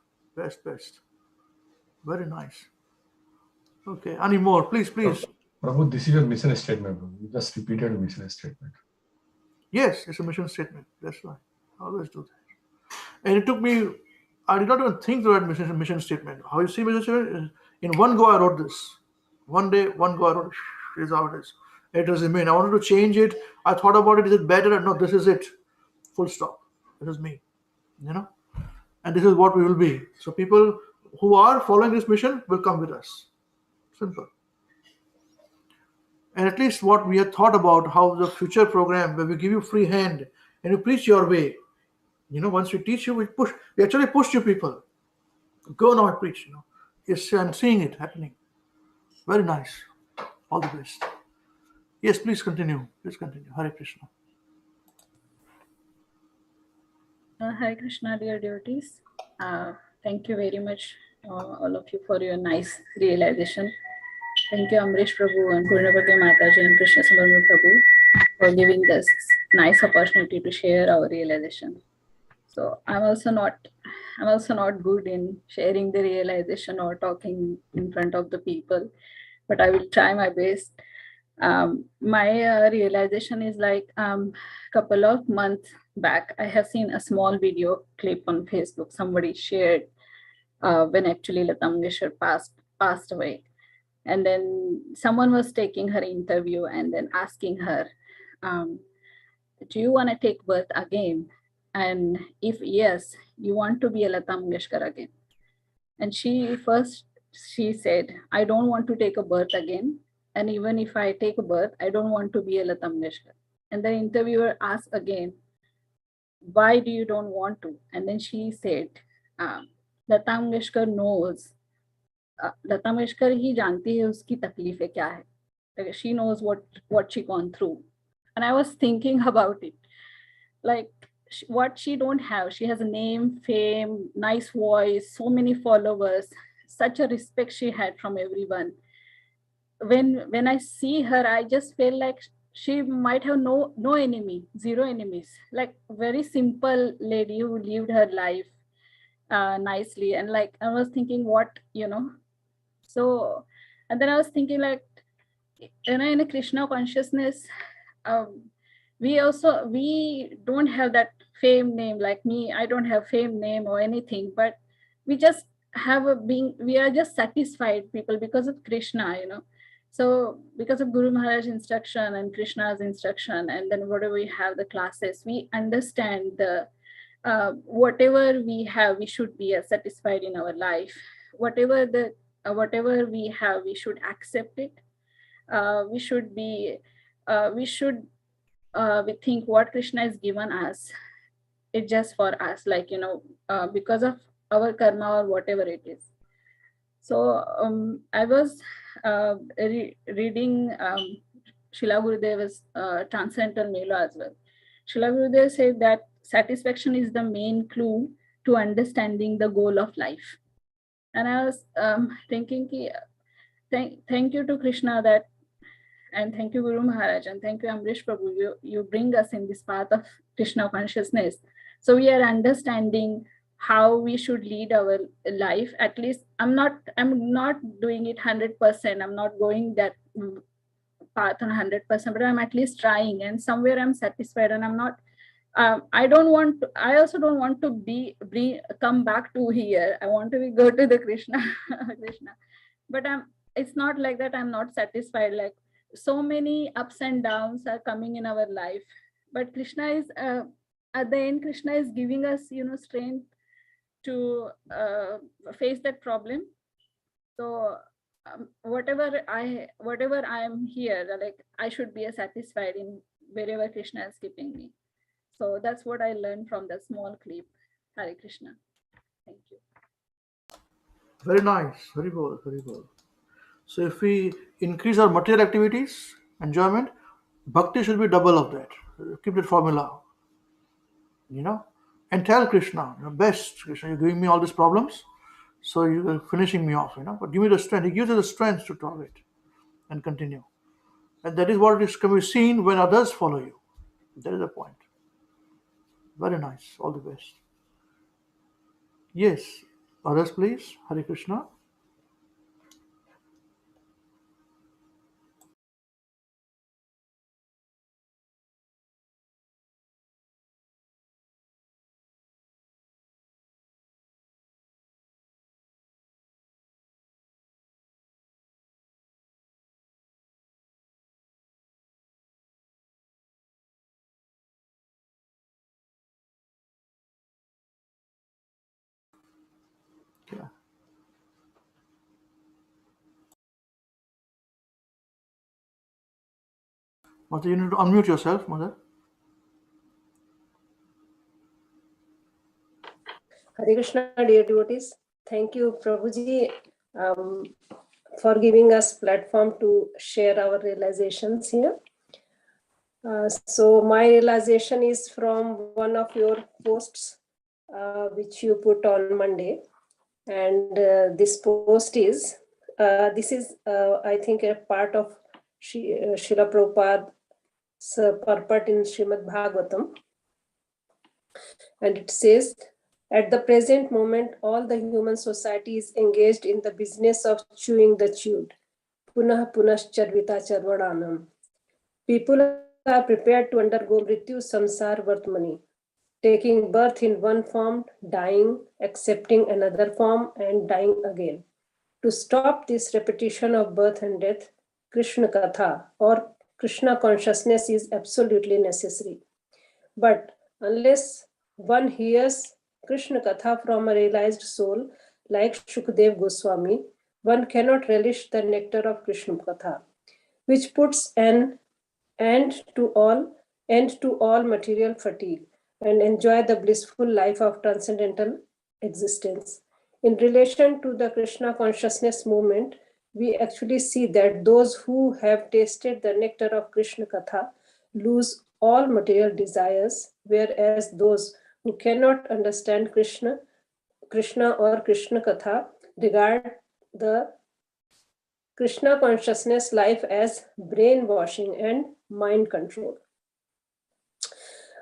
Very nice. Okay. Any more? Please, please. Prabhu, this is a mission statement. Prabhu. You just repeated a mission statement. Yes, it's a mission statement. That's why. I always do that. And it took me, I did not even think to write mission statement. How you see mission statement? In one go, I wrote this. One day, one go, I wrote, here's how it is. It was me. I wanted to change it. I thought about it. Is it better? No, this is it. Full stop. This is me. You know? And this is what we will be. So people who are following this mission will come with us. Simple. And at least what we had thought about how the future program where we give you free hand and you preach your way. Once we teach you, we actually push you people. Go now and preach, Yes, I'm seeing it happening. Very nice. All the best. Yes, please continue. Please continue. Hare Krishna. Hare Krishna, dear devotees. Thank you very much, all of you, for your nice realization. Thank you, Amrish Prabhu and Purnabhagya Mataji and Krishna Sambarma Prabhu, for giving this nice opportunity to share our realization. So I'm also not good in sharing the realization or talking in front of the people, but I will try my best. My realization is like couple of months back, I have seen a small video clip on Facebook. Somebody shared when actually Lata Mangeshkar passed away. And then someone was taking her interview and then asking her, do you want to take birth again? And if yes, you want to be a Lata Mangeshkar again? And she said, I don't want to take a birth again. And even if I take a birth, I don't want to be a Lata Mangeshkar. And the interviewer asked again, why do you don't want to? And then she said, Lata Mangeshkar knows. Lata Mangeshkar ही जानती है उसकी तकलीफें क्या है. Like she knows what she gone through. And I was thinking about it. Like what she don't have. She has a name, fame, nice voice, so many followers, such a respect she had from everyone. When I see her, I just feel like she might have no enemy, zero enemies. Like very simple lady who lived her life nicely. And like I was thinking, So, and then I was thinking like, in a Krishna consciousness, we don't have that fame name like me. I don't have fame name or anything, but we just have we are just satisfied people because of Krishna, So because of Guru Maharaj's instruction and Krishna's instruction, and then whatever we have the classes, we understand the whatever we have, we should be satisfied in our life. Whatever we have, we should accept it. We think what Krishna has given us, it's just for us, like, because of our karma or whatever it is. So I was reading Srila Gurudeva's Transcendental Mela as well. Srila Gurudev said that satisfaction is the main clue to understanding the goal of life. And I was thinking, thank you to Krishna that, and thank you Guru Maharaj, and thank you Amrish Prabhu, you bring us in this path of Krishna consciousness. So we are understanding how we should lead our life. At least I'm not doing it 100%. I'm not going that path on 100%, but I'm at least trying, and somewhere I'm satisfied, and I'm not. I also don't want to come back to here. I want to go to the Krishna, but it's not like that. I'm not satisfied. Like so many ups and downs are coming in our life, but Krishna is at the end. Krishna is giving us, strength to face that problem. So whatever I am here, like I should be satisfied in wherever Krishna is keeping me. So that's what I learned from that small clip. Hare Krishna. Thank you. Very nice. Very good. Very good. So if we increase our material activities, enjoyment, bhakti should be double of that. Keep that formula. And tell Krishna, best Krishna, you're giving me all these problems, so you're finishing me off, but give me the strength. He gives you the strength to tolerate and continue. And that is what is can be seen when others follow you. That is the point. Very nice. All the best. Yes. Others, please. Hare Krishna. Mother, you need to unmute yourself, Mother. Hare Krishna, dear devotees. Thank you, Prabhuji, for giving us platform to share our realizations here. So my realization is from one of your posts, which you put on Monday. And this post is, I think, a part of Srila Prabhupada's purport in Srimad Bhāgavatam. And it says, at the present moment, all the human society is engaged in the business of chewing the chewed. Punah punascharvita charvadanam. People are prepared to undergo mrityu samsar vartmani, taking birth in one form, dying, accepting another form, and dying again. To stop this repetition of birth and death, Krishna Katha or Krishna consciousness is absolutely necessary. But unless one hears Krishna Katha from a realized soul like Shukdev Goswami, one cannot relish the nectar of Krishna Katha, which puts an end to all material fatigue and enjoy the blissful life of transcendental existence. In relation to the Krishna consciousness movement, we actually see that those who have tasted the nectar of Krishna Katha lose all material desires, whereas those who cannot understand Krishna or Krishna Katha regard the Krishna consciousness life as brainwashing and mind control.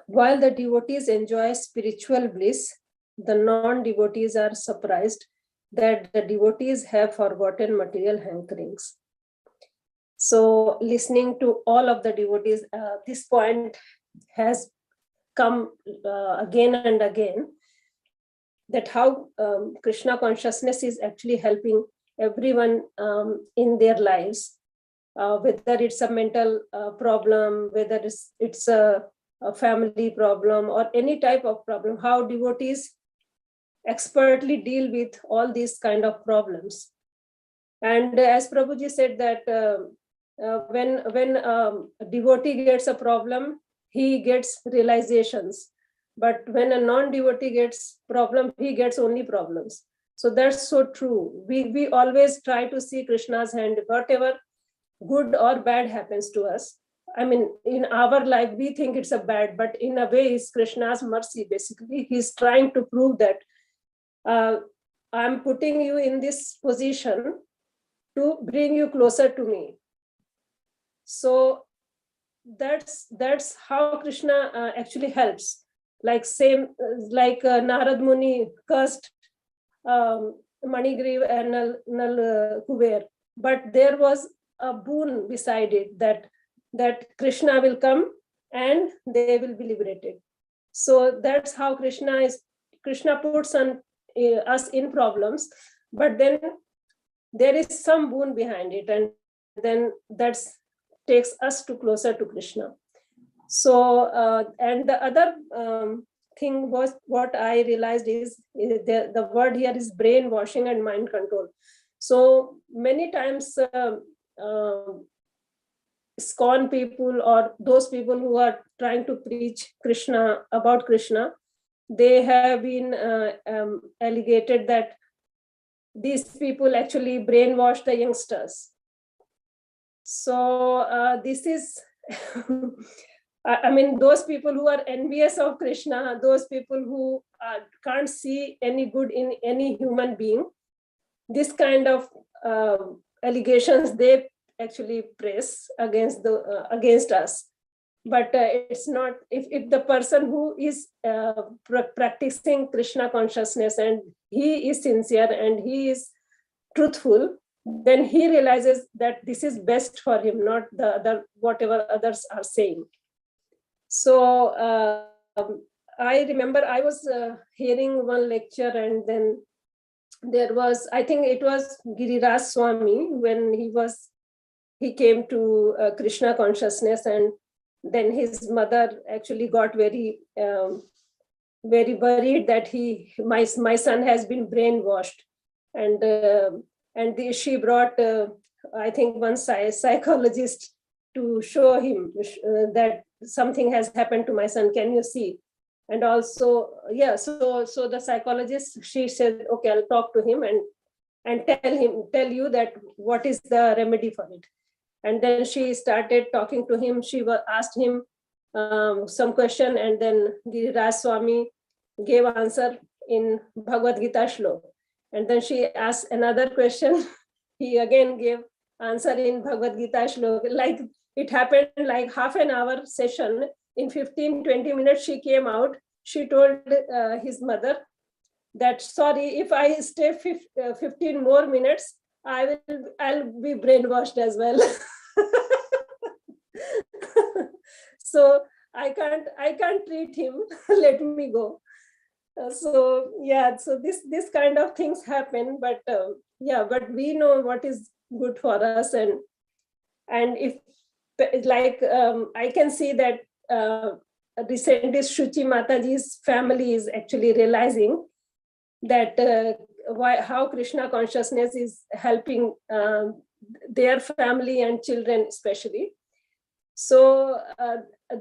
While the devotees enjoy spiritual bliss, the non-devotees are surprised that the devotees have forgotten material hankerings. So listening to all of the devotees, this point has come again and again, that how Krishna consciousness is actually helping everyone in their lives, whether it's a mental problem, whether it's a family problem or any type of problem, how devotees expertly deal with all these kind of problems. And as Prabhuji said that when a devotee gets a problem, he gets realizations. But when a non-devotee gets problem, he gets only problems. So that's so true. We always try to see Krishna's hand, whatever good or bad happens to us. I mean, in our life, we think it's a bad, but in a way, it's Krishna's mercy, basically. He's trying to prove that I'm putting you in this position to bring you closer to me. So that's how Krishna actually helps. Like Narad Muni cursed Manigriv and Nal Kuber, but there was a boon beside it, that Krishna will come and they will be liberated. So that's how Krishna puts us in problems, but then there is some boon behind it, and then that takes us closer to Krishna. So and the other thing was, what I realized is the word here is brainwashing and mind control. So many times ISKCON people or those people who are trying to preach Krishna, about Krishna, they have been allegated that these people actually brainwash the youngsters. So this is, I mean, those people who are envious of Krishna, those people who can't see any good in any human being, this kind of allegations they actually press against us. But it's not, if the person who is practicing Krishna consciousness and he is sincere and he is truthful, then he realizes that this is best for him, not the other, whatever others are saying. So I remember I was hearing one lecture, and then there was, I think it was Giriraj Swami, when he came to Krishna consciousness, and then his mother actually got very worried that my son has been brainwashed, and she brought I think one psychologist to show him that something has happened to my son. Can you see? And also, yeah, so the psychologist, she said, okay, I'll talk to him and tell you that what is the remedy for it. And then she started talking to him. She asked him some question, and then Giriraj Swami gave answer in Bhagavad-Gita shlok. And then she asked another question. He again gave answer in Bhagavad-Gita shlok. Like it happened like half an hour session. In 15-20 minutes, she came out. She told his mother that, sorry, if I stay 15 more minutes, I'll be brainwashed as well. So I can't treat him. Let me go. So yeah, so this kind of things happen, but yeah, but we know what is good for us, and if like I can see that recently Shuchi Mataji's family is actually realizing that how Krishna consciousness is helping their family and children especially. So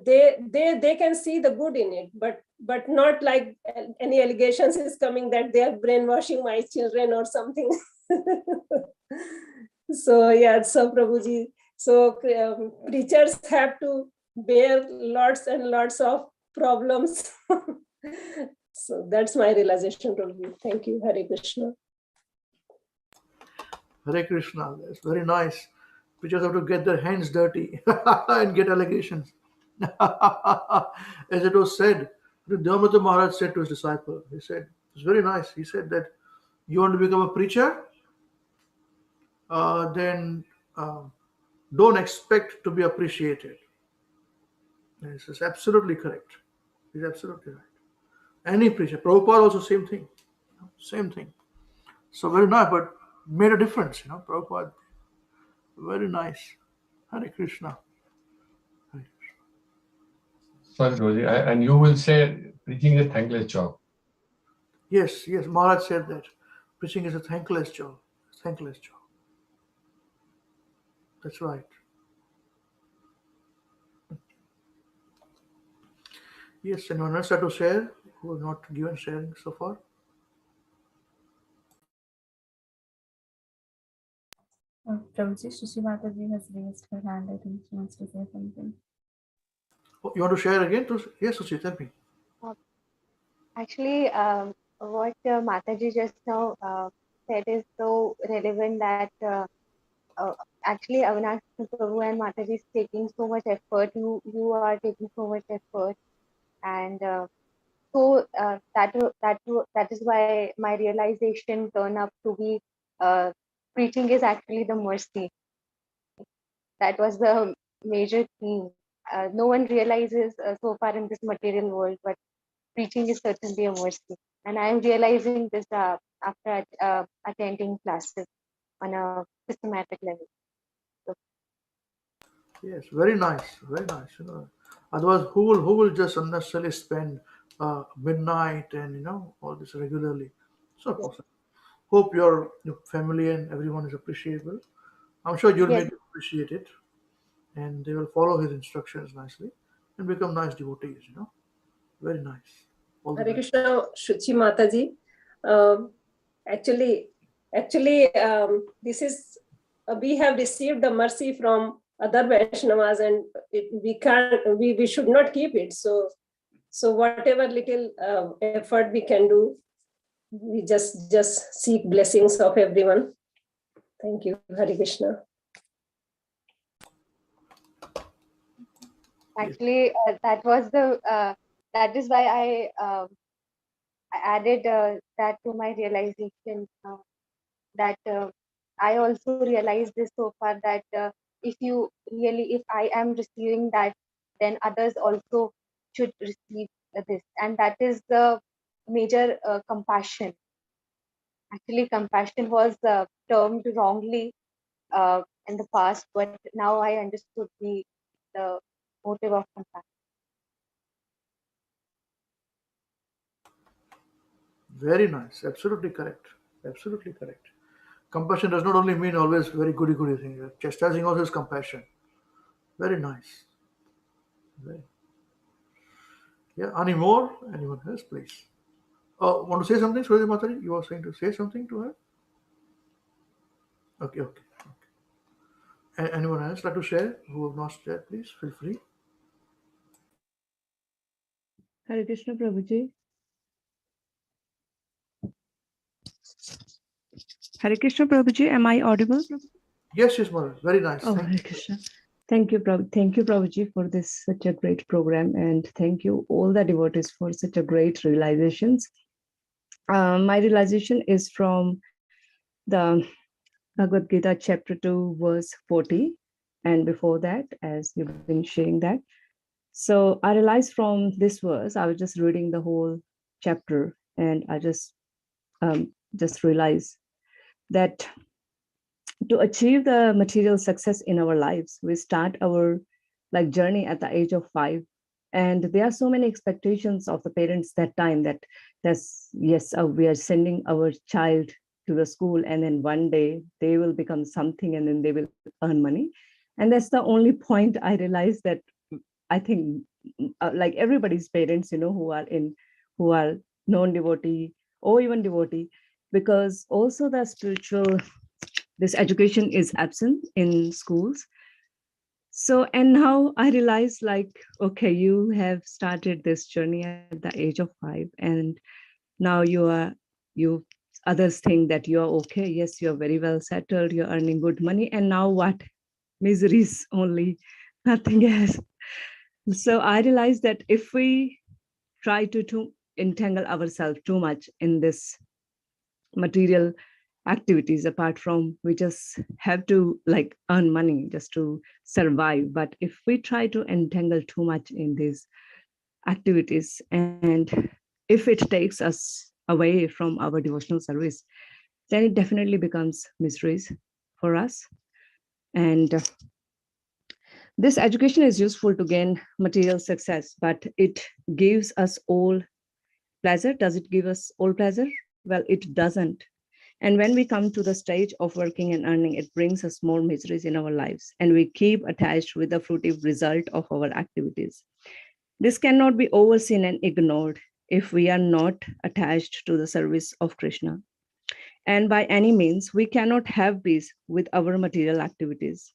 they can see the good in it, but not like any allegations is coming that they are brainwashing my children or something. So yeah, so Prabhuji, so preachers have to bear lots and lots of problems. So that's my realization, Prabhuji. Thank you. Hare Krishna. Hare Krishna. That's very nice. Preachers have to get their hands dirty and get allegations. As it was said, Dharmata Maharaj said to his disciple, he said, it's very nice. He said that you want to become a preacher, then don't expect to be appreciated. And this is absolutely correct. He's absolutely right. Any preacher, Prabhupada also same thing. Same thing. So very nice, but made a difference, Prabhupada. Very nice. Hare Krishna. Hare Krishna. Sorry, Rosie, and you will say preaching is a thankless job. Yes, Maharaj said that. Preaching is a thankless job. Thankless job. That's right. Yes, anyone else have to share who has not given sharing so far? Prabhuji, Shri Mataji has raised her hand. I think she wants to say something. Oh, you want to share again? Yes, Suchi, tell me. Actually, what Mataji just now said is so relevant that actually Avinash Prabhu and Mataji is taking so much effort. You are taking so much effort, and so that is why my realization turned up to be preaching is actually the mercy. That was the major theme. No one realizes so far in this material world, but preaching is certainly a mercy. And I am realizing this after attending classes on a systematic level. So, Yes, very nice, very nice. Otherwise, who will just unnecessarily spend midnight and all this regularly? So, of course, hope your family and everyone is appreciable. I'm sure you'll yes, make them appreciate it, and they will follow his instructions nicely and become nice devotees. Very nice. All the Hare best. Krishna, Shuchi Mataji. Actually, this is we have received the mercy from other Vaishnavas, and we should not keep it. So whatever little effort we can do, we just seek blessings of everyone. Thank you, Hare Krishna. actually, that is why I added that to my realization that I also realized this so far that if I am receiving that, then others also should receive this, and that is the major compassion. Actually, compassion was termed wrongly in the past, but now I understood the motive of compassion. Very nice. Absolutely correct. Absolutely correct. Compassion does not only mean always very goody thing. Chastising also is compassion. Very nice. Very. Yeah. Any more? Anyone else, please? Oh, want to say something, Surya Mataji? You were saying to say something to her? Okay, okay. Anyone else like to share who have not shared, please feel free. Hare Krishna Prabhuji. Hare Krishna Prabhuji, am I audible? Yes, yes, mother. Very nice. Oh, Hare Krishna. Thank you, Prabhu. Thank you, Prabhuji, for this such a great program, and thank you all the devotees for such a great realizations. My realization is from the Bhagavad-Gita chapter 2, verse 40, and before that, as you've been sharing that. So I realized from this verse, I was just reading the whole chapter, and I just realized that to achieve the material success in our lives, we start our journey at the age of 5, and there are so many expectations of the parents that time that we are sending our child to the school, and then one day they will become something, and then they will earn money. And that's the only point I realized, that I think like everybody's parents, who are non-devotee or even devotee, because also the spiritual, this education is absent in schools. So, and now I realize, okay, you have started this journey at the age of 5, and now you others think that you are okay. Yes, you're very well settled, you're earning good money, and now what? Miseries only, nothing else. So I realized that if we try to entangle ourselves too much in this material activities, apart from we just have to earn money just to survive, but if we try to entangle too much in these activities, and if it takes us away from our devotional service, then it definitely becomes miseries for us. And this education is useful to gain material success, but it gives us all pleasure. Does it give us all pleasure? Well, it doesn't. And when we come to the stage of working and earning, it brings us more miseries in our lives, and we keep attached with the fruitive result of our activities. This cannot be overseen and ignored if we are not attached to the service of Krishna. And by any means, we cannot have peace with our material activities.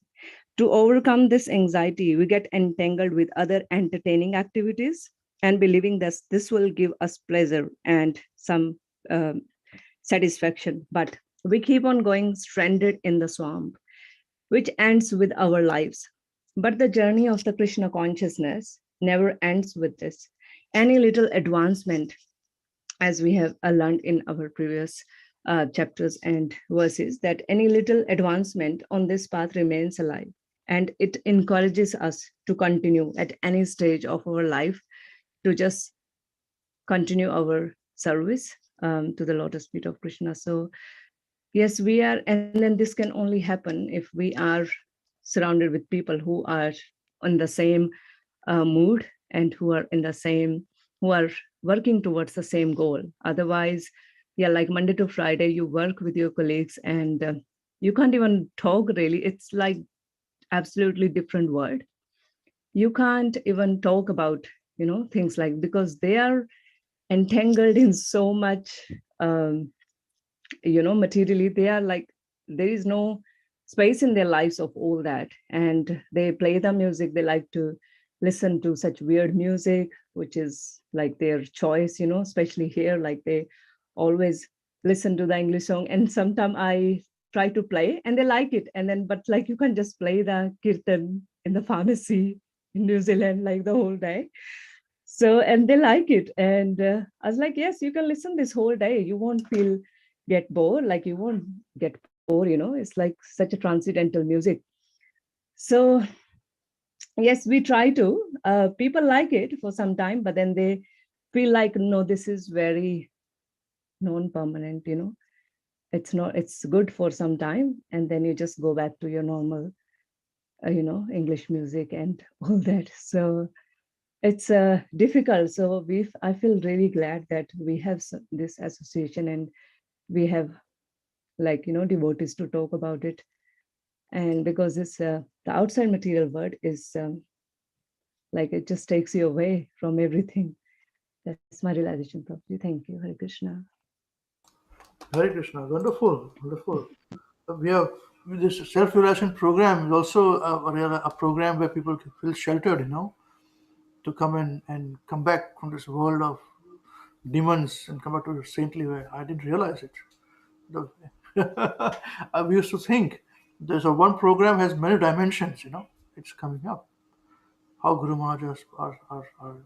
To overcome this anxiety, we get entangled with other entertaining activities and believing that this will give us pleasure and some satisfaction. But we keep on going stranded in the swamp, which ends with our lives. But the journey of the Krishna consciousness never ends with this. Any little advancement, as we have learned in our previous chapters and verses, that any little advancement on this path remains alive. And it encourages us to continue at any stage of our life, to just continue our service to the lotus feet of Krishna. So yes, we are, and then this can only happen if we are surrounded with people who are on the same mood, and who are working towards the same goal. Otherwise, yeah, like Monday to Friday, you work with your colleagues, and you can't even talk really. It's like absolutely different world. You can't even talk about things like, because they are entangled in so much materially. They are like, there is no space in their lives of all that, and they play the music. They like to listen to such weird music, which is like their choice, especially here, like they always listen to the English song. And sometimes I try to play and they like it, and then but like you can just play the kirtan in the pharmacy in New Zealand like the whole day. So, and they like it, and I was like, yes, you can listen this whole day, you won't get bored, like you won't get bored, it's like such a transcendental music. So yes, we try to, people like it for some time, but then they feel like, no, this is very non-permanent, it's not, it's good for some time, and then you just go back to your normal English music and all that. So it's difficult. So I feel really glad that we have this association, and we have devotees to talk about it. And because this the outside material world is like it just takes you away from everything. That's my realization, Prabhuji. Thank you. Hare Krishna. Hare Krishna. Wonderful, wonderful. We have this self-realization program is also a program where people can feel sheltered, to come in and come back from this world of demons and come back to the saintly way. I didn't realize it. I used to think there's one program has many dimensions, it's coming up. How Guru Maharaj are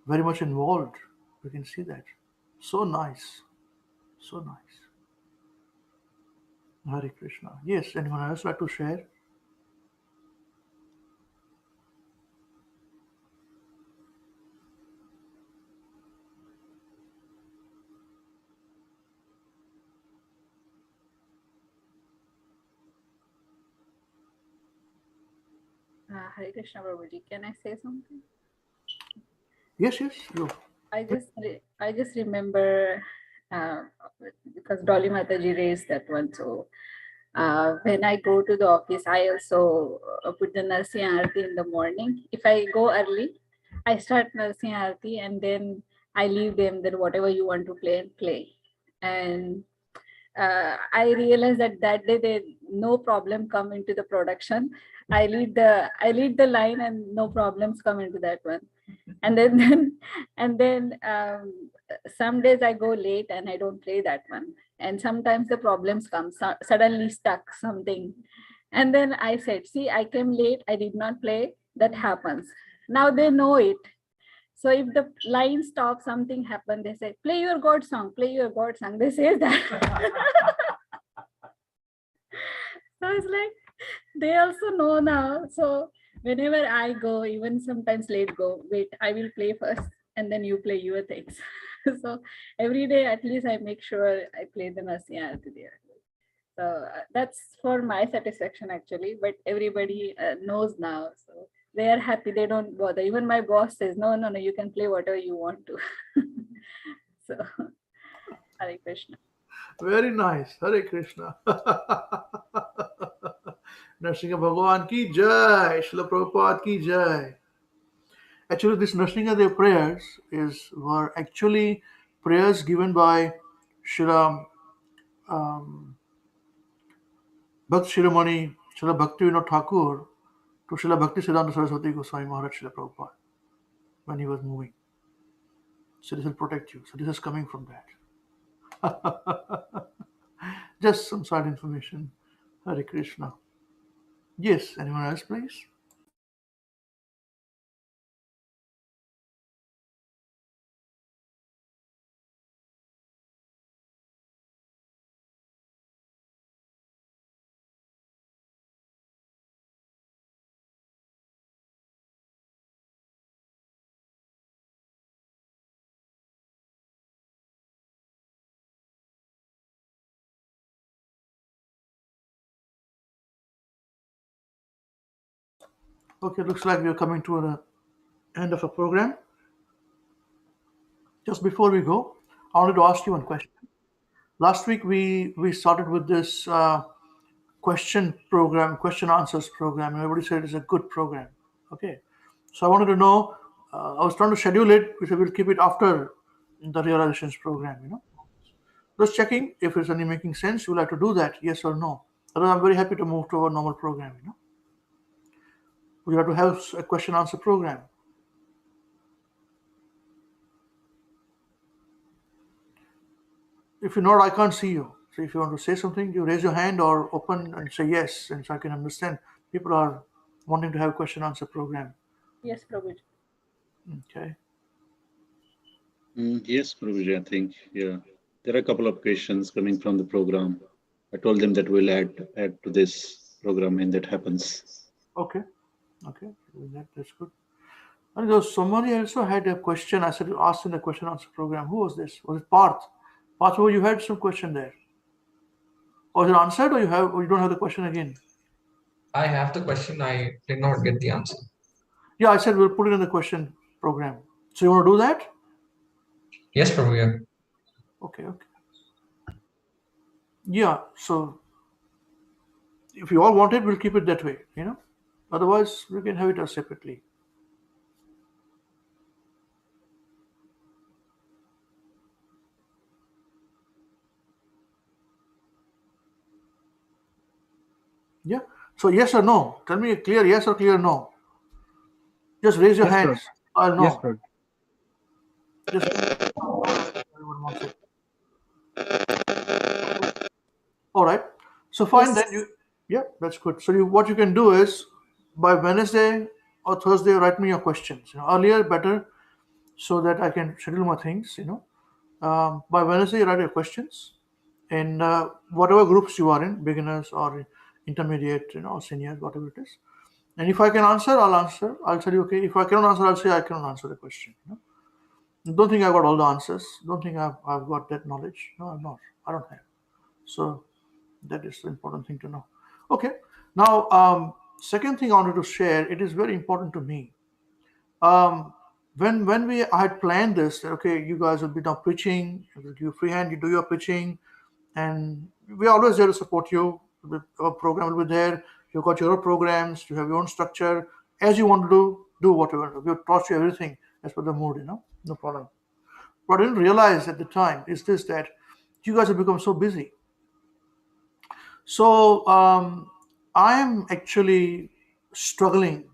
very much involved. We can see that. So nice. So nice. Hare Krishna. Yes, anyone else like to share? Hare Krishna Prabhuji, can I say something? Yes, you. I just remember because Dolly Mataji raised that one. So when I go to the office, I also put the Narsi Aarti in the morning. If I go early, I start Narsi Aarti and then I leave them that whatever you want to play and play. And I realized that day no problem come into the production. I lead the line and no problems come into that one. And then some days I go late and I don't play that one. And sometimes the problems come, suddenly stuck something. And then I said, see, I came late, I did not play, that happens. Now they know it. So if the line stops, something happened, they say, play your God song, play your God song. They say that. So it's like, they also know now. So whenever I go, even sometimes late go, wait, I will play first and then you play your things. So every day, at least I make sure I play the Narsi Aarti there. So that's for my satisfaction actually, but everybody knows now. So they are happy, they don't bother. Even my boss says, no, you can play whatever you want to. So, Hare Krishna. Very nice. Hare Krishna. Nrsimha Bhagavan ki jai. Srila Prabhupada ki jai. Actually, this Nrsimha Dev prayers were actually prayers given by Srila Bhakt Shiromani, Srila Bhakti Vinod Thakur to Srila Bhakti Siddhanta Saraswati Goswami Maharaj Srila Prabhupada when he was moving. So this will protect you. So this is coming from that. Just some side information. Hare Krishna. Yes, anyone else, please? Okay, looks like we are coming to the end of a program. Just before we go, I wanted to ask you one question. Last week we started with this question answers program. Everybody said it's a good program. Okay, so I wanted to know. I was trying to schedule it. We said we'll keep it after the Realisations program. Just checking if it's any making sense. You would like to do that? Yes or no? Otherwise, I'm very happy to move to our normal program. We have to have a question answer program. If you're not, I can't see you. So if you want to say something, you raise your hand or open and say yes, and so I can understand. People are wanting to have a question answer program. Yes, Prabhuji. Okay. Yes, Prabhuji, I think, yeah. There are a couple of questions coming from the program. I told them that we'll add to this program when that happens. Okay. That's good. And there was somebody also had a question. I said, asked in the question answer program. Who was this? Was it Parth? Parth, you had some question there. Or is it answered, or you don't have the question again? I have the question. I did not get the answer. Yeah, I said we'll put it in the question program. So you want to do that? Yes, Prabhu. Yeah. Okay. Yeah. So if you all want it, we'll keep it that way, Otherwise, we can have it separately. Yeah. So yes or no? Tell me a clear yes or clear no. Just raise your Yes, hands. Prabhu. Or no. Yes, Prabhu. Just everyone wants it. All right. So fine. Yes. Then yeah, that's good. So what you can do is by Wednesday or Thursday, write me your questions. Earlier better, so that I can schedule my things. By Wednesday, write your questions in whatever groups you are in, beginners or intermediate, or seniors, whatever it is. And if I can answer, I'll answer. I'll tell you, okay. If I cannot answer, I'll say I cannot answer the question. Don't think I've got all the answers. Don't think I've got that knowledge. No, I'm not. I don't have. So that is the important thing to know. Okay. Now, second thing I wanted to share, it is very important to me. When I had planned this, okay, you guys will be now preaching, you free hand, you do your preaching, and we're always there to support you. Our program will be there. You've got your own programs, you have your own structure. As you want to do whatever. We'll taught you everything as per the mood, no problem. What I didn't realize at the time is this, that you guys have become so busy. So I am actually struggling.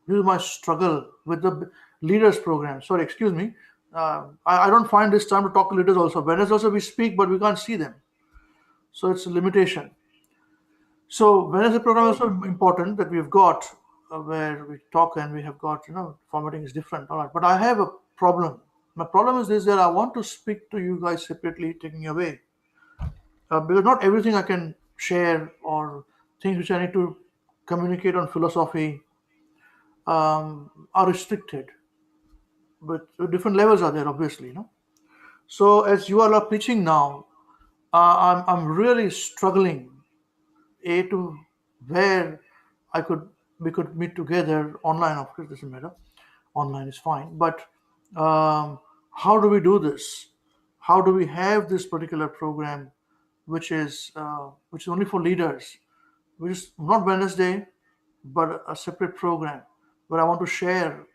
This is my struggle with the leaders program. Sorry, excuse me. I don't find this time to talk to leaders also. Wednesday also we speak, but we can't see them. So it's a limitation. So Wednesday program is also important that we've got where we talk and we have got, formatting is different. All right. But I have a problem. My problem is this, that I want to speak to you guys separately, taking away. Because not everything I can share, or things which I need to communicate on philosophy are restricted. But different levels are there, obviously. So as you all are preaching now, I'm really struggling to where we could meet together online. Of course, doesn't matter. Online is fine. But how do we do this? How do we have this particular program, which is only for leaders, which is not Wednesday, but a separate program where I want to share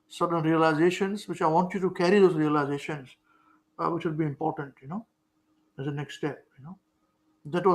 certain realizations, which I want you to carry those realizations, which will be important, as a next step. That was